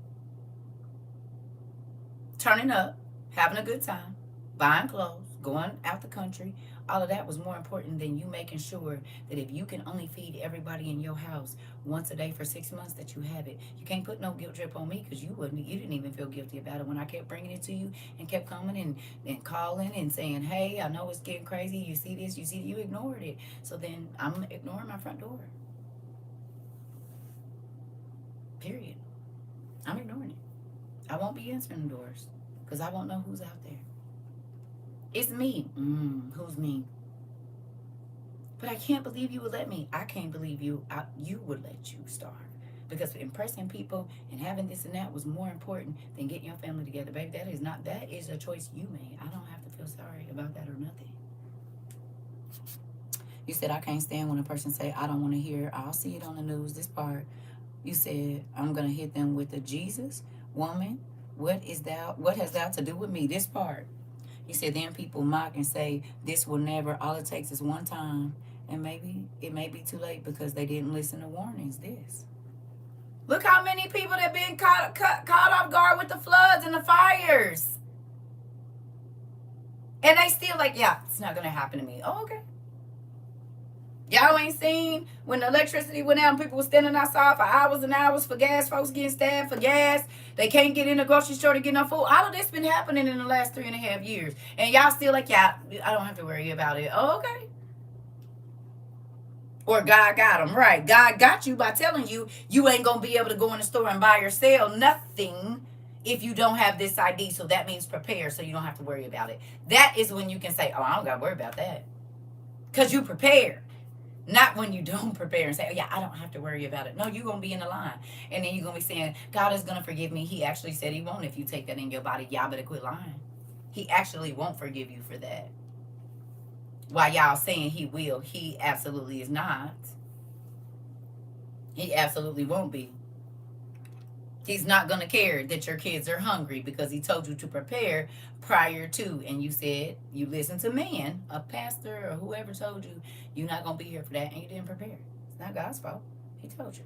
Turning up, having a good time, buying clothes, going out the country. All of that was more important than you making sure that if you can only feed everybody in your house once a day for 6 months, that you have it. You can't put no guilt trip on me because you didn't even feel guilty about it when I kept bringing it to you and kept coming and calling and saying, hey, I know it's getting crazy. You see this, you see that. You ignored it. So then I'm ignoring my front door. Period. I'm ignoring it. I won't be answering the doors because I won't know who's out there. It's me. Who's me? But I can't believe you would let me. I can't believe you would let you starve. Because impressing people and having this and that was more important than getting your family together. Baby, that is a choice you made. I don't have to feel sorry about that or nothing. You said, I can't stand when a person say, I don't want to hear. I'll see it on the news. This part, you said, I'm going to hit them with the Jesus, woman, what has thou to do with me? This part. He said, then people mock and say, this will never, all it takes is one time. And maybe it may be too late because they didn't listen to warnings. This. Look how many people have been caught off guard with the floods and the fires. And they still like, yeah, it's not going to happen to me. Oh, okay. Y'all ain't seen when the electricity went out and people were standing outside for hours and hours for gas, folks getting stabbed for gas. They can't get in the grocery store to get no food. All of this been happening in the last 3.5 years. And y'all still like, yeah, I don't have to worry about it. Oh, okay. Or God got them, right. God got you by telling you you ain't going to be able to go in the store and buy or sell nothing if you don't have this ID. So that means prepare so you don't have to worry about it. That is when you can say, oh, I don't got to worry about that. Because you prepared. Not when you don't prepare and say, oh, yeah, I don't have to worry about it. No, you're going to be in the line. And then you're going to be saying, God is going to forgive me. He actually said he won't if you take that in your body. Y'all better quit lying. He actually won't forgive you for that. While y'all saying he will, he absolutely is not. He absolutely won't be. He's not going to care that your kids are hungry because he told you to prepare prior to. And you said, you listened to man, a pastor or whoever told you, you're not going to be here for that, and you didn't prepare. It's not God's fault. He told you.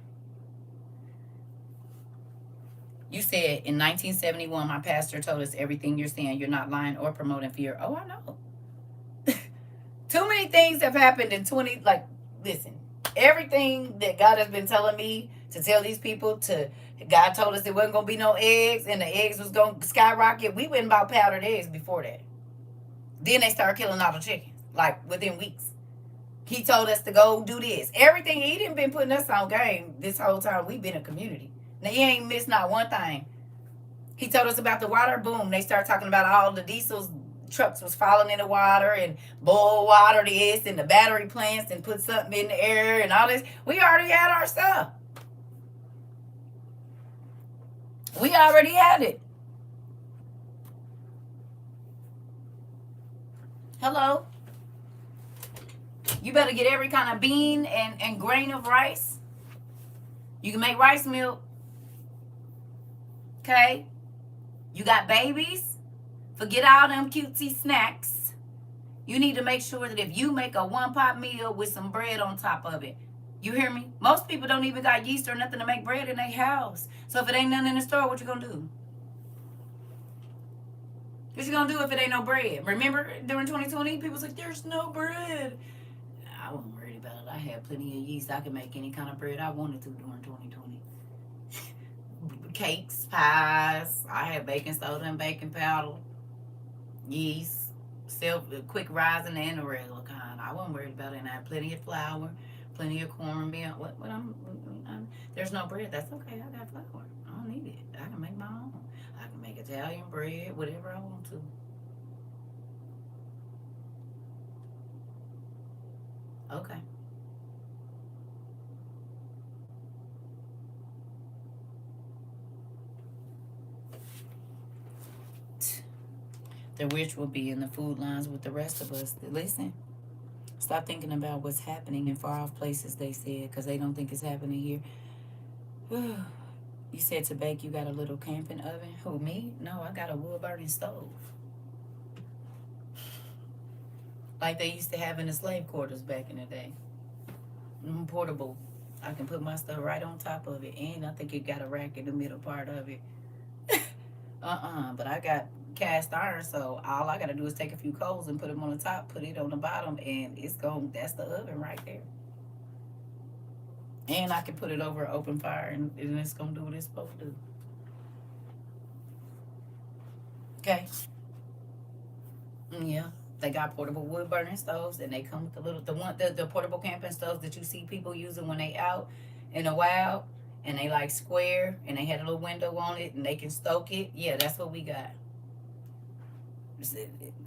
You said in 1971, my pastor told us everything you're saying, you're not lying or promoting fear. Oh, I know. Too many things have happened in 20, like, listen, everything that God has been telling me to tell these people to, God told us there wasn't going to be no eggs and the eggs was going to skyrocket. We went and bought powdered eggs before that. Then they started killing all the chickens, like within weeks. He told us to go do this. Everything, he didn't been putting us on game this whole time. We've been a community. Now, he ain't missed not one thing. He told us about the water boom. They started talking about all the diesels trucks was falling in the water and boil water this and the battery plants and put something in the air and all this. We already had our stuff. We already had it. Hello? You better get every kind of bean and grain of rice. You can make rice milk. Okay? You got babies? Forget all them cutesy snacks. You need to make sure that if you make a one-pot meal with some bread on top of it, you hear me? Most people don't even got yeast or nothing to make bread in their house. So if it ain't nothing in the store, what you gonna do? What you gonna do if it ain't no bread? Remember during 2020, people was like, there's no bread. I wasn't worried about it. I had plenty of yeast. I could make any kind of bread I wanted to during 2020. Cakes, pies. I had baking soda and baking powder. Yeast, quick rising and the regular kind. I wasn't worried about it. And I had plenty of flour, plenty of cornmeal. There's no bread. That's okay. I got flour. I don't need it. I can make my own. I can make Italian bread, whatever I want to. Okay. The rich will be in the food lines with the rest of us. Listen, stop thinking about what's happening in far off places, they said, because they don't think it's happening here. You said to bake, you got a little camping oven. Who, me? No, I got a wood burning stove. Like they used to have in the slave quarters back in the day. Portable. I can put my stuff right on top of it. And I think it got a rack in the middle part of it. But I got cast iron, so all I gotta do is take a few coals and put them on the top, put it on the bottom, and that's the oven right there. And I can put it over an open fire, and it's gonna do what it's supposed to do. Okay. Yeah. They got portable wood burning stoves, and they come with the portable camping stoves that you see people using when they out in the wild, and they like square, and they had a little window on it, and they can stoke it. Yeah, that's what we got.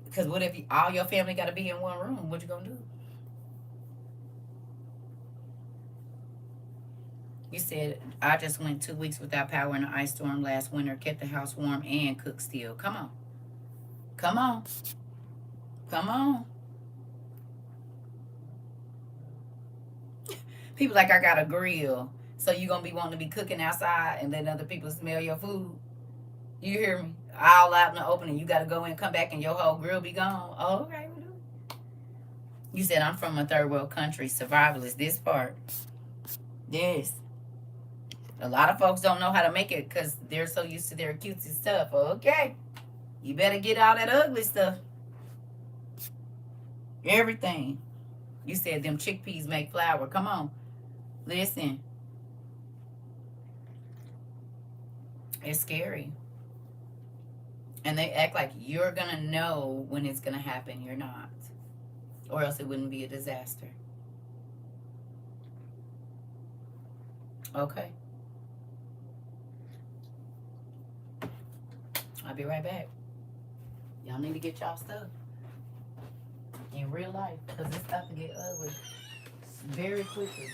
Because what if all your family got to be in one room? What you gonna do? You said I just went 2 weeks without power in an ice storm last winter, kept the house warm and cooked still. Come on, come on, come on. People like I got a grill, so you gonna be wanting to be cooking outside and letting other people smell your food. You hear me? All out in the open, and you got to go in, come back, and your whole grill be gone. Oh, okay. You said I'm from a third world country. Survival is this part. Yes. A lot of folks don't know how to make it because they're so used to their cutesy stuff. Okay. You better get all that ugly stuff. Everything. You said them chickpeas make flour. Come on. Listen. It's scary. And they act like you're going to know when it's going to happen. You're not. Or else it wouldn't be a disaster. Okay. I'll be right back. Y'all need to get y'all stuff in real life because it's about to get ugly. very quickly.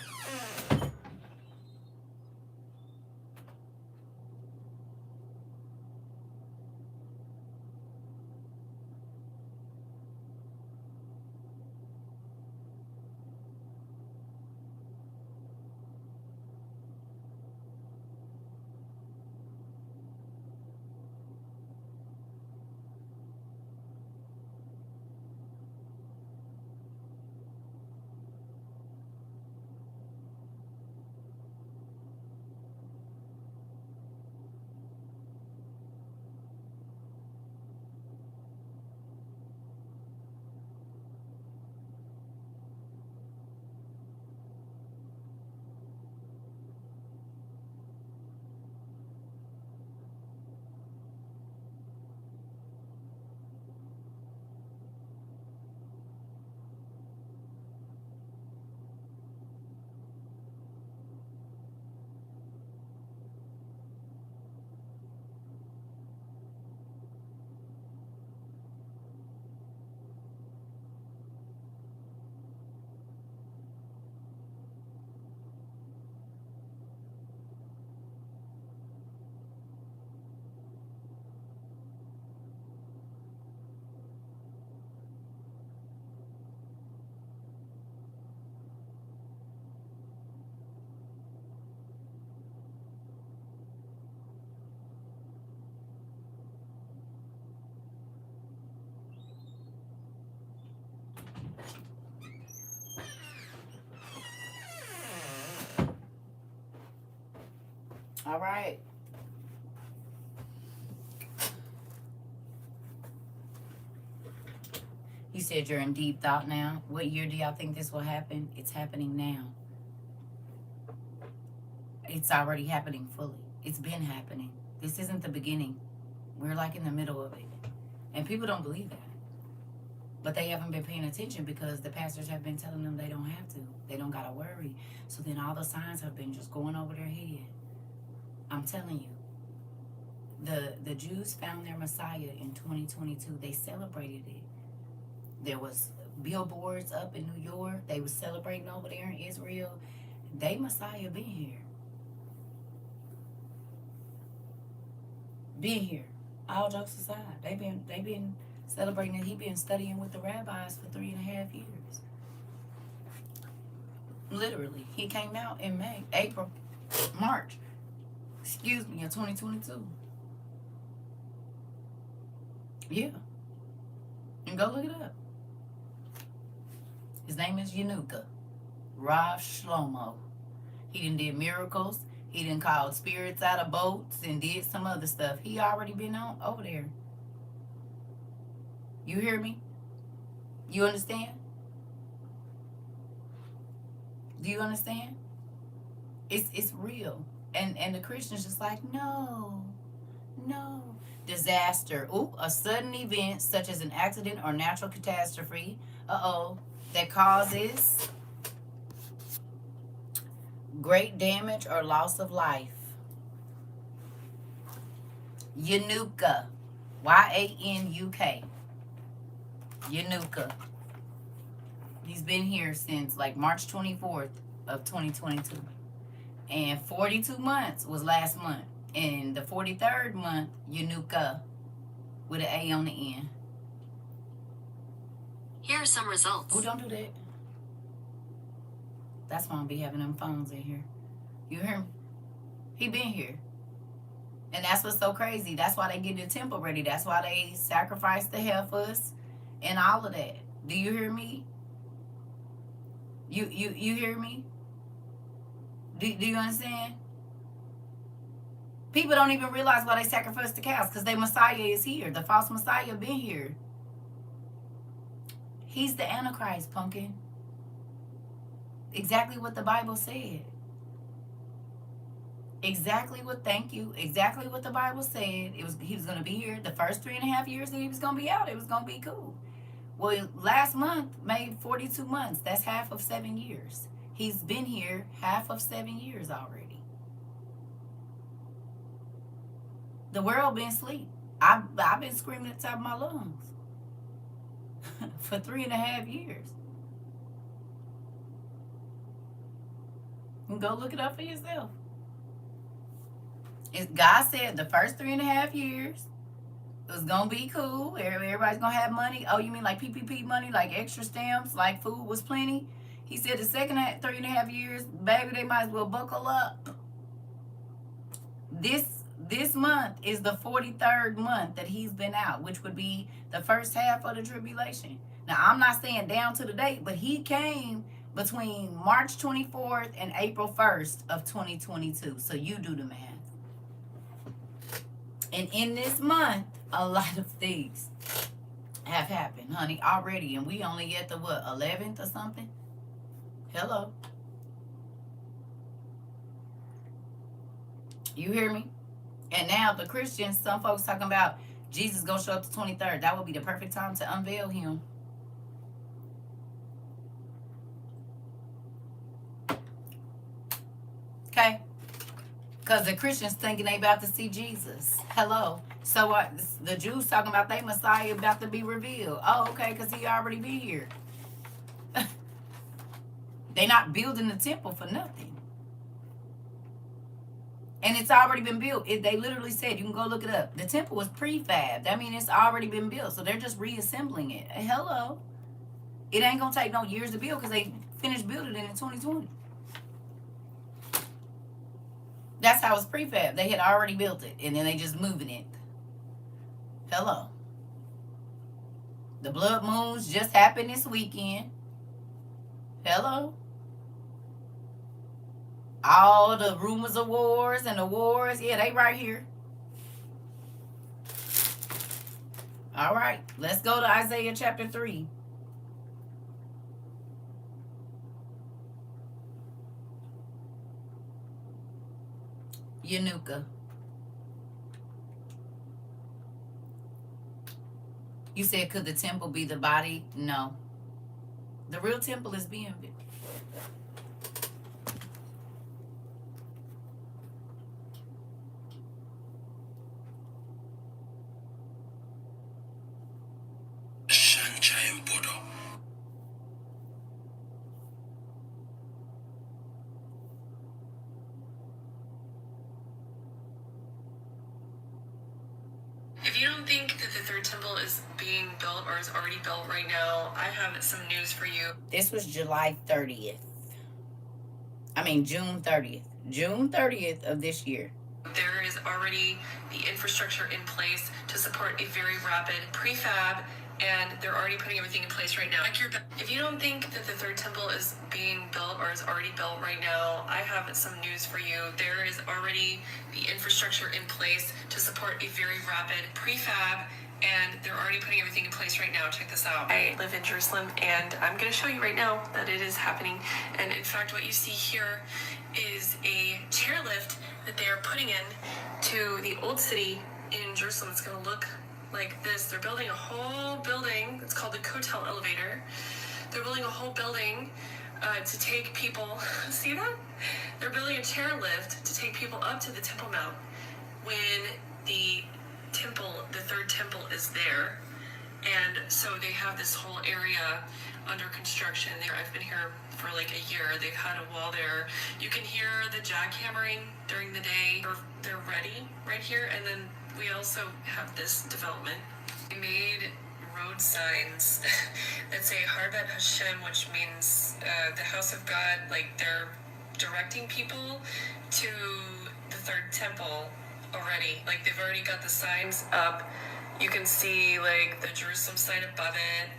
All right. You said you're in deep thought now. What year do y'all think this will happen? It's happening now. It's already happening fully. It's been happening. This isn't the beginning. We're like in the middle of it. And people don't believe that. But they haven't been paying attention because the pastors have been telling them they don't have to. They don't got to worry. So then all the signs have been just going over their head. I'm telling you. The Jews found their Messiah in 2022. They celebrated it. There was billboards up in New York. They was celebrating over there in Israel. They Messiah been here. Been here. All jokes aside. They been celebrating it. He been studying with the rabbis for 3.5 years. Literally. He came out in March of 2022. Yeah. And go look it up. His name is Yanuka. Rav Shlomo. He did miracles. He done called spirits out of boats and did some other stuff. He already been on over there. You hear me? You understand? Do you understand? It's real. And the Christians just like, no. Disaster. Ooh, a sudden event such as an accident or natural catastrophe. That causes great damage or loss of life. Yanuka. Yanuk. Yanuka. He's been here since like March 24th of 2022. And 42 months was last month. And the 43rd month, Yanuka, with an A on the end. Here are some results. Oh, don't do that. That's why I'll be having them phones in here. You hear me? He been here. And that's what's so crazy. That's why they get the temple ready. That's why they sacrifice the heifers and all of that. Do you hear me? You hear me? Do you understand? People don't even realize why they sacrifice the cows, because their Messiah is here. The false Messiah been here. He's the Antichrist, pumpkin. Exactly what the Bible said. Exactly what the Bible said. He was going to be here the first 3.5 years that he was going to be out. It was going to be cool. Well, last month made 42 months. That's half of 7 years. He's been here half of 7 years already. The world been asleep. I've been screaming at the top of my lungs for 3.5 years. You can go look it up for yourself. God said the first 3.5 years it was gonna be cool. Everybody's gonna have money. Oh, you mean like PPP money, like extra stamps, like food was plenty? He said the second 3.5 years, baby, they might as well buckle up. This month is the 43rd month that he's been out, which would be the first half of the tribulation. Now, I'm not saying down to the date, but he came between March 24th and April 1st of 2022. So you do the math. And in this month, a lot of things have happened, honey, already. And we only at the, what, 11th or something? Hello. You hear me? And now the Christians, some folks talking about Jesus gonna show up the 23rd. That would be the perfect time to unveil him. Okay? Because the Christians thinking they about to see Jesus. Hello. So the Jews talking about they Messiah about to be revealed. Oh, okay, because he already be here. They not building the temple for nothing. And it's already been built. They literally said, you can go look it up. The temple was prefab. That means it's already been built. So they're just reassembling it. Hello. It ain't going to take no years to build because they finished building it in 2020. That's how it's prefab. They had already built it. And then they just moving it. Hello. The blood moons just happened this weekend. Hello. All the rumors of wars and the wars, yeah, they right here. All right, let's go to Isaiah chapter 3. Yanuka. You said, could the temple be the body? No. The real temple is being built. If you don't think that the third temple is being built or is already built right now, I have some news for you. This was July 30th. I mean, June 30th. June 30th of this year. There is already the infrastructure in place to support a very rapid prefab, and they're already putting everything in place right now. If you don't think that the third temple is being built or is already built right now, I have some news for you. There is already the infrastructure in place to support a very rapid prefab, and they're already putting everything in place right now. Check this out. I live in Jerusalem, and I'm going to show you right now that it is happening. And in fact, what you see here is a chairlift that they are putting in to the old city in Jerusalem. It's going to look like this. They're building a whole building. It's called the Kotel elevator. They're building a whole building to take people. See that? They're building a chairlift to take people up to the Temple Mount when the temple, the third temple, is there. And so they have this whole area under construction there. I've been here for like a year. They've had a wall there. You can hear the jackhammering during the day. They're ready right here. And then we also have this development. They made road signs that say Harbat Hashem, which means the house of God. Like they're directing people to the third temple already. Like they've already got the signs up. You can see like the Jerusalem sign above it,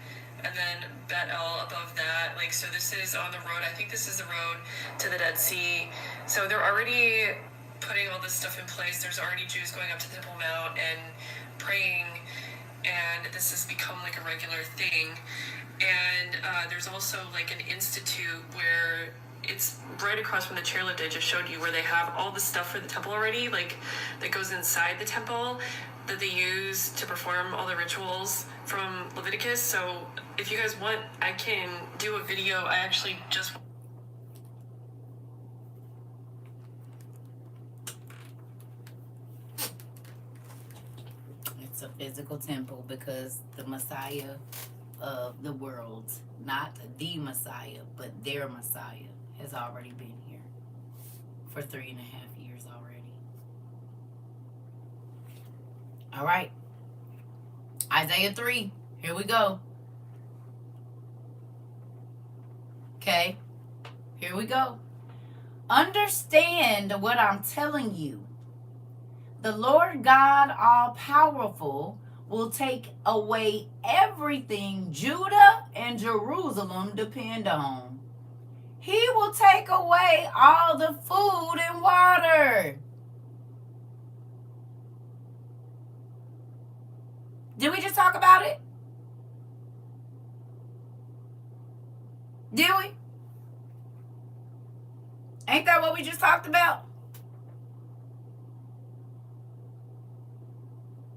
and then Bet-El above that. Like, so this is on the road. I think this is the road to the Dead Sea. So they're already putting all this stuff in place. There's already Jews going up to the Temple Mount and praying, and this has become like a regular thing. And there's also like an institute where it's right across from the chairlift I just showed you, where they have all the stuff for the temple already, like that goes inside the temple that they use to perform all the rituals from Leviticus. So if you guys want, I can do a video. I actually just... It's a physical temple because the Messiah of the world, not the Messiah, but their Messiah, has already been here. for 3.5 years already. All right. Isaiah 3. Here we go. Okay. Here we go. Understand what I'm telling you. The Lord God all-powerful will take away everything Judah and Jerusalem depend on. He will take away all the food and water. Did we just talk about it? Did we? Ain't that what we just talked about?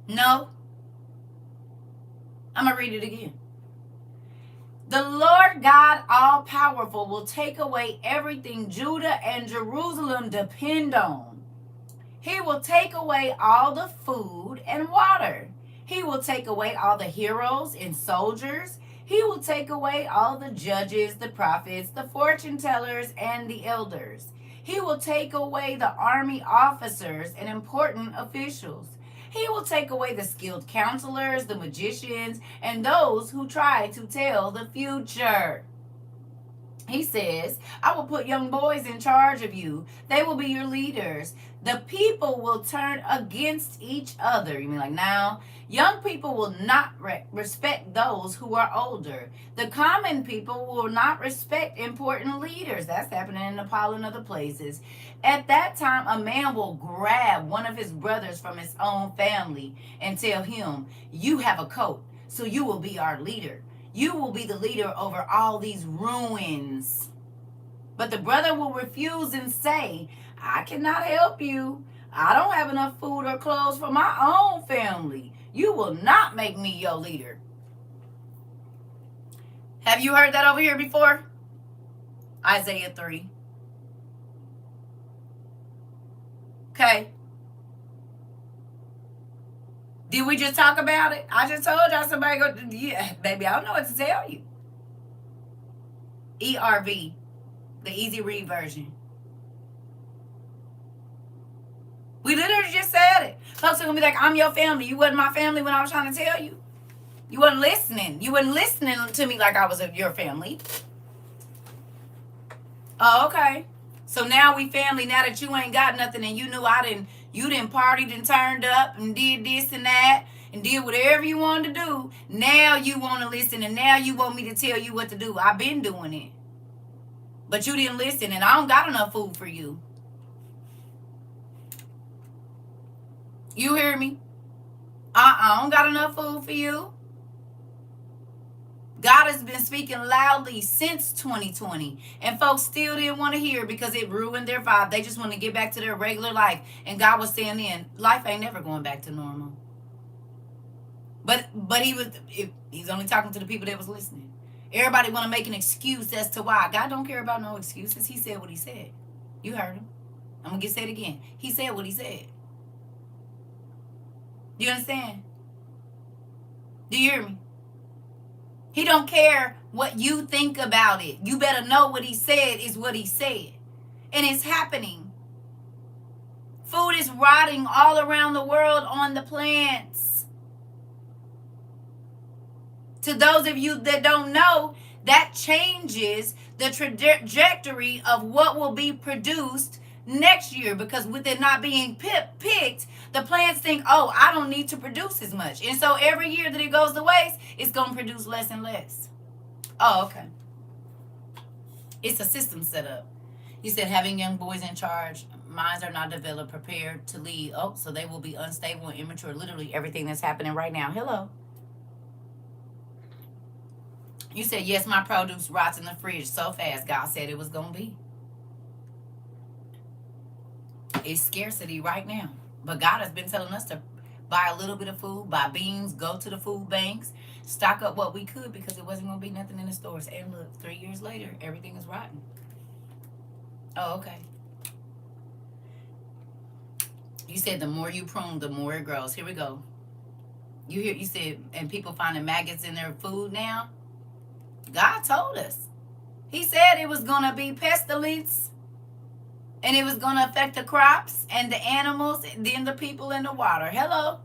No. I'm going to read it again. The Lord God all-powerful will take away everything Judah and Jerusalem depend on. He will take away all the food and water. He will take away all the heroes and soldiers. He will take away all the judges, the prophets, the fortune tellers, and the elders. He will take away the army officers and important officials. He will take away the skilled counselors, the magicians, and those who try to tell the future. He says, I will put young boys in charge of you. They will be your leaders. The people will turn against each other. You mean like now? Young people will not respect those who are older. The common people will not respect important leaders. That's happening in Nepal and other places. At that time, a man will grab one of his brothers from his own family and tell him, you have a coat, so you will be our leader. You will be the leader over all these ruins. But the brother will refuse and say, I cannot help you. I don't have enough food or clothes for my own family. You will not make me your leader. Have you heard that over here before? Isaiah 3. Okay. Did we just talk about it? I just told y'all somebody go, yeah, baby, I don't know what to tell you. ERV, the easy read version. We literally just said it. Folks are going to be like, I'm your family. You wasn't my family when I was trying to tell you. You wasn't listening. You wasn't listening to me like I was your family. Oh, okay. So now we family, now that you ain't got nothing and you knew you didn't partied and turned up and did this and that and did whatever you wanted to do. Now you want to listen and now you want me to tell you what to do. I've been doing it. But you didn't listen and I don't got enough food for you. You hear me? I don't got enough food for you. God has been speaking loudly since 2020. And folks still didn't want to hear because it ruined their vibe. They just want to get back to their regular life. And God was saying then, life ain't never going back to normal. But he's only talking to the people that was listening. Everybody want to make an excuse as to why. God don't care about no excuses. He said what he said. You heard him. I'm going to say it again. He said what he said. Do you understand? Do you hear me? He don't care what you think about it. You better know what he said is what he said. And it's happening. Food is rotting all around the world on the plants. To those of you that don't know, that changes the trajectory of what will be produced next year, because with it not being picked, the plants think, oh, I don't need to produce as much. And so every year that it goes to waste, it's going to produce less and less. Oh, okay. It's a system set up. He said having young boys in charge, minds are not developed, prepared to lead. Oh, so they will be unstable and immature. Literally everything that's happening right now. Hello. You said, yes, my produce rots in the fridge so fast. God said it was going to be. It's scarcity right now. But God has been telling us to buy a little bit of food, buy beans, go to the food banks, stock up what we could because it wasn't going to be nothing in the stores. And look, 3 years later, everything is rotten. Oh, okay. You said the more you prune, the more it grows. Here we go. You said, and people finding maggots in their food now. God told us. He said it was going to be pestilence. And it was going to affect the crops and the animals and then the people in the water. Hello.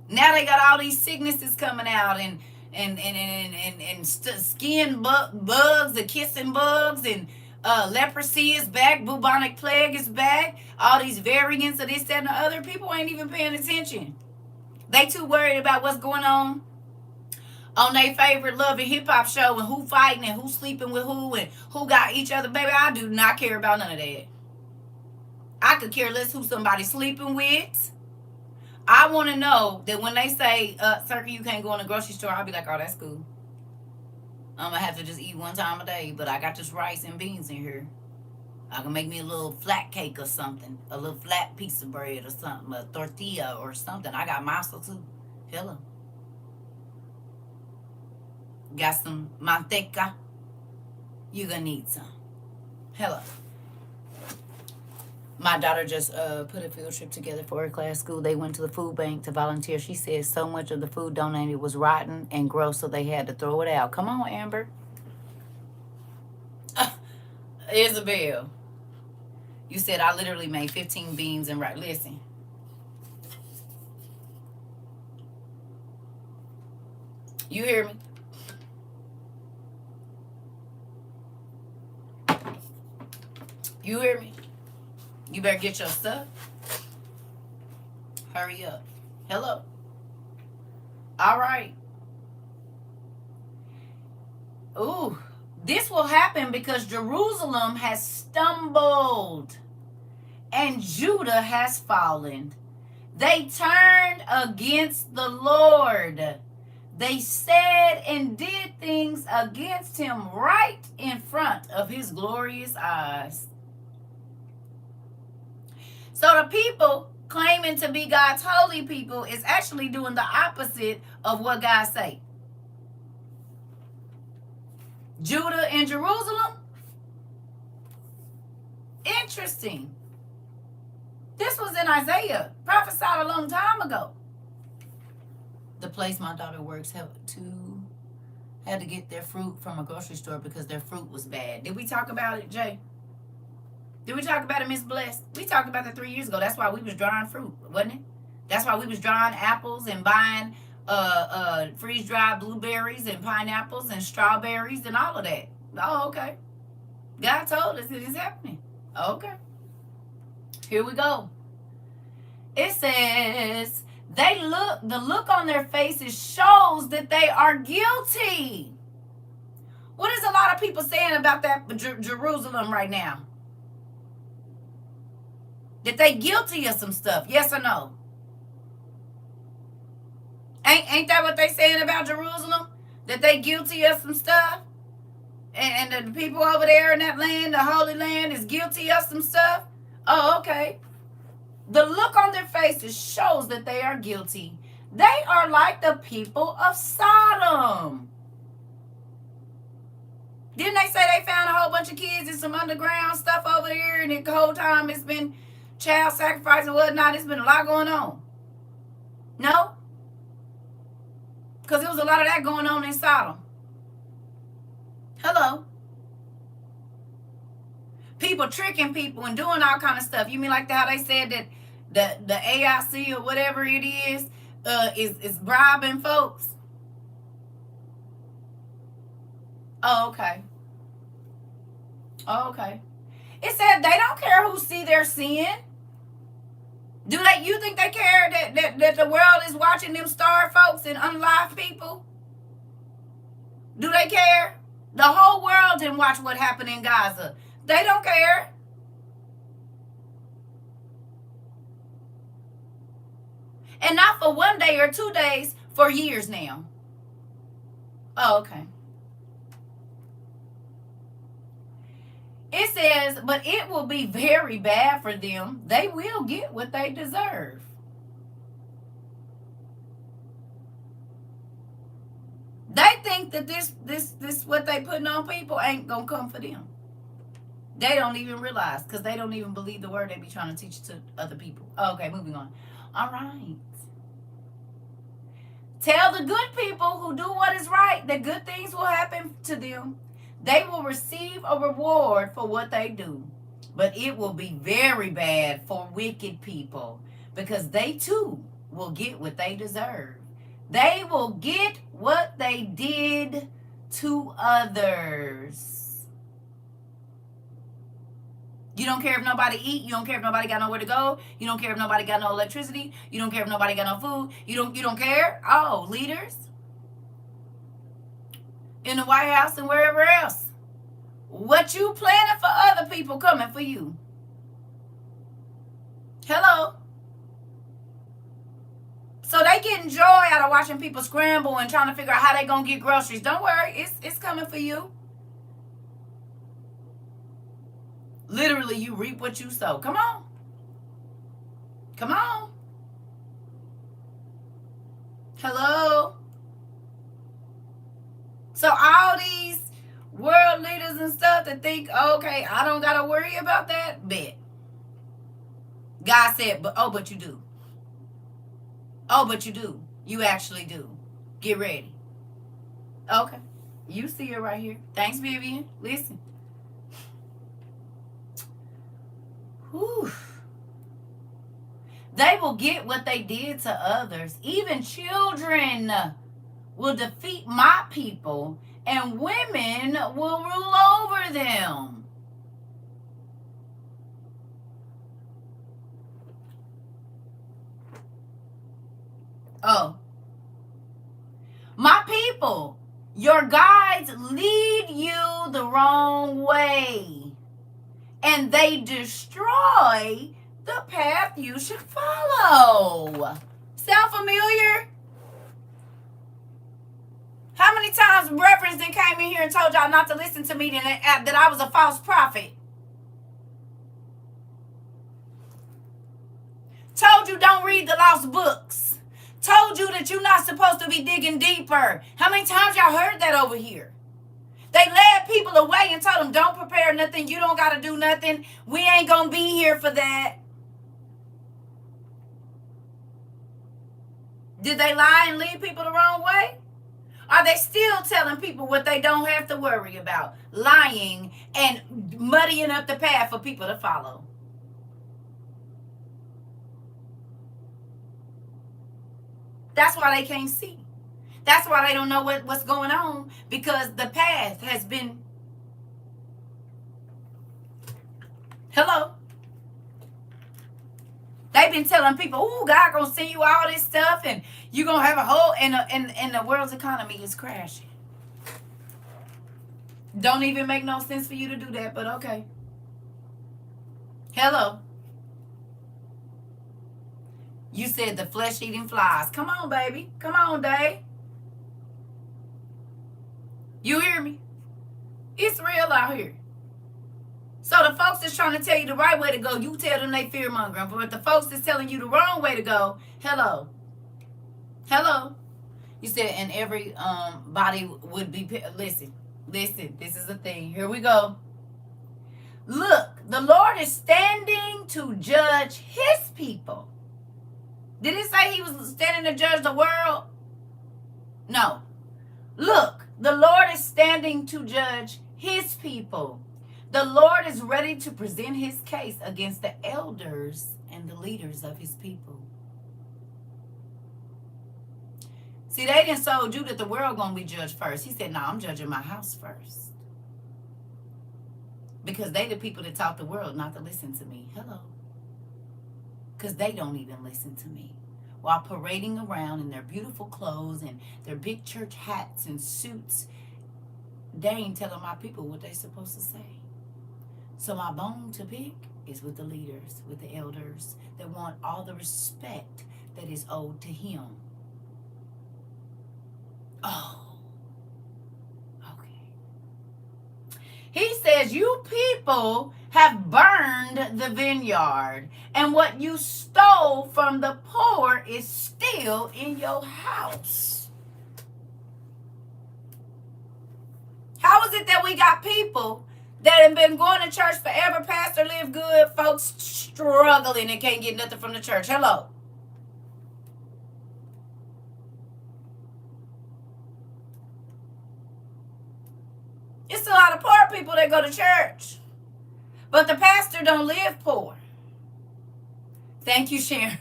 Now they got all these sicknesses coming out and skin bugs, the kissing bugs, and leprosy is back, bubonic plague is back, all these variants of this, that, and the other. People ain't even paying attention. They too worried about what's going on their favorite love and hip hop show and who fighting and who sleeping with who and who got each other. Baby, I do not care about none of that. I could care less who somebody sleeping with. I want to know that when they say, "CERCA, you can't go in the grocery store," I'll be like, "Oh, that's cool. I'm going to have to just eat one time a day, but I got this rice and beans in here. I can make me a little flat cake or something, a little flat piece of bread or something, a tortilla or something. I got masa too. Hello. Got some manteca. You're going to need some. Hello. My daughter just put a field trip together for her class school. They went to the food bank to volunteer. She said so much of the food donated was rotten and gross, so they had to throw it out. Come on, Amber. Isabel. You said I literally made 15 beans and rice. Listen. You hear me? You hear me? You better get your stuff. Hurry up. Hello. All right. Ooh. This will happen because Jerusalem has stumbled and Judah has fallen. They turned against the Lord. They said and did things against him right in front of his glorious eyes. So the people claiming to be God's holy people is actually doing the opposite of what God say. Judah and Jerusalem? Interesting. This was in Isaiah, prophesied a long time ago. The place my daughter works had to get their fruit from a grocery store because their fruit was bad. Did we talk about it, Jay? Did we talk about it, Miss Blessed? We talked about that 3 years ago. That's why we was drying fruit, wasn't it? That's why we was drying apples and buying freeze-dried blueberries and pineapples and strawberries and all of that. Oh, okay. God told us it is happening. Okay. Here we go. It says, the look on their faces shows that they are guilty. What is a lot of people saying about that Jerusalem right now? That they guilty of some stuff, yes or no? Ain't that what they saying about Jerusalem? That they guilty of some stuff? And the people over there in that land, the Holy Land, is guilty of some stuff? Oh, okay. The look on their faces shows that they are guilty. They are like the people of Sodom. Didn't they say they found a whole bunch of kids and some underground stuff over there, and the whole time it's been child sacrifice and whatnot? It's been a lot going on. No? Because there was a lot of that going on in Sodom. Hello. People tricking people and doing all kind of stuff. You mean like how they said that the AIC or whatever it is bribing folks? Oh, okay. Oh, okay. It said they don't care who see their sin. You think they care that the world is watching them starve folks and unalive people? Do they care? The whole world didn't watch what happened in Gaza. They don't care. And not for 1 day or 2 days, for years now. Oh, okay. It says, but it will be very bad for them. They will get what they deserve. They think that this what they putting on people ain't gonna come for them. They don't even realize, because they don't even believe the word they be trying to teach to other people. Okay, moving on. All right. Tell the good people who do what is right that good things will happen to them. They will receive a reward for what they do. But it will be very bad for wicked people, because they too will get what they deserve. They will get what they did to others. You don't care if nobody eat. You don't care if nobody got nowhere to go. You don't care if nobody got no electricity. You don't care if nobody got no food. You don't care. Oh, leaders in the White House and wherever else. What you planning for other people coming for you? Hello. So they getting joy out of watching people scramble and trying to figure out how they gonna get groceries. Don't worry, it's coming for you. Literally, you reap what you sow. Come on. Come on. Hello. So all these world leaders and stuff that think, okay, I don't gotta worry about that, bet. God said, but you do. Oh, but you do. You actually do. Get ready. Okay. You see it right here. Thanks, Vivian. Listen. Whew. They will get what they did to others. Even children will defeat my people, and women will rule over them. Oh. My people, your guides lead you the wrong way, and they destroy the path you should follow. Sound familiar? How many times reference then came in here and told y'all not to listen to me, that I was a false prophet? Told you don't read the lost books. Told you that you're not supposed to be digging deeper. How many times y'all heard that over here? They led people away and told them, don't prepare nothing. You don't got to do nothing. We ain't going to be here for that. Did they lie and lead people the wrong way? Are they still telling people what they don't have to worry about? Lying and muddying up the path for people to follow. That's why they can't see. That's why they don't know what's going on, because the path has been... Hello? They've been telling people, oh, God gonna send you all this stuff, and you're gonna have a whole... And the world's economy is crashing. Don't even make no sense for you to do that, but okay. Hello? You said the flesh-eating flies. Come on, baby. Come on, Dave. You hear me? It's real out here. So the folks that's trying to tell you the right way to go, you tell them they fear-mongering. But the folks that's telling you the wrong way to go, hello. Hello. You said, and every body would be... Listen, this is the thing. Here we go. Look, the Lord is standing to judge his people. Did it say he was standing to judge the world? No. Look, the Lord is standing to judge his people. The Lord is ready to present his case against the elders and the leaders of his people. See, they didn't told you that the world going to be judged first. He said, no, I'm judging my house first. Because they the people that taught the world not to listen to me. Hello. Because they don't even listen to me. While parading around in their beautiful clothes and their big church hats and suits, they ain't telling my people what they supposed to say. So my bone to pick is with the leaders, with the elders that want all the respect that is owed to him. Oh, okay. He says, you people have burned the vineyard, and what you stole from the poor is still in your house. How is it that we got people that have been going to church forever, pastor live good, folks struggling and can't get nothing from the church? Hello. It's a lot of poor people that go to church. But the pastor don't live poor. Thank you, Sharon.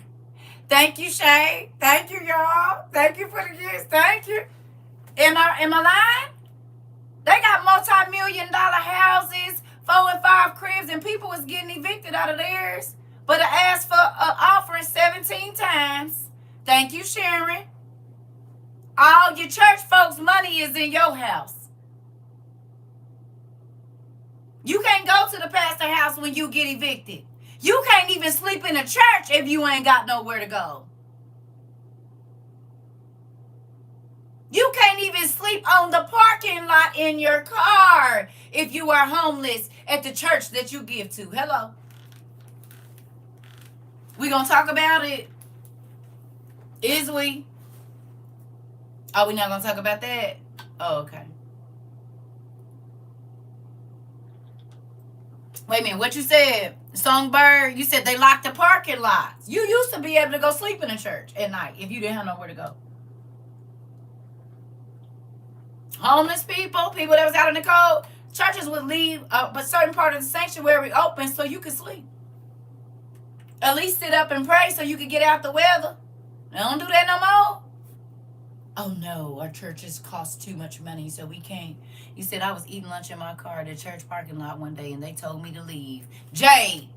Thank you, Shay. Thank you, y'all. Thank you for the gifts. Thank you. Am I lying? They got multi-million-dollar houses, 4 and 5 cribs, and people was getting evicted out of theirs. But I asked for an offering 17 times. Thank you, Sharon. All your church folks' money is in your house. You can't go to the pastor's house when you get evicted. You can't even sleep in a church if you ain't got nowhere to go. You can't even sleep on the parking lot in your car if you are homeless at the church that you give to. Hello. We gonna talk about it? Is we? Are we not gonna talk about that? Oh, okay. Wait a minute, what you said? Songbird, you said they locked the parking lots. You used to be able to go sleep in a church at night if you didn't have nowhere to go. Homeless people that was out in the cold, churches would leave a certain part of the sanctuary open so you could sleep. At least sit up and pray so you could get out the weather. They don't do that no more. Oh no, our churches cost too much money, so we can't. You said I was eating lunch in my car at the church parking lot one day and they told me to leave. Jade,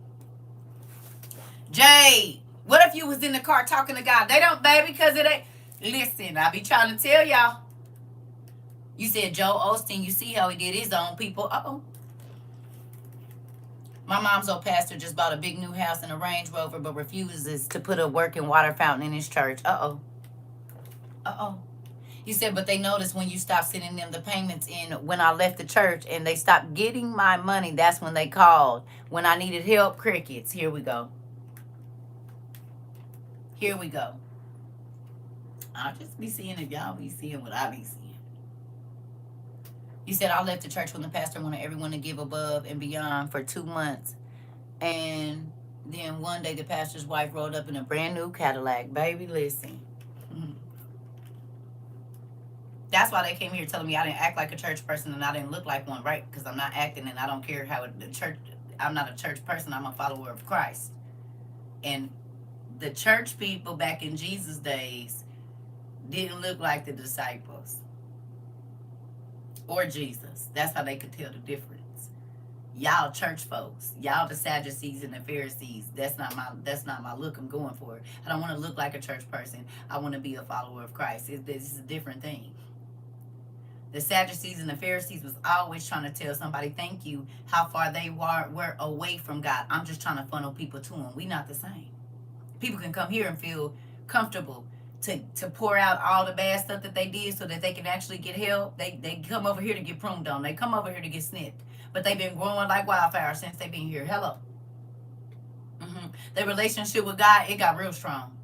what if you was in the car talking to God? They don't, baby, because it ain't. Listen, I be trying to tell y'all. You said Joe Osteen, you see how he did his own people. Uh-oh. My mom's old pastor just bought a big new house and a Range Rover, but refuses to put a working water fountain in his church. Uh-oh. Uh-oh. He said, but they noticed when you stopped sending them the payments in when I left the church and they stopped getting my money, that's when they called. When I needed help, crickets. Here we go. Here we go. I'll just be seeing if y'all be seeing what I be seeing. You said I left the church when the pastor wanted everyone to give above and beyond for 2 months. And then one day the pastor's wife rolled up in a brand new Cadillac. Baby, listen. That's why they came here telling me I didn't act like a church person and I didn't look like one, right? Because I'm not acting and I don't care how the church, I'm not a church person. I'm a follower of Christ. And the church people back in Jesus' days didn't look like the disciples or Jesus. That's how they could tell the difference. Y'all church folks, y'all the Sadducees and the Pharisees. That's not my look I'm going for. I don't want to look like a church person. I want to be a follower of Christ. This is a different thing. The Sadducees and the Pharisees was always trying to tell somebody, thank you, how far they were away from God. I'm just trying to funnel people to him. We not the same. People can come here and feel comfortable to pour out all the bad stuff that they did so that they can actually get help. They come over here to get pruned on. They come over here to get snipped. But they've been growing like wildfire since they've been here. Hello. Their relationship with God, it got real strong.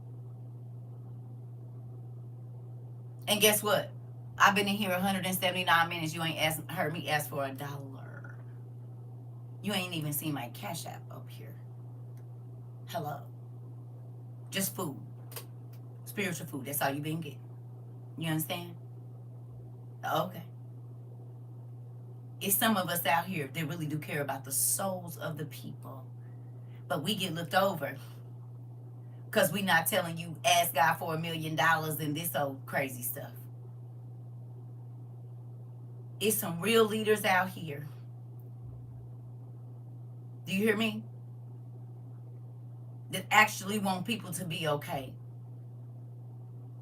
And guess what? I've been in here 179 minutes. You ain't heard me ask for $1. You ain't even seen my Cash App up here. Hello. Just food. Spiritual food. That's all you been getting. You understand? Okay. It's some of us out here that really do care about the souls of the people. But we get looked over because we not telling you ask God for $1 million and this old crazy stuff. It's some real leaders out here. Do you hear me? That actually want people to be okay.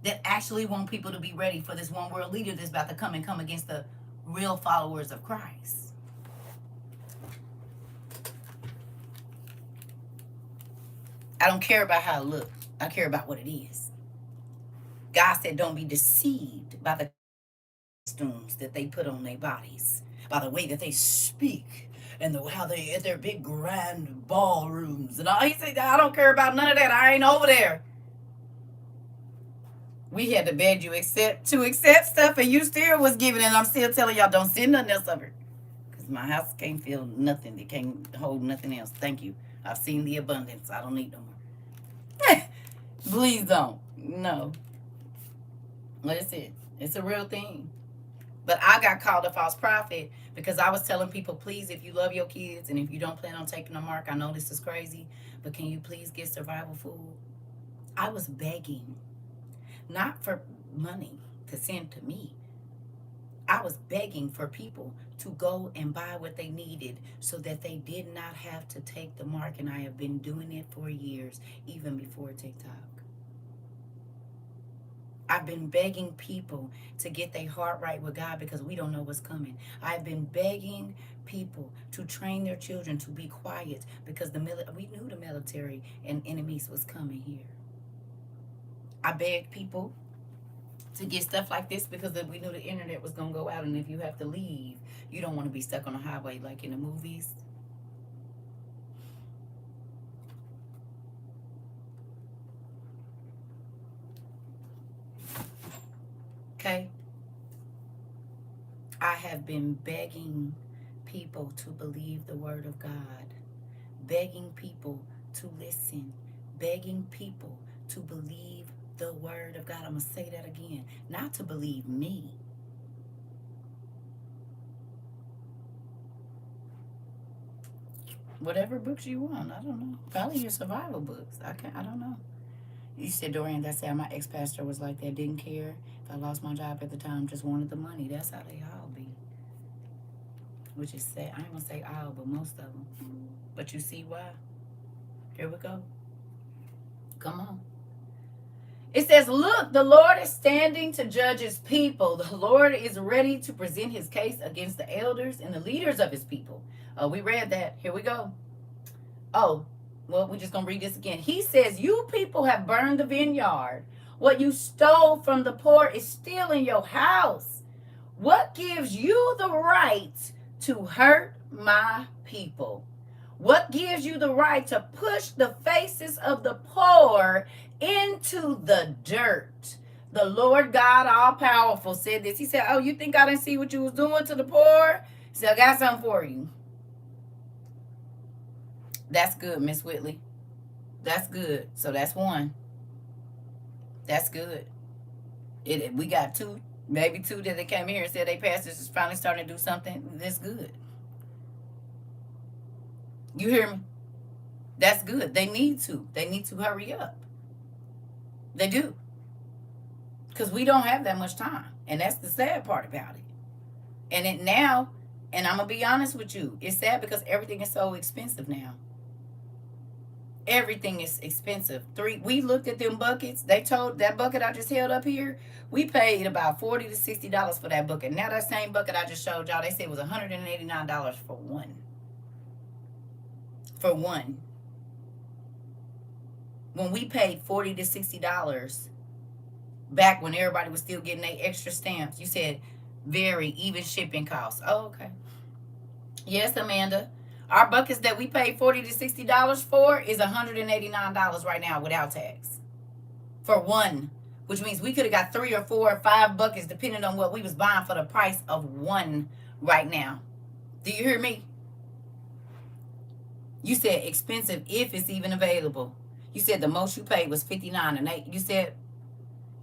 That actually want people to be ready for this one world leader that's about to come against the real followers of Christ. I don't care about how it looks. I care about what it is. God said don't be deceived by the costumes that they put on their bodies, by the way that they speak, and how they at their big grand ballrooms. And all. He said, I don't care about none of that. I ain't over there. We had to beg you accept stuff, and you still was giving, and I'm still telling y'all don't send nothing else of it. Because my house can't feel nothing. It can't hold nothing else. Thank you. I've seen the abundance. I don't need no more. Please don't. No. Listen, it's a real thing. But I got called a false prophet because I was telling people, please, if you love your kids and if you don't plan on taking a mark, I know this is crazy, but can you please get survival food? I was begging, not for money to send to me. I was begging for people to go and buy what they needed so that they did not have to take the mark. And I have been doing it for years, even before TikTok. I've been begging people to get their heart right with God because we don't know what's coming. I've been begging people to train their children to be quiet because we knew the military and enemies was coming here. I begged people to get stuff like this because we knew the internet was going to go out, and if you have to leave, you don't want to be stuck on a highway like in the movies. Okay? I have been begging people to believe the word of God, begging people to listen, begging people to believe the word of God. I'm going to say that again. Not to believe me. Whatever books you want. I don't know. Probably your survival books. I don't know. You said, Dorian, that's how my ex-pastor was like that. Didn't care if I lost my job at the time. Just wanted the money. That's how they all be. Which is sad. I ain't going to say all, but most of them. But you see why? Here we go. Come on. It says, look, the Lord is standing to judge his people. The Lord is ready to present his case against the elders and the leaders of his people. We read that. Here we go. Oh, well, we're just going to read this again. He says, you people have burned the vineyard. What you stole from the poor is still in your house. What gives you the right to hurt my people? What gives you the right to push the faces of the poor into the dirt? The Lord God all-powerful said this. He said, oh, you think I didn't see what you was doing to the poor? He said, I got something for you. That's good, Miss Whitley. That's good. So that's one. That's good. We got two, maybe two that they came here and said they pastors is finally starting to do something. That's good. You hear me? That's good. They need to. They need to hurry up. They do. Because we don't have that much time. And that's the sad part about it. And it now, and I'm going to be honest with you, it's sad because everything is so expensive now. Everything is expensive. We looked at them buckets. They told that bucket I just held up here, we paid about $40 to $60 for that bucket. Now that same bucket I just showed y'all, they said it was $189 for one. For one. When we paid $40 to $60 back when everybody was still getting their extra stamps, you said very even shipping costs. Oh, okay. Yes, Amanda. Our buckets that we paid $40 to $60 for is $189 right now without tax. For one. Which means we could have got 3 or 4 or 5 buckets depending on what we was buying for the price of one right now. Do you hear me? You said expensive if it's even available. You said the most you paid was $59, and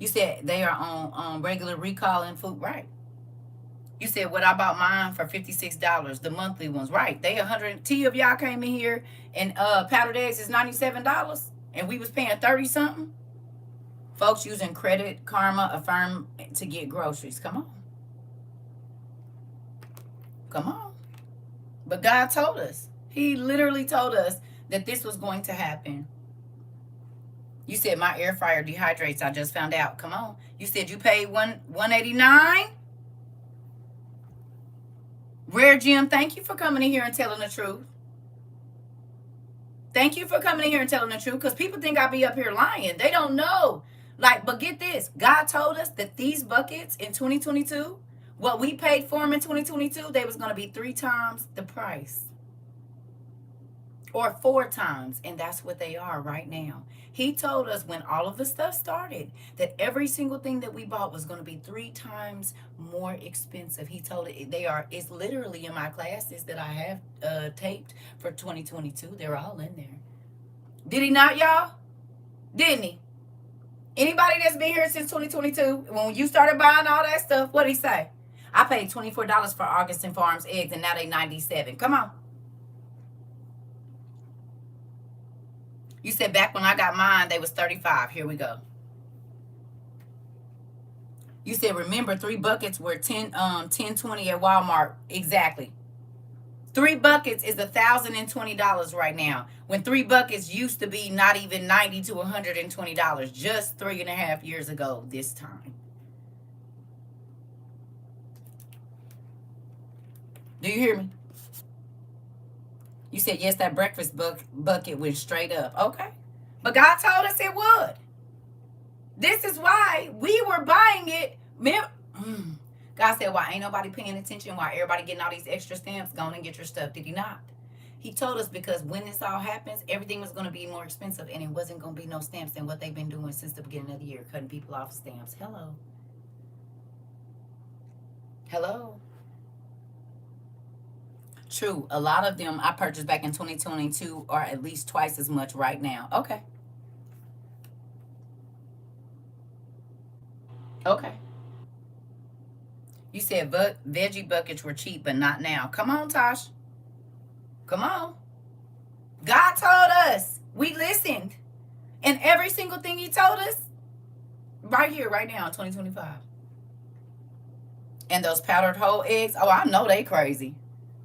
you said they are on regular recall and food, right? You said what I bought mine for $56, the monthly ones, right? They 100. Of y'all came in here and powdered eggs is $97, and we was paying 30 something. Folks using Credit Karma, Affirm to get groceries. Come on. Come on. But God told us. He literally told us that this was going to happen. You said my air fryer dehydrates. I just found out. Come on. You said you paid $189. Rare Jim, thank you for coming in here and telling the truth. Thank you for coming in here and telling the truth, because people think I be up here lying. They don't know. But get this. God told us that these buckets in 2022, what we paid for them in 2022, they was going to be 3 times the price. Or 4 times, and that's what they are right now. He told us when all of the stuff started that every single thing that we bought was going to be 3 times more expensive. He told it it's literally in my classes that I have taped for 2022. They're all in there. Did he not, y'all? Didn't he? Anybody that's been here since 2022, when you started buying all that stuff, what did he say? I paid $24 for Augustin Farms eggs, and now they $97. Come on. You said back when I got mine, they was $35. Here we go. You said, remember, 3 buckets were $10.20 at Walmart. Exactly. 3 buckets is $1,020 right now. When 3 buckets used to be not even $90 to $120 just 3.5 years ago this time. Do you hear me? You said, yes, that breakfast bucket went straight up. Okay. But God told us it would. This is why we were buying it. God said, why ain't nobody paying attention? Why everybody getting all these extra stamps? Go on and get your stuff. Did he not? He told us because when this all happens, everything was going to be more expensive, and it wasn't going to be no stamps than what they've been doing since the beginning of the year, cutting people off stamps. Hello. Hello. True. A lot of them I purchased back in 2022 are at least twice as much right now. Okay. Okay. You said veggie buckets were cheap, but not now. Come on, Tosh. Come on. God told us. We listened. And every single thing he told us, right here, right now, in 2025. And those powdered whole eggs, oh, I know they crazy.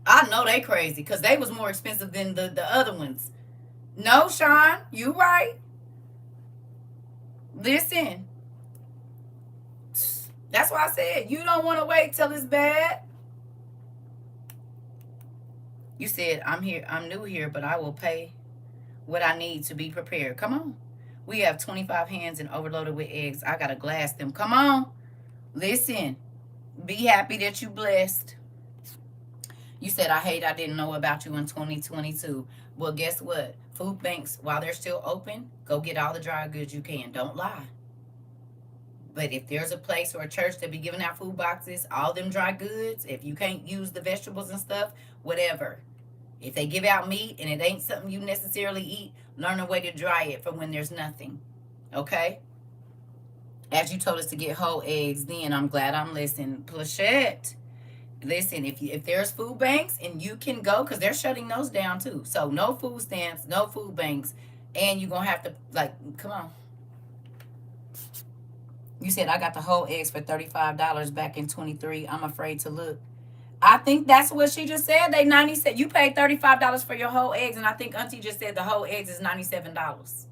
I know they crazy because they was more expensive than the other ones. No, Sean, you right. Listen. That's why I said you don't want to wait till it's bad. You said, I'm new here, but I will pay what I need to be prepared. Come on. We have 25 hands and overloaded with eggs. I got to glass them. Come on. Listen. Be happy that you blessed. You said, I didn't know about you in 2022. Well, guess what? Food banks, while they're still open, go get all the dry goods you can. Don't lie. But if there's a place or a church that be giving out food boxes, all them dry goods, if you can't use the vegetables and stuff, whatever. If they give out meat and it ain't something you necessarily eat, learn a way to dry it for when there's nothing. Okay? As you told us to get whole eggs, then I'm glad I'm listening. Plachette. Listen, if there's food banks and you can go, because they're shutting those down too. So no food stamps, no food banks, and you're going to have to, come on. You said I got the whole eggs for $35 back in 23. I'm afraid to look. I think that's what she just said. They 97. You paid $35 for your whole eggs, and I think Auntie just said the whole eggs is $97.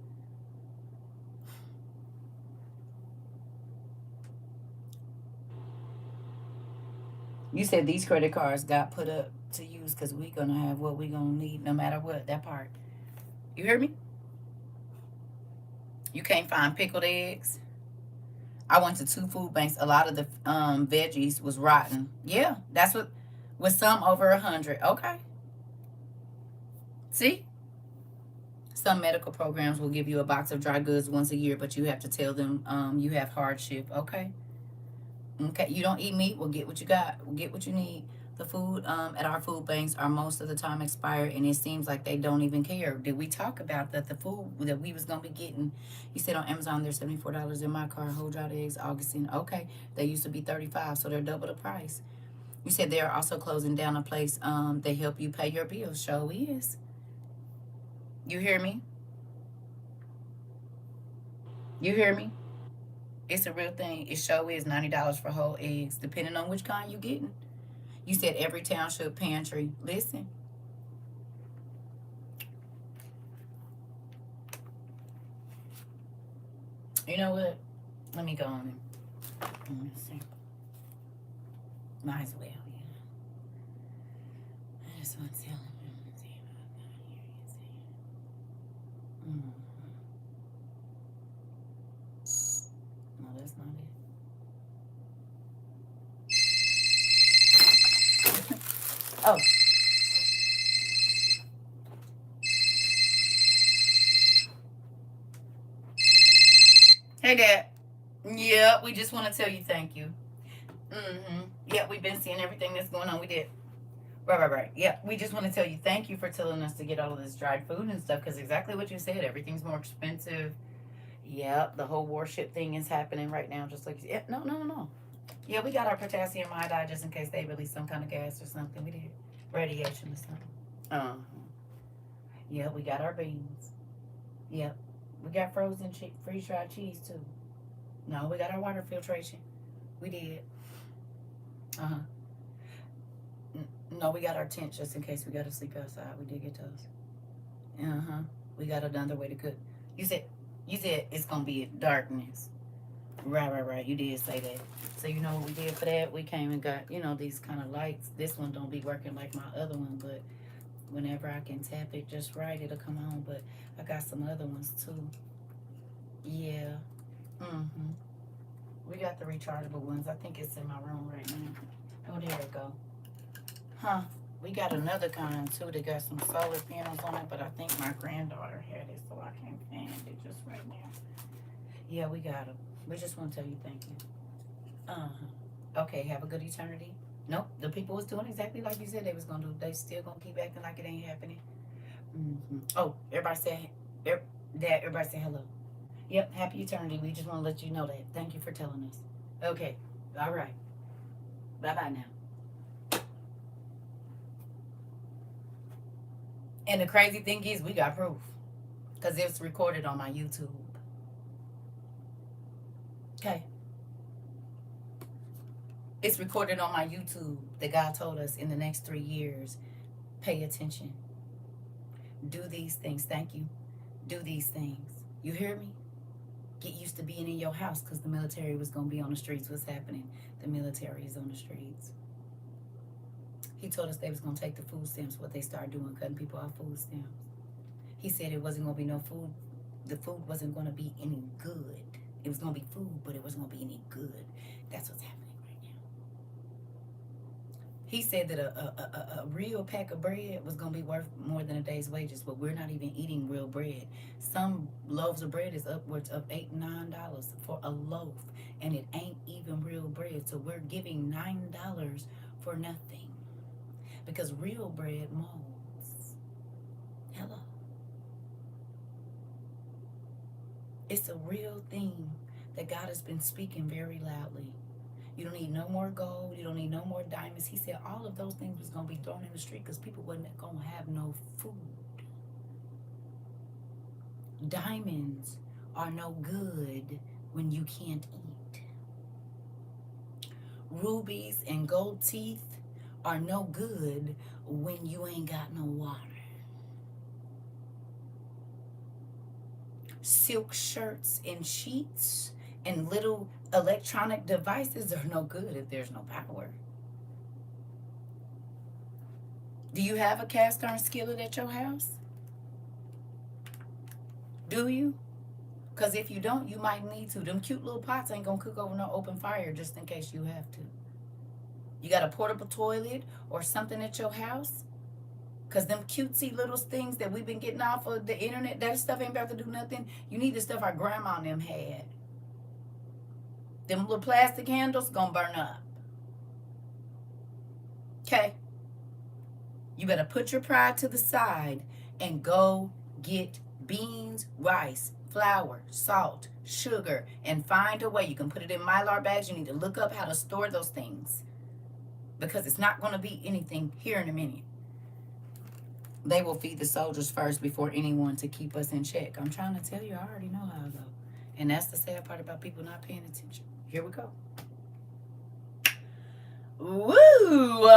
You said these credit cards got put up to use because we're going to have what we're going to need no matter what. That part. You hear me? You can't find pickled eggs. I went to 2 food banks. A lot of the veggies was rotten. Yeah, that's what, with some over 100. Okay. See? Some medical programs will give you a box of dry goods once a year, but you have to tell them you have hardship. Okay. Okay, you don't eat meat, well, get what you got. We'll get what you need. The food at our food banks are most of the time expired, and it seems like they don't even care. Did we talk about that the food that we was going to be getting? You said on Amazon they're $74 in my car, whole dried eggs, Augustine. Okay, they used to be $35, so they're double the price. You said they're also closing down a place they help you pay your bills. Show is. You hear me? You hear me? It's a real thing. It sure is $90 for whole eggs, depending on which kind you're getting. You said every township pantry. Listen. You know what? Let me go on and let's see. Might as well, yeah. I just want to tell him. Let's see what I've got here. You see. No, that's not it. Oh. Hey, Dad. Yeah, we just want to tell you thank you. Yeah, we've been seeing everything that's going on. We did. Right. Yeah, we just want to tell you thank you for telling us to get all of this dried food and stuff, because exactly what you said, everything's more expensive. Yeah, the whole warship thing is happening right now, just like, yeah, no. Yeah, we got our potassium iodide just in case they release some kind of gas or something. We did radiation or something. Uh-huh. Yeah, we got our beans. Yep. We got frozen freeze dried cheese too. No, we got our water filtration. We did. Uh-huh. No, we got our tent just in case we got to sleep outside. We did get those. Uh-huh. We got another way to cook. You said it's gonna be darkness. Right. You did say that. So you know what we did for that? We came and got, these kind of lights. This one don't be working like my other one, but whenever I can tap it just right, it'll come on. But I got some other ones too. Yeah. Mm-hmm. We got the rechargeable ones. I think it's in my room right now. Oh, there it go. Huh. We got another kind too that got some solar panels on it, but I think my granddaughter had it, so I can't find it just right now. Yeah, we got them. We just want to tell you thank you. Okay, have a good eternity. Nope, the people was doing exactly like you said they was gonna do. They still gonna keep acting like it ain't happening. Oh, everybody say hello. Yep, happy eternity. We just want to let you know that. Thank you for telling us. Okay, all right. Bye-bye now. And the crazy thing is we got proof because it's recorded on my YouTube. Okay. It's recorded on my YouTube that God told us in the next 3 years, pay attention. Do these things. Thank you. Do these things. You hear me? Get used to being in your house because the military was going to be on the streets. What's happening? The military is on the streets. He told us they was going to take the food stamps. What they started doing, cutting people off food stamps. He said it wasn't going to be no food. The food wasn't going to be any good. It was going to be food, but it wasn't going to be any good. That's what's happening. He said that a real pack of bread was going to be worth more than a day's wages, but we're not even eating real bread. Some loaves of bread is upwards of $8, $9 for a loaf, and it ain't even real bread. So we're giving $9 for nothing because real bread molds. Hello. It's a real thing that God has been speaking very loudly. You don't need no more gold. You don't need no more diamonds. He said all of those things was going to be thrown in the street because people wasn't going to have no food. Diamonds are no good when you can't eat. Rubies and gold teeth are no good when you ain't got no water. Silk shirts and sheets and little electronic devices are no good if there's no power. Do you have a cast iron skillet at your house? Do you? Because if you don't, you might need to. Them cute little pots ain't going to cook over no open fire just in case you have to. You got a portable toilet or something at your house? Because them cutesy little things that we've been getting off of the internet, that stuff ain't about to do nothing. You need the stuff our grandma and them had. Them little plastic handles gonna burn up. Okay? You better put your pride to the side and go get beans, rice, flour, salt, sugar, and find a way. You can put it in Mylar bags. You need to look up how to store those things because it's not going to be anything here in a minute. They will feed the soldiers first before anyone to keep us in check. I'm trying to tell you, I already know how to go. And that's the sad part about people not paying attention. Here we go. Woo!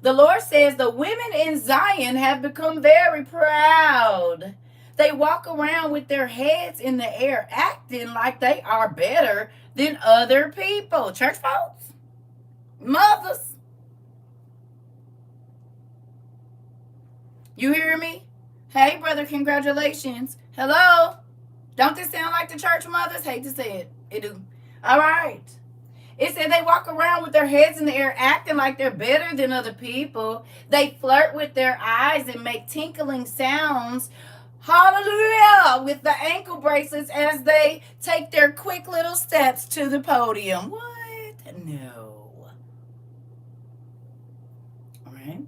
The Lord says the women in Zion have become very proud. They walk around with their heads in the air, acting like they are better than other people. Church folks, mothers, you hear me? Hey, brother, congratulations. Hello? Don't this sound like the church mothers? Hate to say it. It do. All right. It said they walk around with their heads in the air acting like they're better than other people. They flirt with their eyes and make tinkling sounds. Hallelujah! With the ankle bracelets as they take their quick little steps to the podium. What? No. All right.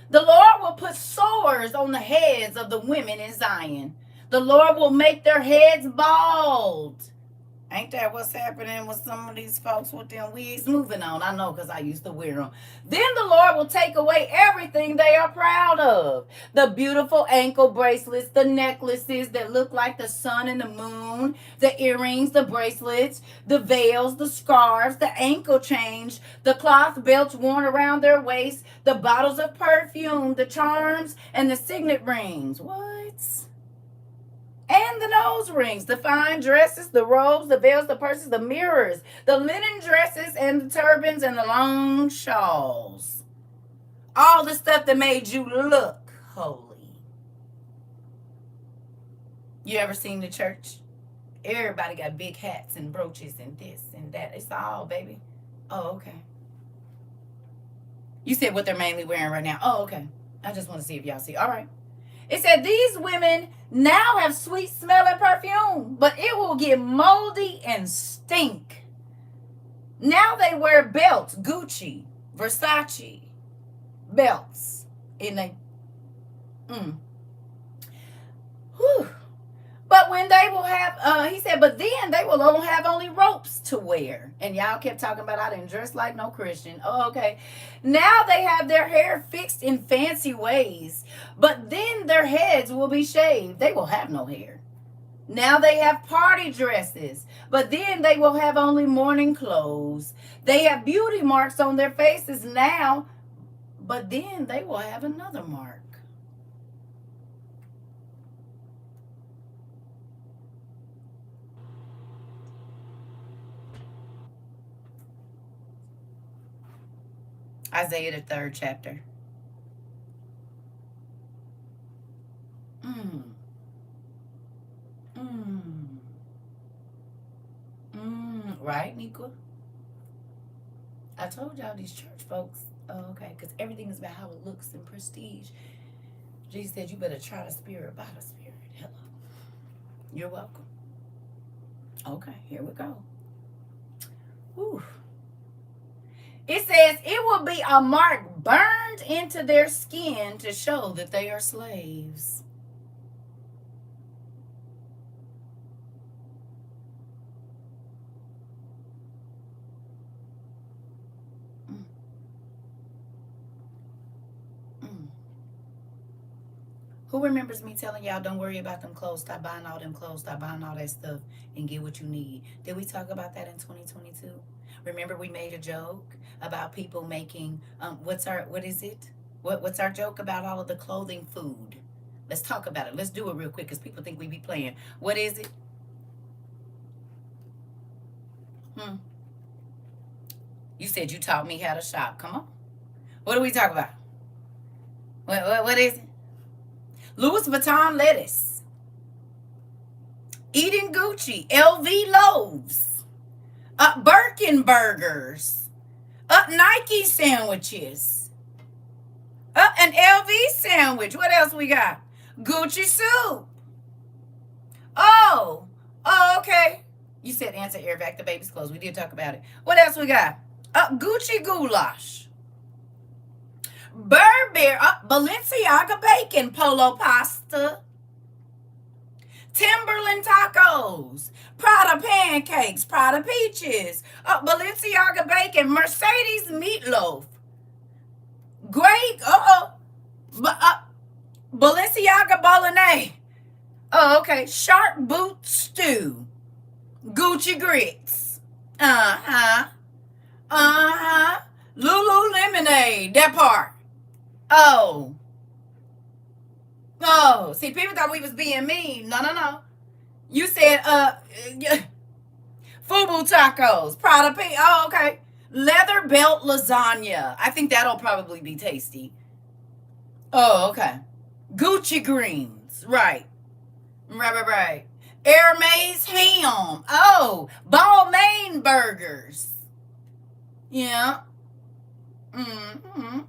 The Lord will put sores on the heads of the women in Zion. The Lord will make their heads bald. Ain't that what's happening with some of these folks with them wigs? Moving on. I know because I used to wear them. Then the Lord will take away everything they are proud of. The beautiful ankle bracelets, the necklaces that look like the sun and the moon, the earrings, the bracelets, the veils, the scarves, the ankle chains, the cloth belts worn around their waist, the bottles of perfume, the charms, and the signet rings. What? And the nose rings, the fine dresses, the robes, the veils, the purses, the mirrors, the linen dresses, and the turbans, and the long shawls. All the stuff that made you look holy. You ever seen the church? Everybody got big hats and brooches and this and that. It's all, baby. Oh, okay. You said what they're mainly wearing right now. Oh, okay. I just want to see if y'all see. All right. It said these women now have sweet smelling perfume, but it will get moldy and stink. Now they wear belts, Gucci, Versace belts. And they, whew. But when they will have, he said, but then they will have only ropes to wear. And y'all kept talking about I didn't dress like no Christian. Oh, okay. Now they have their hair fixed in fancy ways, but then their heads will be shaved. They will have no hair. Now they have party dresses, but then they will have only morning clothes. They have beauty marks on their faces now, but then they will have another mark. Isaiah, the 3rd chapter. Mm. Mm. Right, Niqua? I told y'all these church folks. Oh, okay, because everything is about how it looks and prestige. Jesus said you better try the spirit by the spirit. Hello. You're welcome. Okay, here we go. Whew. It says it will be a mark burned into their skin to show that they are slaves. Mm. Mm. Who remembers me telling y'all don't worry about them clothes, stop buying all them clothes, stop buying all that stuff, and get what you need? Did we talk about that in 2022? Remember we made a joke about people making what's our joke about all of the clothing food? Let's talk about it. Let's do it real quick because people think we be playing. What is it? You said you taught me how to shop. Come on. What do we talk about? What is it? Louis Vuitton lettuce. Eating Gucci. LV loaves. Birkin burgers. Nike sandwiches. An LV sandwich. What else we got? Gucci soup. Oh, okay. You said answer air vac the baby's clothes. We did talk about it. What else we got? Gucci goulash. Burberry, Balenciaga bacon, polo pasta. Timberland tacos, Prada pancakes, Prada peaches, Balenciaga bacon, Mercedes meatloaf, great, Balenciaga bolognese. Oh, okay. Shark boot stew, Gucci grits. Lulu lemonade. That part. Oh. Oh, see, people thought we was being mean. No. You said, Fubu tacos, Prada P. Oh, okay. Leather belt lasagna. I think that'll probably be tasty. Oh, okay. Gucci greens. Right. Right. Hermes ham. Oh, Balmain burgers. Yeah. Mm-hmm.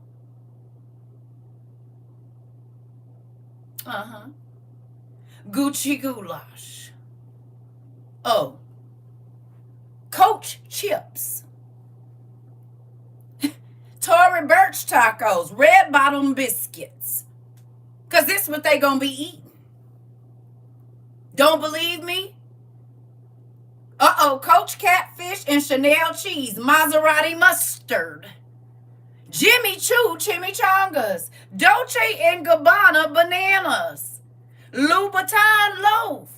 Gucci goulash. Oh. Coach chips. Tory Burch tacos. Red bottom biscuits. Because this is what they going to be eating. Don't believe me? Coach Catfish and Chanel cheese, Maserati mustard, Jimmy Choo chimichangas, Dolce and Gabbana bananas, Louboutin loaf.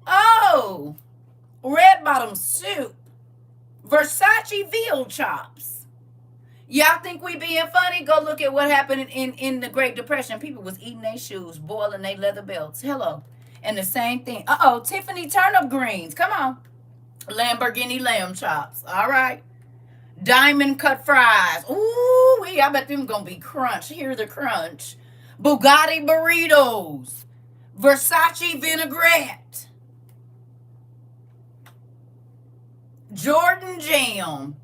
Oh, red bottom soup, Versace veal chops. Y'all think we being funny? Go look at what happened in the Great Depression. People was eating their shoes, boiling their leather belts. Hello. And the same thing. Tiffany turnip greens. Come on. Lamborghini lamb chops. All right. Diamond cut fries. Ooh, I bet them gonna be crunch. Hear the crunch. Bugatti burritos. Versace vinaigrette. Jordan jam.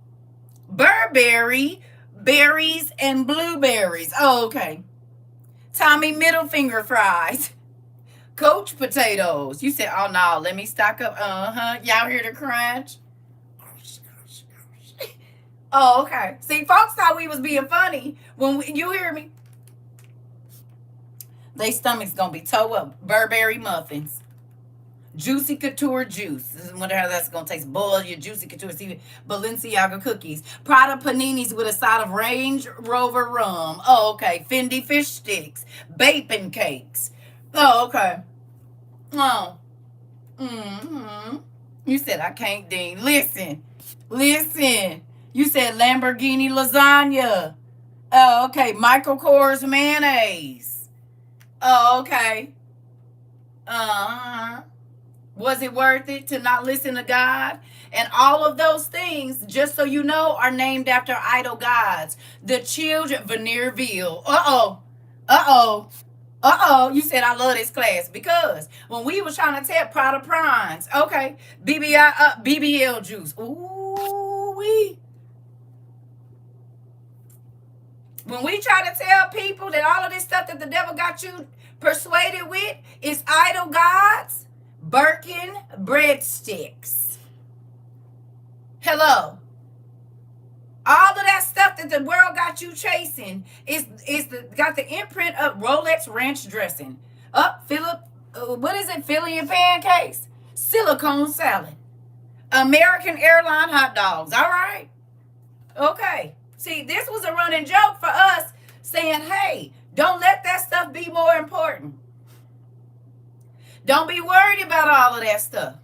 Burberry berries and blueberries. Oh, okay. Tommy middle finger fries. Coach potatoes. You said, oh no, let me stock up. Y'all hear the crunch? Oh, okay. See, folks thought we was being funny. You hear me? They stomachs gonna be toe up. Burberry muffins. Juicy Couture juice. I wonder how that's gonna taste. Boil your Juicy Couture. See, Balenciaga cookies. Prada paninis with a side of Range Rover rum. Oh, okay. Fendi fish sticks. Bacon cakes. Oh, okay. Oh. You said I can't ding. Listen. You said Lamborghini lasagna. Oh, okay. Michael Kors mayonnaise. Oh, okay. Was it worth it to not listen to God? And all of those things, just so you know, are named after idol gods. The children, Veneerville. You said I love this class because when we was trying to tell Prada prawns, okay, BBL juice. Ooh wee. When we try to tell people that all of this stuff that the devil got you persuaded with is idol gods, Birkin breadsticks. Hello. All of that stuff that the world got you chasing got the imprint of Rolex ranch dressing. What is it? Philly and pancakes, silicone salad, American airline hot dogs. All right. Okay. See, this was a running joke for us saying, hey, don't let that stuff be more important. Don't be worried about all of that stuff.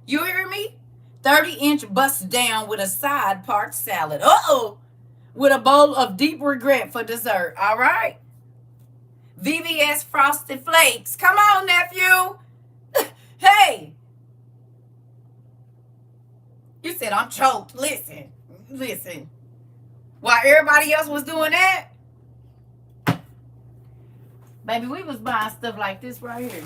You hear me? 30-inch bust down with a side part salad. With a bowl of deep regret for dessert. All right? VVS Frosted Flakes. Come on, nephew. Hey. You said I'm choked. Listen. While everybody else was doing that, baby, we was buying stuff like this right here.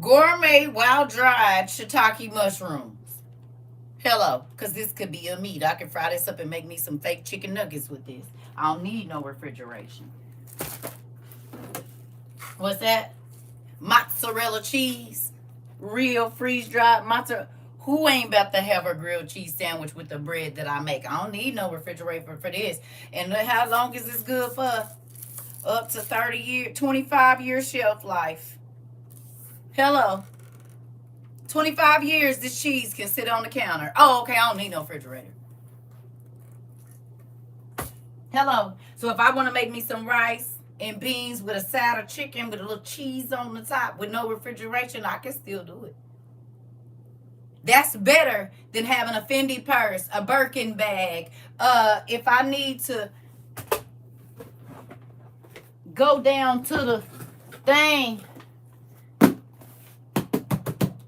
Gourmet wild dried shiitake mushrooms. Hello, because this could be a meat. I can fry this up and make me some fake chicken nuggets with this. I don't need no refrigeration. What's that? Mozzarella cheese. Real freeze-dried mozzarella. Who ain't about to have a grilled cheese sandwich with the bread that I make? I don't need no refrigerator for this. And how long is this good for? Up to 30 years, 25 year shelf life. Hello. 25 years this cheese can sit on the counter. Oh, okay, I don't need no refrigerator. Hello. So if I want to make me some rice and beans with a side of chicken with a little cheese on the top with no refrigeration, I can still do it. That's better than having a Fendi purse, a Birkin bag. If I need to go down to the thing,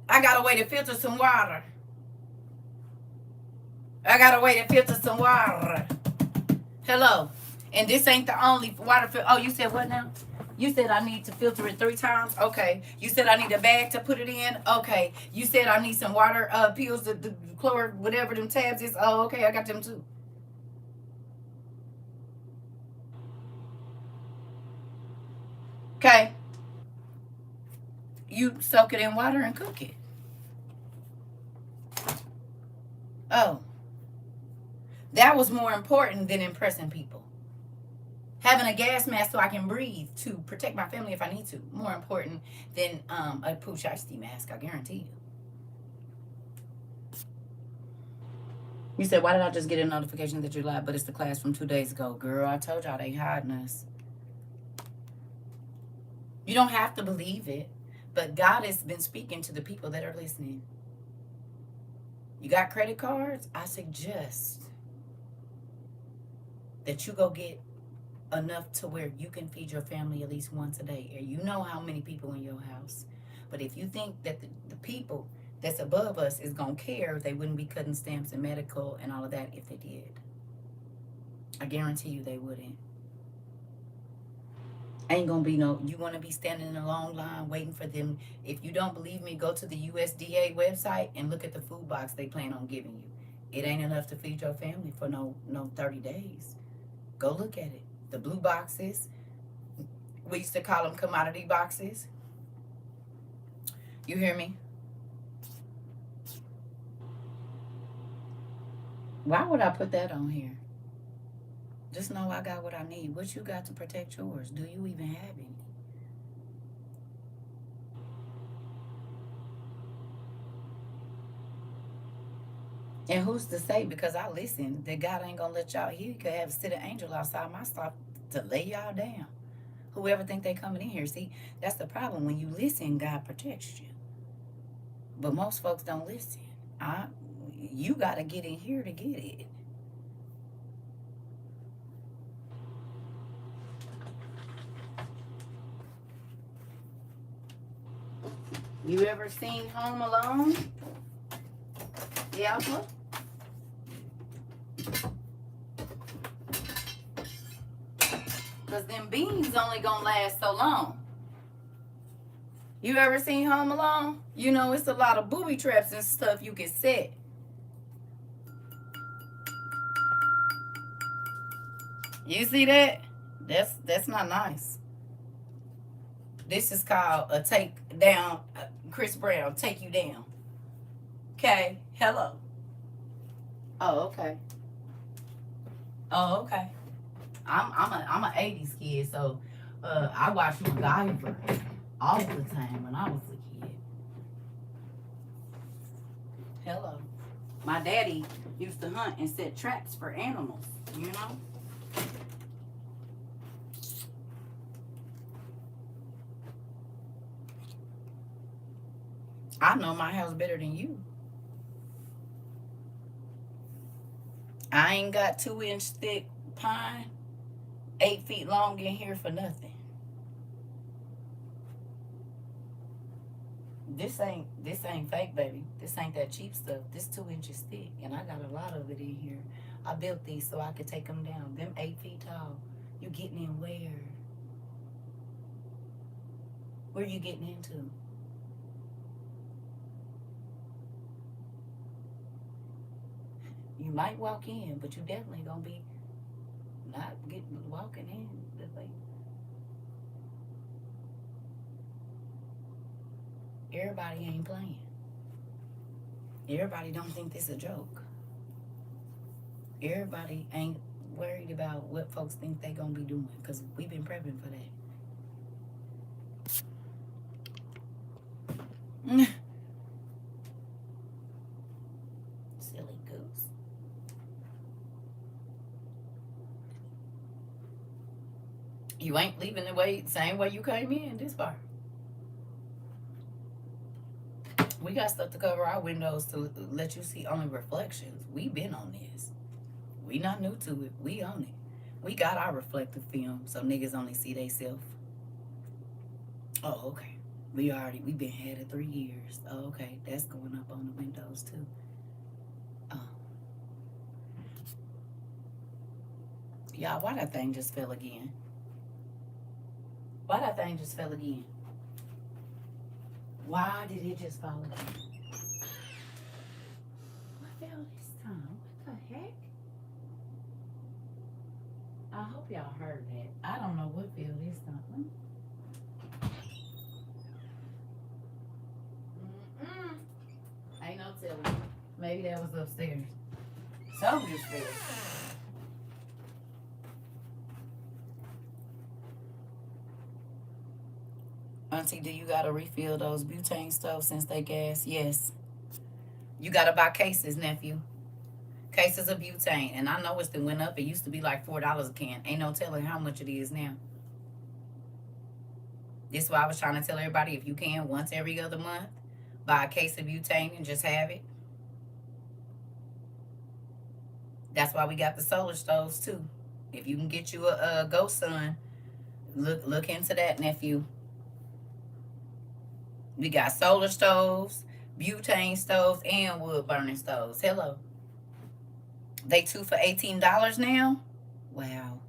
I got a way to filter some water. Hello. And this ain't the only water filter. Oh, you said what now? You said I need to filter it 3 times? Okay. You said I need a bag to put it in? Okay. You said I need some water pills, the chlor, whatever them tabs is? Oh, okay. I got them too. Okay. You soak it in water and cook it. Oh. That was more important than impressing people. Having a gas mask so I can breathe to protect my family if I need to. More important than a pooch iced tea mask, I guarantee you. You said, why did I just get a notification that you lied? But it's the class from 2 days ago. Girl, I told y'all they hiding us. You don't have to believe it, but God has been speaking to the people that are listening. You got credit cards? I suggest that you go get enough to where you can feed your family at least once a day. And you know how many people in your house. But if you think that the people that's above us is going to care, they wouldn't be cutting stamps and medical and all of that if they did. I guarantee you they wouldn't. Ain't gonna be no, you want to be standing in a long line waiting for them. If you don't believe me, go to the USDA website and look at the food box they plan on giving you. It ain't enough to feed your family for no 30 days. Go look at it. The blue boxes, we used to call them commodity boxes. You hear me? Why would I put that on here? Just know I got what I need. What you got to protect yours? Do you even have any? And who's to say, because I listen, that God ain't gonna let y'all hear. He could have sit an angel outside my stop to lay y'all down. Whoever think they coming in here. See, that's the problem. When you listen, God protects you. But most folks don't listen. You gotta get in here to get it. You ever seen Home Alone? The Alpha? Because them beans only gonna last so long. You ever seen Home Alone? You know it's a lot of booby traps and stuff you can set. You see that? That's not nice. This is called a take down. Chris Brown, take you down. Okay. Hello. Oh, okay. Oh, okay. I'm a 80s kid, so I watched MacGyver all the time when I was a kid. Hello. My daddy used to hunt and set traps for animals, you know? I know my house better than you. I ain't got 2-inch thick pine, 8 feet long in here for nothing. This ain't fake, baby. This ain't that cheap stuff. This 2 inches thick, and I got a lot of it in here. I built these so I could take them down. Them 8 feet tall. You getting in where? Where you getting into? You might walk in, but you definitely gonna be not walking in. Everybody ain't playing. Everybody don't think this a joke. Everybody ain't worried about what folks think they gonna be doing, because we've been prepping for that. Silly goose. You ain't leaving the same way you came in this far. We got stuff to cover our windows to let you see only reflections. We been on this. We not new to it. We own it. We got our reflective film so niggas only see they self. Oh, okay. We been had it 3 years. Oh, okay. That's going up on the windows too. Oh. Y'all, why that thing just fell again? Why that thing just fell again? Why did it just fall again? What fell this time? What the heck? I hope y'all heard that. I don't know what fell this time. Ain't no telling. Maybe that was upstairs. Something just fell. Auntie, do you gotta refill those butane stoves since they gas? Yes. You gotta buy cases, nephew. Cases of butane. And I know it's the went up. It used to be like $4 a can. Ain't no telling how much it is now. This is why I was trying to tell everybody, if you can, once every other month, buy a case of butane and just have it. That's why we got the solar stoves too. If you can get you a ghost sun, look into that, nephew. We got solar stoves, butane stoves, and wood burning stoves. Hello. They two for $18 now? Wow.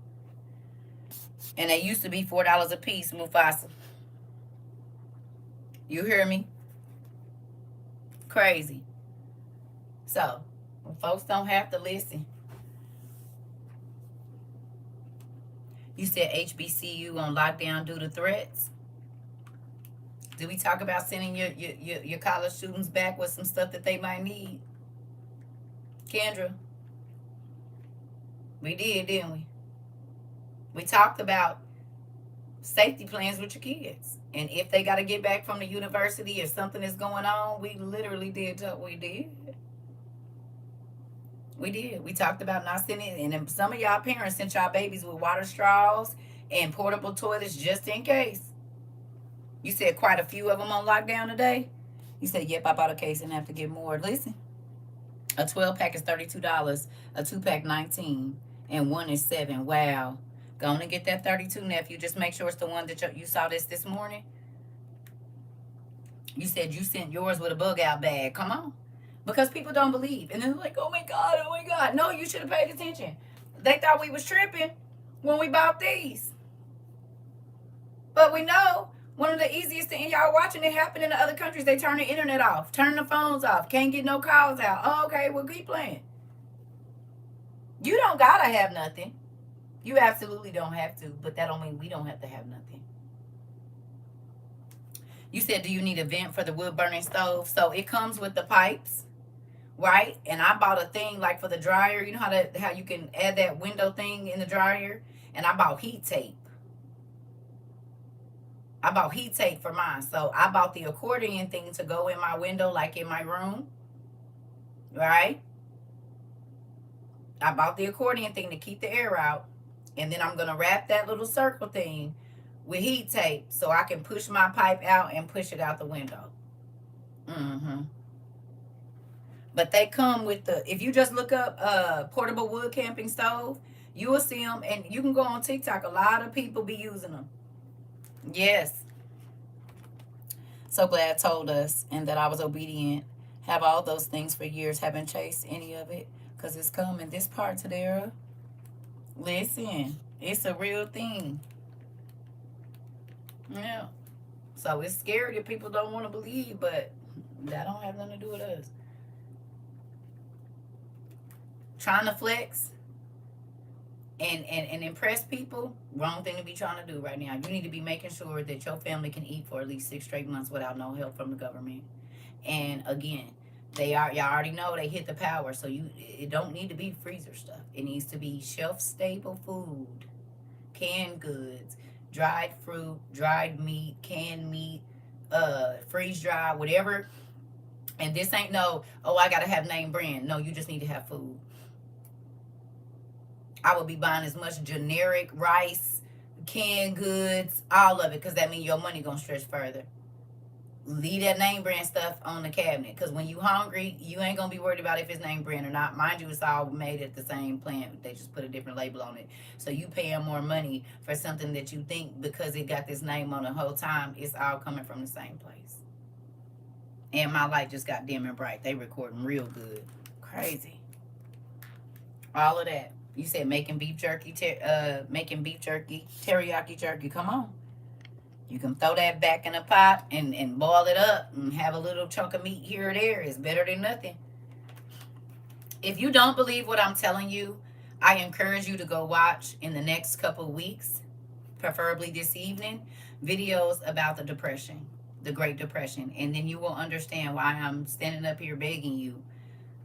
And they used to be $4 a piece, Mufasa. You hear me? Crazy. So, folks don't have to listen. You said HBCU on lockdown due to threats. Did we talk about sending your college students back with some stuff that they might need? Kendra, we did, didn't we? We talked about safety plans with your kids. And if they got to get back from the university, if something is going on, we literally did what we did. We did. We talked about not sending, and some of y'all parents sent y'all babies with water straws and portable toilets just in case. You said quite a few of them on lockdown today. You said, yep, I bought a case and have to get more. Listen, a 12-pack is $32, a 2-pack $19, and one is $7. Wow. Go on and get that 32, nephew. Just make sure it's the one that you saw this morning. You said you sent yours with a bug out bag. Come on. Because people don't believe. And they're like, oh my God, oh my God. No, you should have paid attention. They thought we was tripping when we bought these. But we know one of the easiest things, y'all watching it happen in the other countries, they turn the internet off, turn the phones off, can't get no calls out. Oh, okay, well, keep playing. You don't gotta have nothing. You absolutely don't have to, but that don't mean we don't have to have nothing. You said, do you need a vent for the wood burning stove? So it comes with the pipes, right? And I bought a thing like for the dryer. You know how you can add that window thing in the dryer? And I bought heat tape. I bought heat tape for mine. So I bought the accordion thing to go in my window, like in my room, right? I bought the accordion thing to keep the air out. And then I'm going to wrap that little circle thing with heat tape so I can push my pipe out and push it out the window. But they come with if you just look up portable wood camping stove, you will see them. And you can go on TikTok. A lot of people be using them. Yes. So glad told us and that I was obedient. Have all those things for years. Haven't chased any of it because it's coming. This part, Tadera. Listen, it's a real thing. Yeah. So it's scary that people don't want to believe, but that don't have nothing to do with us. Trying to flex and impress people, wrong thing to be trying to do right now. You need to be making sure that your family can eat for at least 6 straight months without no help from the government. And again, y'all already know they hit the power, so it don't need to be freezer stuff. It needs to be shelf stable food, canned goods, dried fruit, dried meat, canned meat, freeze dry, whatever. And this ain't I gotta have name brand. No, you just need to have food. I would be buying as much generic rice, canned goods, all of it, because that means your money gonna stretch further. Leave that name brand stuff on the cabinet, because when you hungry, you ain't gonna be worried about if it's name brand or not. Mind you, it's all made at the same plant. They just put a different label on it. So you paying more money for something that you think because it got this name on the whole time, it's all coming from the same place. And my light just got dim and bright. They recording real good. Crazy. All of that. You said making beef jerky, teriyaki jerky. Come on. You can throw that back in a pot and boil it up and have a little chunk of meat here or there. It's better than nothing. If you don't believe what I'm telling you, I encourage you to go watch in the next couple of weeks, preferably this evening, videos about the Depression, the Great Depression. And then you will understand why I'm standing up here begging you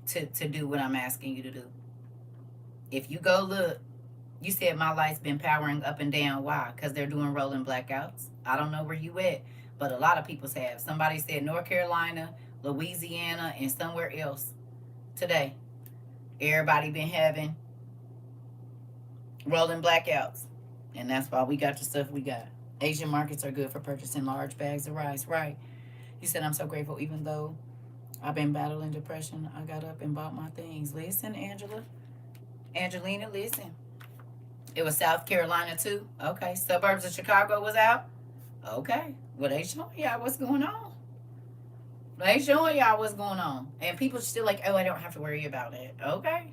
to do what I'm asking you to do. If you go look, you said my light's been powering up and down. Why? Because they're doing rolling blackouts. I don't know where you at, but a lot of people's have. Somebody said North Carolina, Louisiana, and somewhere else today. Everybody been having rolling blackouts, and that's why we got the stuff we got. Asian markets are good for purchasing large bags of rice, right? He said, I'm so grateful, even though I've been battling depression, I got up and bought my things. Listen, Angelina, listen. It was South Carolina too. Okay. Suburbs of Chicago was out. Okay. Well, they showing y'all what's going on. They showing y'all what's going on. And people still like, oh, I don't have to worry about it. Okay.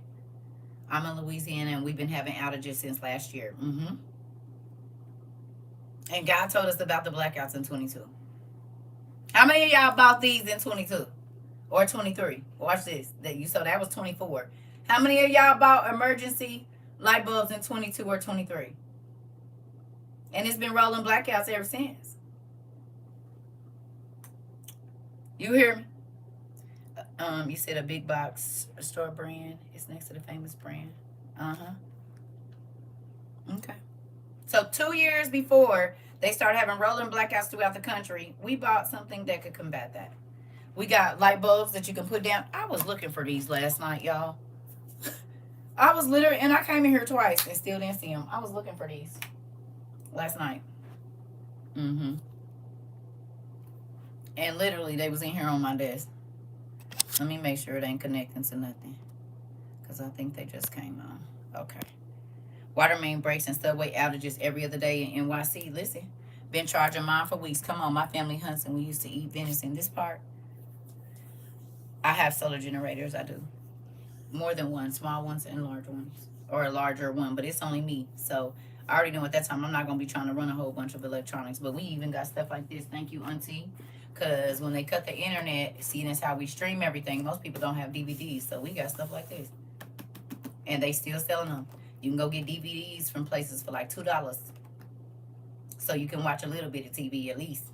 I'm in Louisiana and we've been having outages since last year. Mm-hmm. And God told us about the blackouts in 22. How many of y'all bought these in 22 or 23? Watch this. That you saw that was 24. How many of y'all bought emergency light bulbs in 22 or 23? And it's been rolling blackouts ever since. You hear me? You said a big box store brand is next to the famous brand. Uh-huh. Okay. So 2 years before they started having rolling blackouts throughout the country, we bought something that could combat that. We got light bulbs that you can put down. I was looking for these last night, y'all. I was literally, and I came in here twice and still didn't see them. I was looking for these last night. Mm-hmm. And literally, they was in here on my desk. Let me make sure it ain't connecting to nothing, because I think they just came on. Okay. Water main breaks and subway outages every other day in NYC. Listen, been charging mine for weeks. Come on, my family hunts and we used to eat venison. This part, I have solar generators. I do. More than one, small ones and large ones, or a larger one, but it's only me. So I already know at that time I'm not going to be trying to run a whole bunch of electronics. But we even got stuff like this. Thank you, Auntie. Because when they cut the internet, seeing as how we stream everything, most people don't have DVDs. So we got stuff like this. And they still selling them. You can go get DVDs from places for like $2. So you can watch a little bit of TV at least.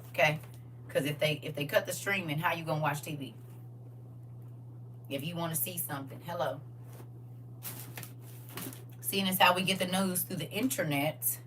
Okay? Because if they cut the streaming, how you going to watch TV? If you want to see something. Hello. Seeing as how we get the news through the internet.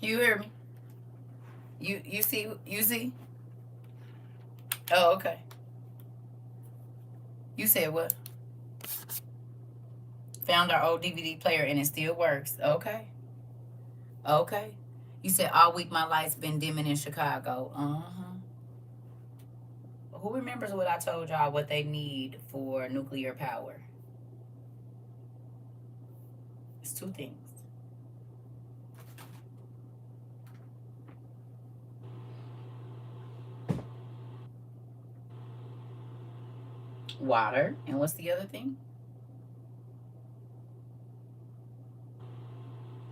You hear me? You see? Oh, okay. You said what? Found our old DVD player and it still works. Okay. Okay. You said all week my light's been dimming in Chicago. Uh-huh. Who remembers what I told y'all what they need for nuclear power? It's two things. Water. And what's the other thing?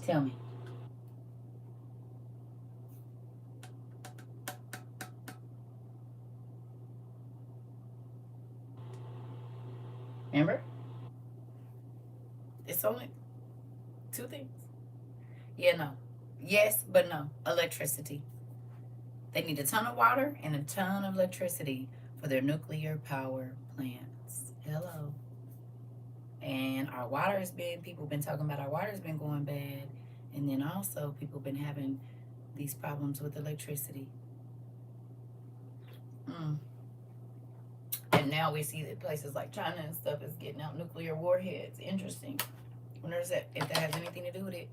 Tell me. Remember? It's only two things. Yeah, no. Yes, but no. Electricity. They need a ton of water and a ton of electricity for their nuclear power plants. Hello. And our water has been, people have been talking about our water has been going bad. And then also people have been having these problems with electricity. And now we see that places like China and stuff is getting out nuclear warheads. Interesting. I wonder if that has anything to do with it.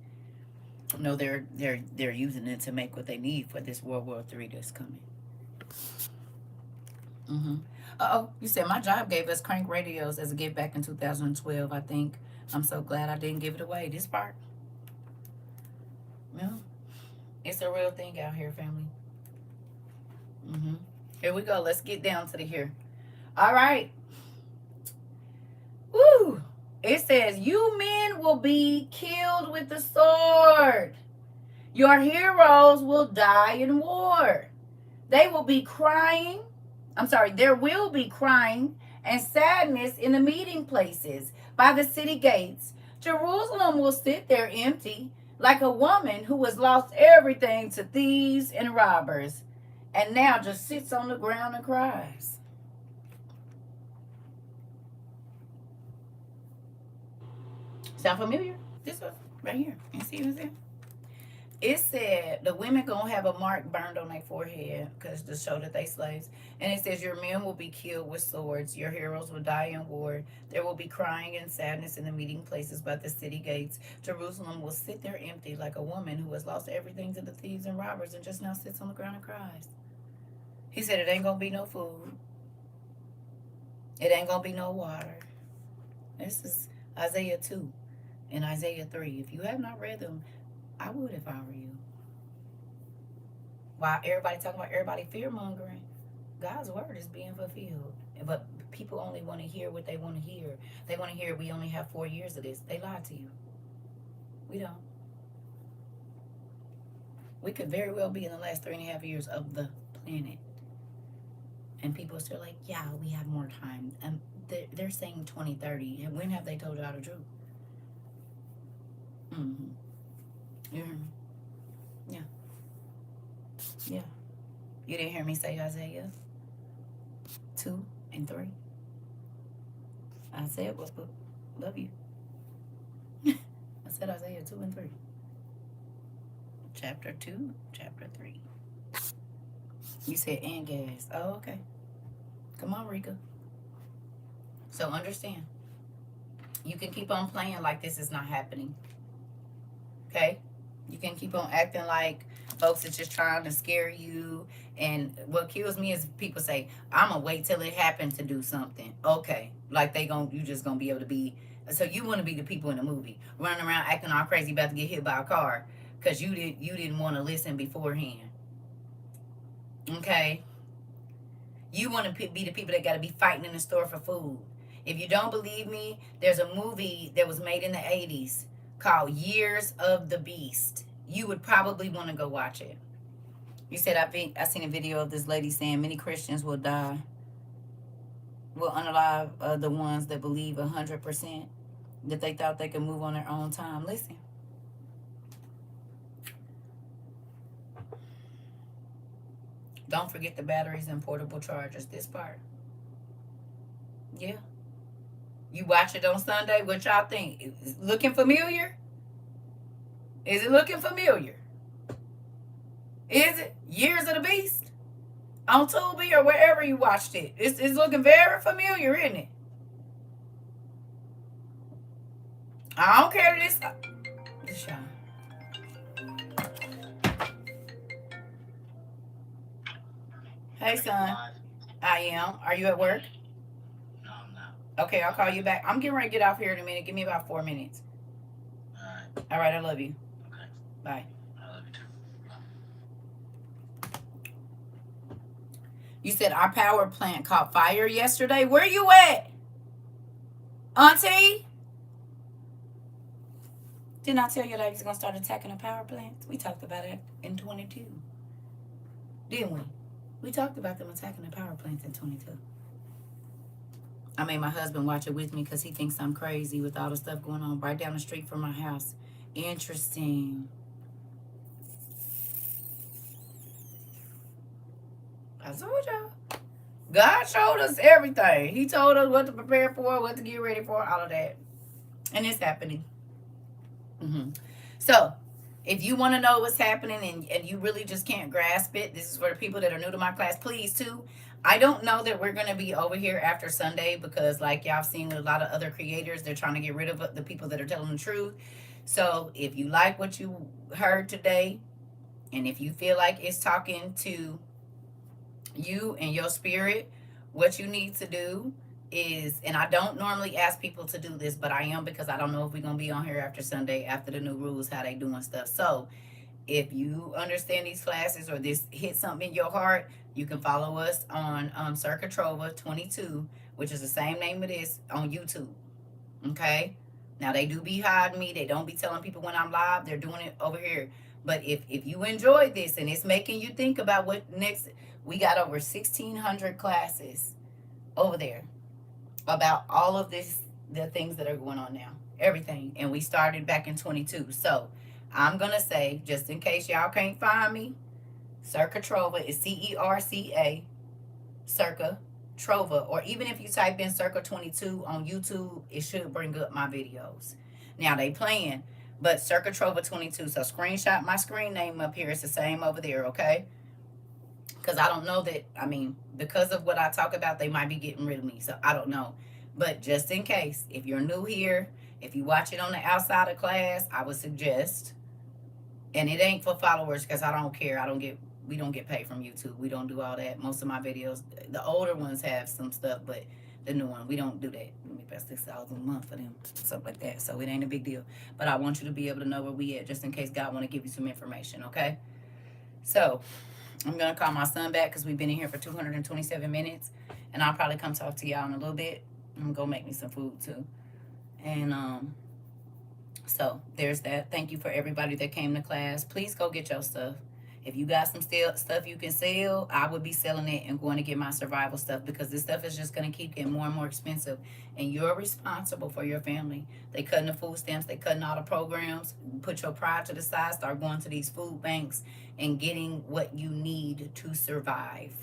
No, they're using it to make what they need for this World War III that's coming. Uh-oh, you said my job gave us crank radios as a gift back in 2012, I think. I'm so glad I didn't give it away. This part. Yeah. It's a real thing out here, family. Here we go. Let's get down to the here. All right. Woo! It says, you men will be killed with the sword. Your heroes will die in war. They will be crying. There will be crying and sadness in the meeting places by the city gates. Jerusalem will sit there empty, like a woman who has lost everything to thieves and robbers, and now just sits on the ground and cries. Sound familiar? This one right here. You see what's there? It said the women gonna have a mark burned on their forehead because to show that they slaves. And it says your men will be killed with swords, your heroes will die in war. There will be crying and sadness in the meeting places by the city gates. Jerusalem will sit there empty like a woman who has lost everything to the thieves and robbers and just now sits on the ground and cries. He said it ain't gonna be no food. It ain't gonna be no water. This is Isaiah 2 and Isaiah 3. If you have not read them, I would if I were you. While everybody talking about everybody fear mongering, God's word is being fulfilled. But people only want to hear what they want to hear. They want to hear we only have 4 years of this. They lied to you. We don't. We could very well be in the last 3.5 years of the planet. And people are still like, yeah, we have more time. And they're saying 2030. And when have they told y'all the truth? Mm-hmm. You heard me? Yeah. Yeah. You didn't hear me say Isaiah 2 and 3? I said what book? Love you. I said Isaiah 2 and 3. Chapter 2, chapter 3. You said and gas. Oh, okay. Come on, Rika. So understand. You can keep on playing like this is not happening. Okay? You can keep on acting like folks are just trying to scare you. And what kills me is people say, I'm going to wait till it happened to do something. Okay. Like you just going to be able to be. So you want to be the people in the movie. Running around acting all crazy about to get hit by a car. Because you didn't want to listen beforehand. Okay? You want to be the people that got to be fighting in the store for food. If you don't believe me, there's a movie that was made in the 80s called Years of the Beast. You would probably want to go watch it. You said, I seen a video of this lady saying many Christians will unalive the ones that believe 100% that they thought they could move on their own time. Listen. Don't forget the batteries and portable chargers. This part. Yeah. You watch it on Sunday. What y'all think? Is it looking familiar? Is it looking familiar? Is it Years of the Beast? On Tubi or wherever you watched it. It's looking very familiar, isn't it? I don't care this. This y'all. Hey, son. I am. Are you at work? No, I'm not. Okay, I'll call you back. I'm getting ready to get off here in a minute. Give me about 4 minutes. All right, I love you. Okay. Bye. I love you too. Bye. You said our power plant caught fire yesterday. Where you at? Auntie? Didn't I tell you that he's going to start attacking the power plants? We talked about it in 22. Didn't we? We talked about them attacking the power plants in 22. I made my husband watch it with me because he thinks I'm crazy with all the stuff going on right down the street from my house. Interesting. I told y'all. God showed us everything. He told us what to prepare for, what to get ready for, all of that. And it's happening. So, if you want to know what's happening and you really just can't grasp it, this is for the people that are new to my class, please, too. I don't know that we're going to be over here after Sunday because, like y'all have seen with a lot of other creators, they're trying to get rid of the people that are telling the truth. So, if you like what you heard today, and if you feel like it's talking to you and your spirit, what you need to do is, and I don't normally ask people to do this, but I am because I don't know if we're going to be on here after Sunday, after the new rules, how they doing stuff. So if you understand these classes or this hit something in your heart, you can follow us on CERCA TROVA 22, which is the same name of this, on YouTube. Okay? Now, they do be hiding me. They don't be telling people when I'm live. They're doing it over here. But if you enjoyed this and it's making you think about what next, we got over 1,600 classes over there about all of this, the things that are going on now, everything. And we started back in 22. So I'm going to say, just in case y'all can't find me, CERCA TROVA is CERCA, CERCA TROVA, or even if you type in CERCA 22 on YouTube, it should bring up my videos. Now they playing, but CERCA TROVA 22. So screenshot my screen name up here. It's the same over there, okay? Because I don't know that, I mean, because of what I talk about, they might be getting rid of me. So I don't know. But just in case, if you're new here, if you watch it on the outside of class, I would suggest, and it ain't for followers because I don't care. We don't get paid from YouTube. We don't do all that. Most of my videos, the older ones have some stuff, but the new one, we don't do that. Let me pay $6 a month for them, stuff like that. So it ain't a big deal. But I want you to be able to know where we at, just in case God want to give you some information, okay? So I'm gonna call my son back because we've been in here for 227 minutes, and I'll probably come talk to y'all in a little bit. I'm gonna go make me some food too, and so there's that. Thank you for everybody that came to class. Please go get your stuff. If you got some stuff you can sell, I would be selling it and going to get my survival stuff, because this stuff is just going to keep getting more and more expensive. And you're responsible for your family. They cutting the food stamps. They cutting all the programs. Put your pride to the side. Start going to these food banks and getting what you need to survive.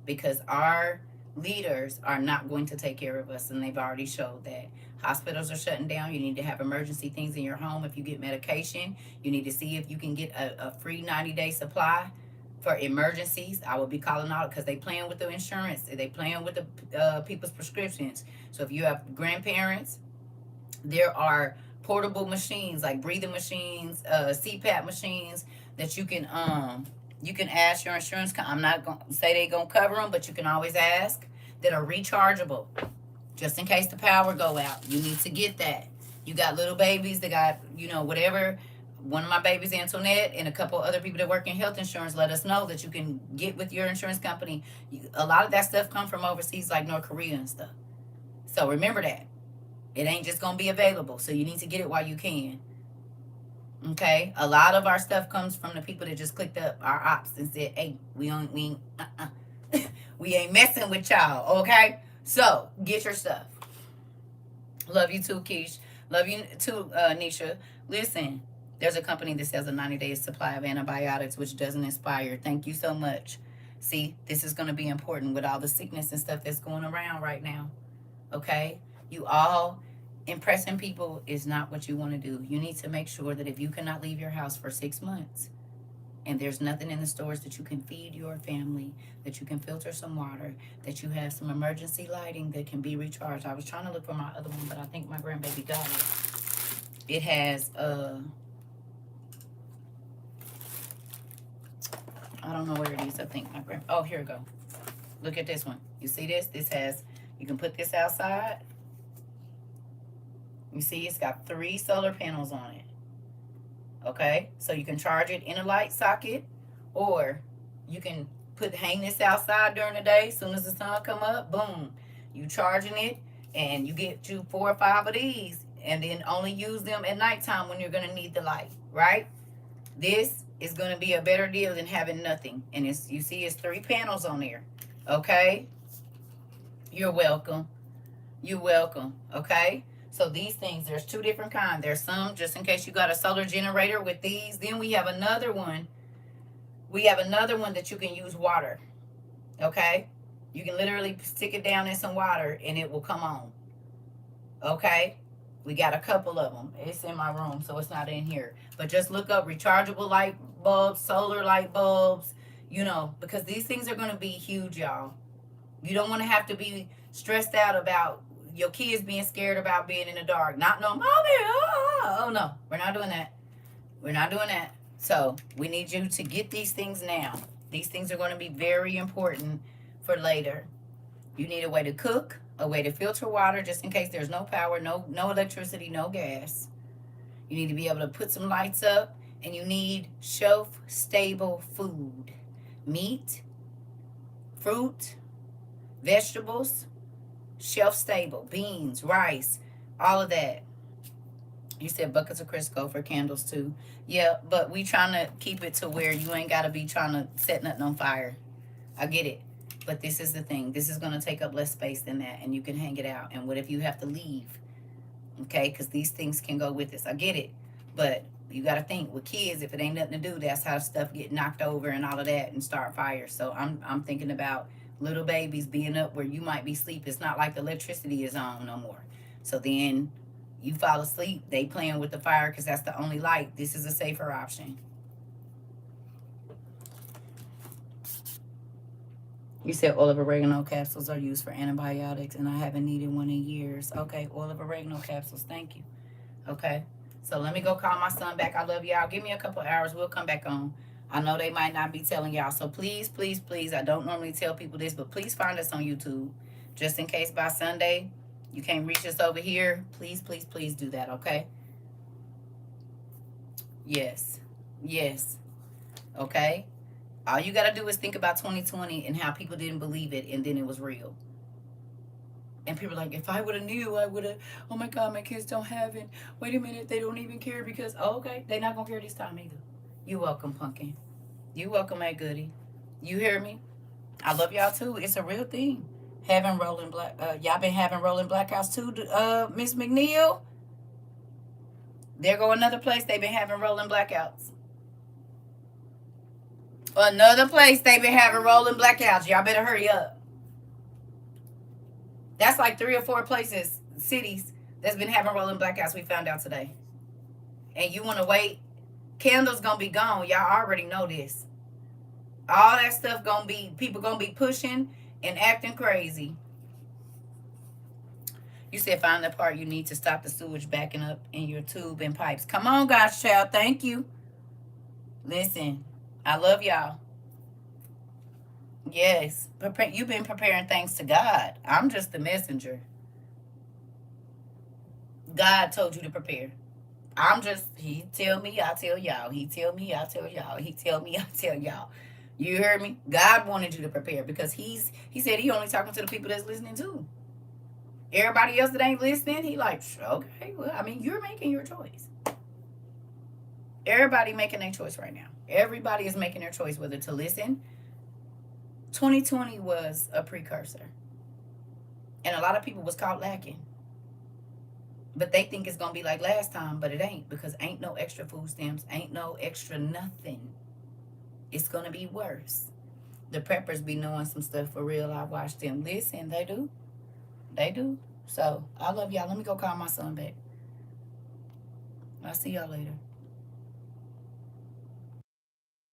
Because our leaders are not going to take care of us, and they've already showed that. Hospitals are shutting down. You need to have emergency things in your home. If you get medication, you need to see if you can get a free 90-day supply for emergencies. I will be calling out because they playing with the insurance. They playing with the people's prescriptions. So if you have grandparents, there are portable machines like breathing machines, CPAP machines that you can ask your insurance. I'm not going to say they're going to cover them, but you can always ask, that are rechargeable. Just in case the power go out, you need to get that. You got little babies that got, whatever. One of my babies, Antoinette, and a couple other people that work in health insurance let us know that you can get with your insurance company. A lot of that stuff come from overseas, like North Korea and stuff. So remember that. It ain't just going to be available. So you need to get it while you can. Okay? A lot of our stuff comes from the people that just clicked up our ops and said, hey, we ain't messing with y'all, okay? So, get your stuff. Love you too, Keish. Love you too, Nisha. Listen, there's a company that sells a 90-day supply of antibiotics, which doesn't expire. Thank you so much. See, this is going to be important with all the sickness and stuff that's going around right now, okay? You all, impressing people is not what you want to do. You need to make sure that if you cannot leave your house for 6 months, and there's nothing in the stores that you can feed your family, that you can filter some water, that you have some emergency lighting that can be recharged. I was trying to look for my other one, but I think my grandbaby got it. It has, I don't know where it is. I think oh, here we go. Look at this one. You see this? This has, you can put this outside. You see, it's got 3 solar panels on it. Okay, so you can charge it in a light socket, or you can hang this outside during the day. As soon as the sun come up, boom, you charging it, and you get you 4 or 5 of these, and then only use them at nighttime when you're gonna need the light, right? This is gonna be a better deal than having nothing. And it's, you see, it's 3 panels on there. Okay, you're welcome. You're welcome. Okay. So these things, there's 2 different kinds. There's some, just in case you got a solar generator with these. Then we have another one. We have another one that you can use water. Okay? You can literally stick it down in some water and it will come on. Okay? We got a couple of them. It's in my room, so it's not in here. But just look up rechargeable light bulbs, solar light bulbs, because these things are going to be huge, y'all. You don't want to have to be stressed out about your kids being scared about being in the dark. Not no, mommy, oh no. We're not doing that. We're not doing that. So we need you to get these things now. These things are going to be very important for later. You need a way to cook, a way to filter water, just in case there's no power, no electricity, no gas. You need to be able to put some lights up, and you need shelf-stable food. Meat, fruit, vegetables, shelf stable, beans, rice, all of that. You said buckets of Crisco for candles too. Yeah, but we trying to keep it to where you ain't got to be trying to set nothing on fire. I get it. But this is the thing. This is going to take up less space than that, and you can hang it out. And what if you have to leave? Okay, because these things can go with this. I get it. But you got to think, with kids, if it ain't nothing to do, that's how stuff get knocked over and all of that and start fires. So I'm thinking about little babies being up where you might be asleep. It's not like the electricity is on no more. So then you fall asleep, they playing with the fire because that's the only light. This is a safer option. You said oil of oregano capsules are used for antibiotics, and I haven't needed one in years. Okay, oil of oregano capsules. Thank you. Okay, so let me go call my son back. I love y'all. Give me a couple hours. We'll come back on. I know they might not be telling y'all. So please, please, please, I don't normally tell people this, but please find us on YouTube. Just in case by Sunday you can't reach us over here. Please, please, please do that, okay? Yes. Yes. Okay? All you got to do is think about 2020 and how people didn't believe it, and then it was real. And people are like, if I would have knew, I would have, oh my God, my kids don't have it. Wait a minute, they don't even care because, oh, okay, they're not going to care this time either. You welcome, Pumpkin. You welcome, Aunt Goody. You hear me? I love y'all too. It's a real thing. Having rolling black, y'all been having rolling blackouts too, Miss McNeil? There go another place they've been having rolling blackouts. Another place they've been having rolling blackouts. Y'all better hurry up. That's like 3 or 4 places, cities, that's been having rolling blackouts we found out today. And you want to wait? Candles going to be gone. Y'all already know this. All that stuff going to be, people going to be pushing and acting crazy. You said find the part you need to stop the sewage backing up in your tube and pipes. Come on, God's child. Thank you. Listen, I love y'all. Yes, you've been preparing thanks to God. I'm just the messenger. God told you to prepare. I'm just, he tell me, I tell y'all. He tell me, I tell y'all. He tell me, I tell y'all. You heard me? God wanted you to prepare because he said he only talking to the people that's listening too. Everybody else that ain't listening, he like, okay, well, I mean, you're making your choice. Everybody making their choice right now. Everybody is making their choice whether to listen. 2020 was a precursor. And a lot of people was caught lacking. But they think it's going to be like last time, but it ain't, because ain't no extra food stamps, ain't no extra nothing. It's going to be worse. The preppers be knowing some stuff for real. I watched them. Listen, they do. They do. So, I love y'all. Let me go call my son back. I'll see y'all later.